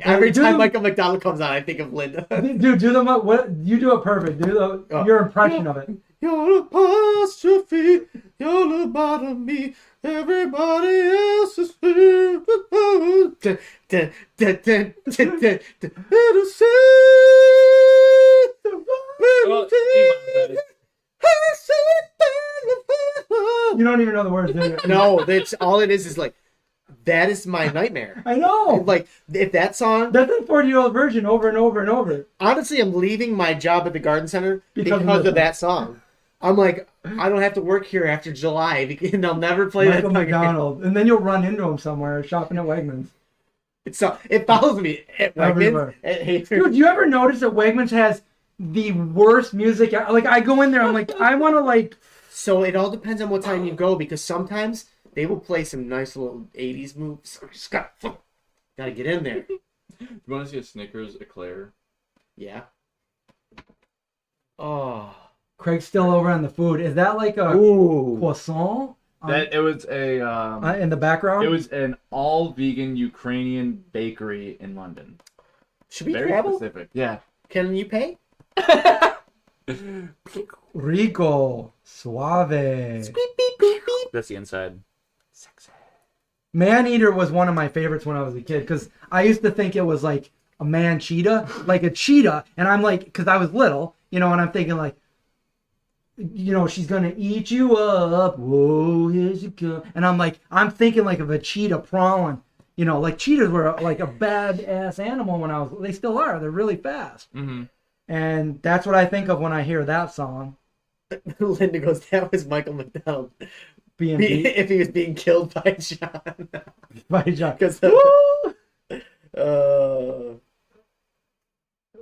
Every Do time the- Michael McDonald comes on, I think of Linda. Dude, do what? You do it perfect. Do your impression of it. You're apostrophe, you're lobotomy, everybody else is here. You don't even know the words, do you? No, that's all it is like, that is my nightmare. I know. Like, if that song, That's a 40-year-old version over and over and over. honestly, I'm leaving my job at the garden center Because because of of this that song. I'm like, I don't have to work here after July, and they'll never play Michael that song again. McDonald. And then you'll run into him somewhere shopping at Wegmans. It follows me at Wegmans. Everywhere. At Dude, do you ever notice that Wegmans has the worst music. Like I go in there, I'm like, I want to like. So it all depends on what time you go, because sometimes they will play some nice little 80s moves. Just gotta get in there. You want to see a Snickers eclair? Yeah. Oh. Craig's still over on the food. Is that like a croissant? That it was a In the background. It was an all vegan Ukrainian bakery in London. Should we Very travel? specific. Yeah. Can you pay? Rico suave. Beep, beep, beep, beep. That's the inside. Sexy. Man-eater was one of my favorites when I was a kid because I used to think it was like a man cheetah, like a cheetah, and I'm like, because I was little, and I'm thinking like, she's gonna eat you up. Whoa, here you go. And I'm thinking like of a cheetah prowling. Like cheetahs were like a badass animal when I was. They still are. They're really fast. Mm-hmm. And that's what I think of when I hear that song. Linda goes, that was Michael McDonald. B&B. If he was being killed by John. By John. Because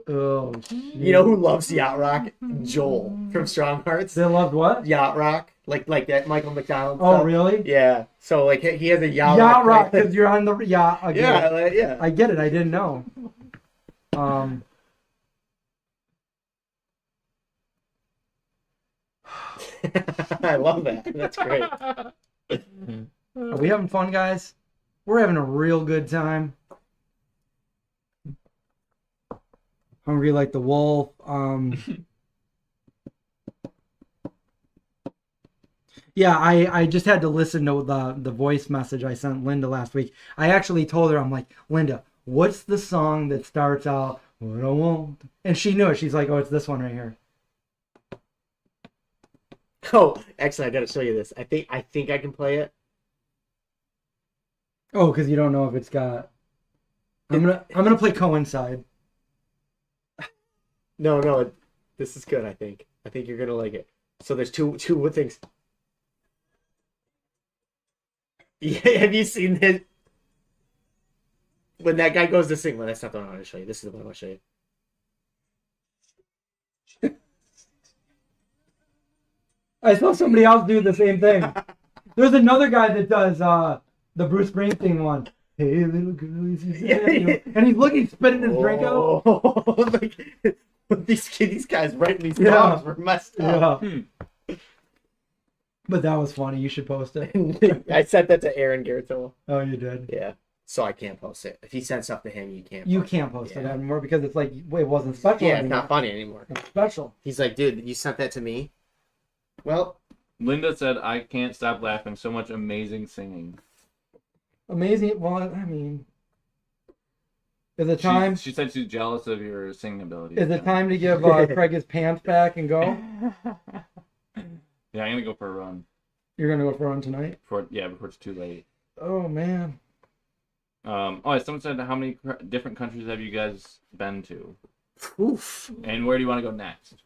Oh, you know who loves Yacht Rock? Joel from Strong Hearts. They loved what? Yacht Rock, like that Michael McDonald. Oh, stuff. really? Yeah. So like he has a Yacht Rock because you're on the yacht. I get it. Yeah. I get it. I didn't know. I love that. That's great. Are we having fun, guys? We're having a real good time. Hungry like the wolf. Yeah, I just had to listen to the voice message I sent Linda last week. I actually told her, I'm like, Linda, what's the song that starts out, what I want? And she knew it. She's like, oh, it's this one right here. Oh, actually, I gotta show you this. I think I can play it. Oh, because you don't know if it's got. I'm gonna play Coincide. No, this is good. I think you're gonna like it. So there's two things. Yeah, have you seen it? When that guy goes to sing, well, that's not the one I want to show you. This is the one I want to show you. I saw somebody else do the same thing. There's another guy that does the Bruce Springsteen one. Hey, little girl, is and he's spitting his drink out. Like, these guys writing these songs were messed up. Yeah. But that was funny. You should post it. I sent that to Aaron Garretola. Oh, you did? Yeah. So I can't post it. If he sent stuff to him, you can't. You can't post it anymore because it's like, wait, it wasn't special anymore. It's not funny anymore. It's special. He's like, dude, you sent that to me? Well, Linda said, I can't stop laughing. So much amazing singing. Amazing. Well, I mean, is it time? She said she's jealous of your singing ability. Is it time to give Craig his pants back and go? Yeah, I'm gonna go for a run. You're gonna go for a run tonight? Before it's too late. Oh man. Someone said, how many different countries have you guys been to? Oof. And where do you want to go next?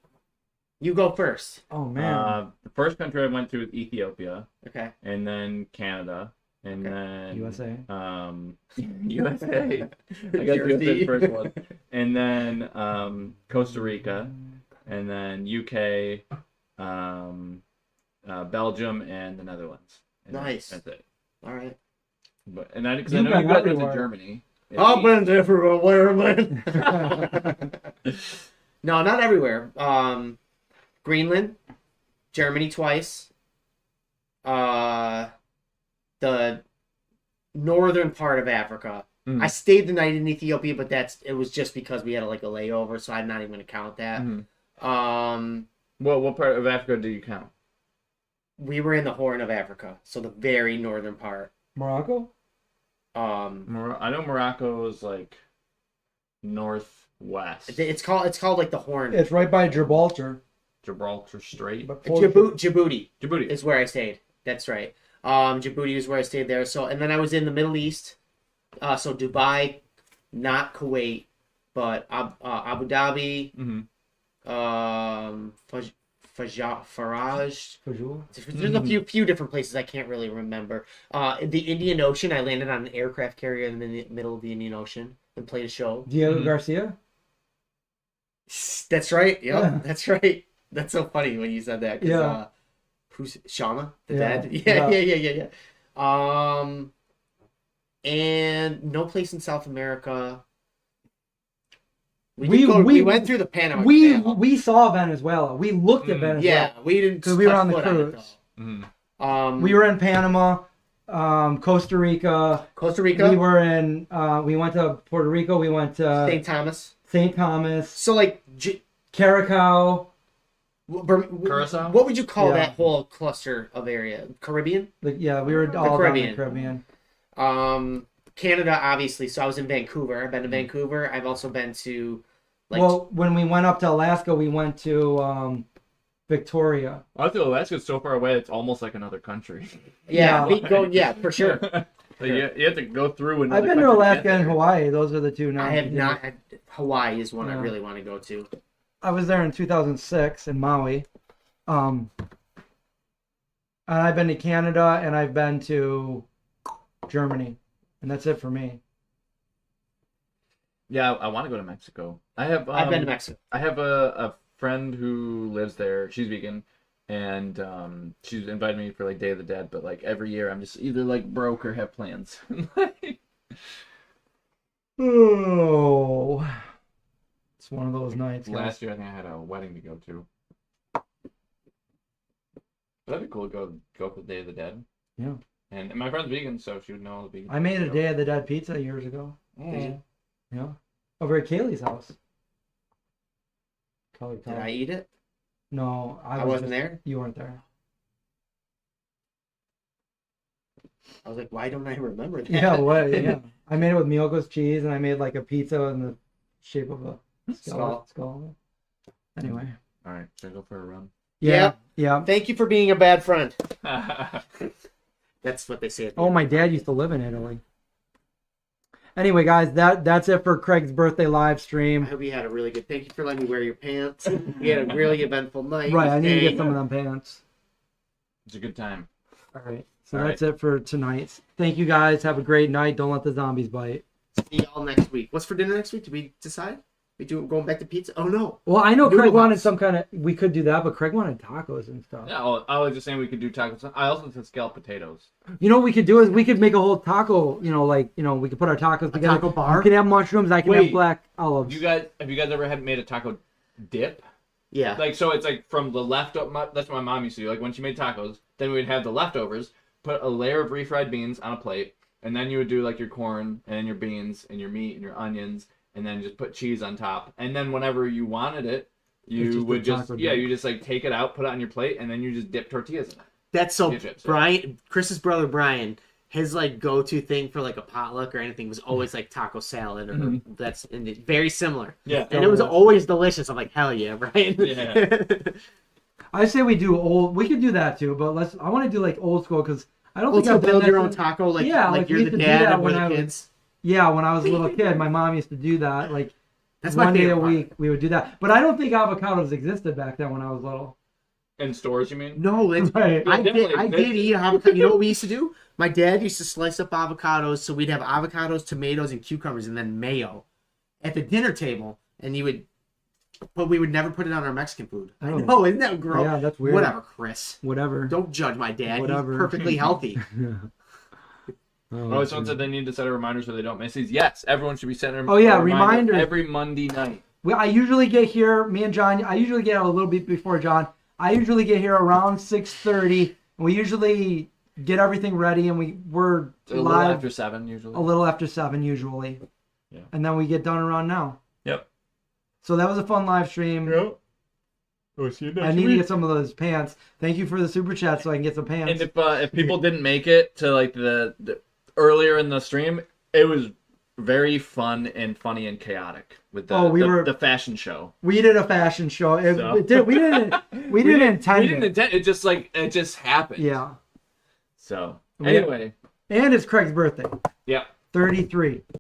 You go first. Oh man. The first country I went to was Ethiopia. Okay. And then Canada. And then USA. USA. I got USA first one. And then Costa Rica. And then UK, Belgium, and the Netherlands. And nice. That's it. All right. Because I know you guys went to Germany. I've been everywhere, man. No, not everywhere. Greenland, Germany twice. The northern part of Africa. I stayed the night in Ethiopia, but it was just because we had a layover, so I'm not even going to count that. Well, what part of Africa do you count? We were in the Horn of Africa, so the very northern part. Morocco? I know Morocco is northwest. It's called the Horn. It's right by Gibraltar. Gibraltar Strait. Djibouti Djibouti is where I stayed. That's right. Djibouti is where I stayed there. So, and then I was in the Middle East. So Dubai, not Kuwait, but Abu Dhabi. Faraj. There's a few different places I can't really remember. The Indian Ocean, I landed on an aircraft carrier in the middle of the Indian Ocean and played a show. Diego Garcia? That's right. Yep, Yeah. that's right. That's so funny when you said that. 'Cause, Yeah. Who's Shauna? The Yeah. dad? Yeah. And no place in South America. We went through the Panama Canal. We saw Venezuela. We looked at Venezuela. Yeah, we didn't because we were on the touch foot it, cruise. though. We were in Panama, Costa Rica. Costa Rica. We were in. We went to Puerto Rico. We went to St. Thomas. St. Thomas. So like Curacao. Curacao? What would you call Yeah. that whole cluster of area? Caribbean? We were all down in the Caribbean. Canada, obviously. So I was in Vancouver. I've been to Vancouver. I've also been to, Well, when we went up to Alaska, we went to Victoria. I feel Alaska's so far away; it's almost like another country. yeah, for sure. So you have to go through. I've been to Alaska and Hawaii. Those are the two. I have not. Hawaii is one I really want to go to. I was there in 2006 in Maui. And I've been to Canada and I've been to Germany. And that's it for me. Yeah, I want to go to Mexico. I've been to Mexico. I have a friend who lives there. She's vegan, and she's invited me for like Day of the Dead. But like every year, I'm just either like broke or have plans. Oh, it's one of those nights. Guys. Last year, I think I had a wedding to go to. That'd be cool to go for the Day of the Dead. Yeah. And my friend's vegan, so she would know all the vegan. I made a Day of the Dead pizza years ago. Did you? Yeah. Over at Kaylee's house. Did I eat it? No, I wasn't there. You weren't there. I was like, why don't I remember that? Yeah, what? Yeah. I made it with Miyoko's cheese, and I made like a pizza in the shape of a skull. Anyway. All right, should I go for a run? Yeah. Yeah. Thank you for being a bad friend. That's what they say. Oh, my dad used to live in Italy. Anyway, guys, that's it for Craig's birthday live I stream. hope you had a really good. Thank you for letting me wear your pants. We had a really eventful night. Right, I need to get some of them pants. It's a good time. All right, so that's it for tonight. Thank you, guys. Have a great night. Don't let the zombies bite. See y'all next week. What's for dinner next week? Did we decide? Going back to pizza? Oh no. Well, I know Noodle Craig wanted house. some kind of. We could do that, but Craig wanted tacos and stuff. Yeah, I was just saying we could do tacos. I also said scalloped potatoes. You know what we could do is we could make a whole taco. We could put our tacos together. taco bar? You can have mushrooms. I can Wait. have black olives. Have you guys ever made a taco dip? Yeah. Like, so it's like from the leftover. That's what my mom used to do. Like when she made tacos, then we'd have the leftovers, put a layer of refried beans on a plate, and then you would do like your corn and your beans and your meat and your onions, and then just put cheese on top. And then whenever you wanted it, you would just you just like take it out, put it on your plate, and then you just dip tortillas in it. That's so Chips, Brian, Chris's brother Brian, his like go-to thing for like a potluck or anything was always like taco salad or that's very similar. Yeah. And it was always delicious. I'm like, hell yeah, Brian. Yeah. I say we do old. We could do that too, but I want to do like old school because I don't Well, think to I've done build that your own since- taco, like like we you're used the to do dad that and we're when the I was- kids. Yeah, when I was a little kid, my mom used to do that. Like That's my one day a favorite part. week, we would do that. But I don't think avocados existed back then when I was little. In stores, you mean? No, it's, Right. I Definitely. did eat avocado. You know what we used to do? My dad used to slice up avocados, so we'd have avocados, tomatoes, and cucumbers, and then mayo at the dinner table, and but we would never put it on our Mexican food. I Oh. know, isn't that gross? Yeah, that's weird. Whatever, Chris. Whatever. Don't judge my dad. Whatever. He's perfectly healthy. Oh, someone said they need to set a reminder so they don't miss these. Yes, everyone should be setting a Oh, yeah, reminder reminders. every Monday night. I usually get here, me and John, I usually get out a little bit before John. I usually get here around 6:30. We usually get everything ready and we're A little live after 7 usually. a little after 7 usually. Yeah. And then we get done around now. Yep. So that was a fun live stream. Yep. We'll see you next I need to get some of those pants. Thank you for the super chat so I can get some pants. And if people didn't make it to like the earlier in the stream, it was very fun and funny and chaotic with the fashion show. We did a fashion show. We didn't intend We didn't it. intend it. Just happened. Yeah. So anyway, And it's Craig's birthday. yeah. 33.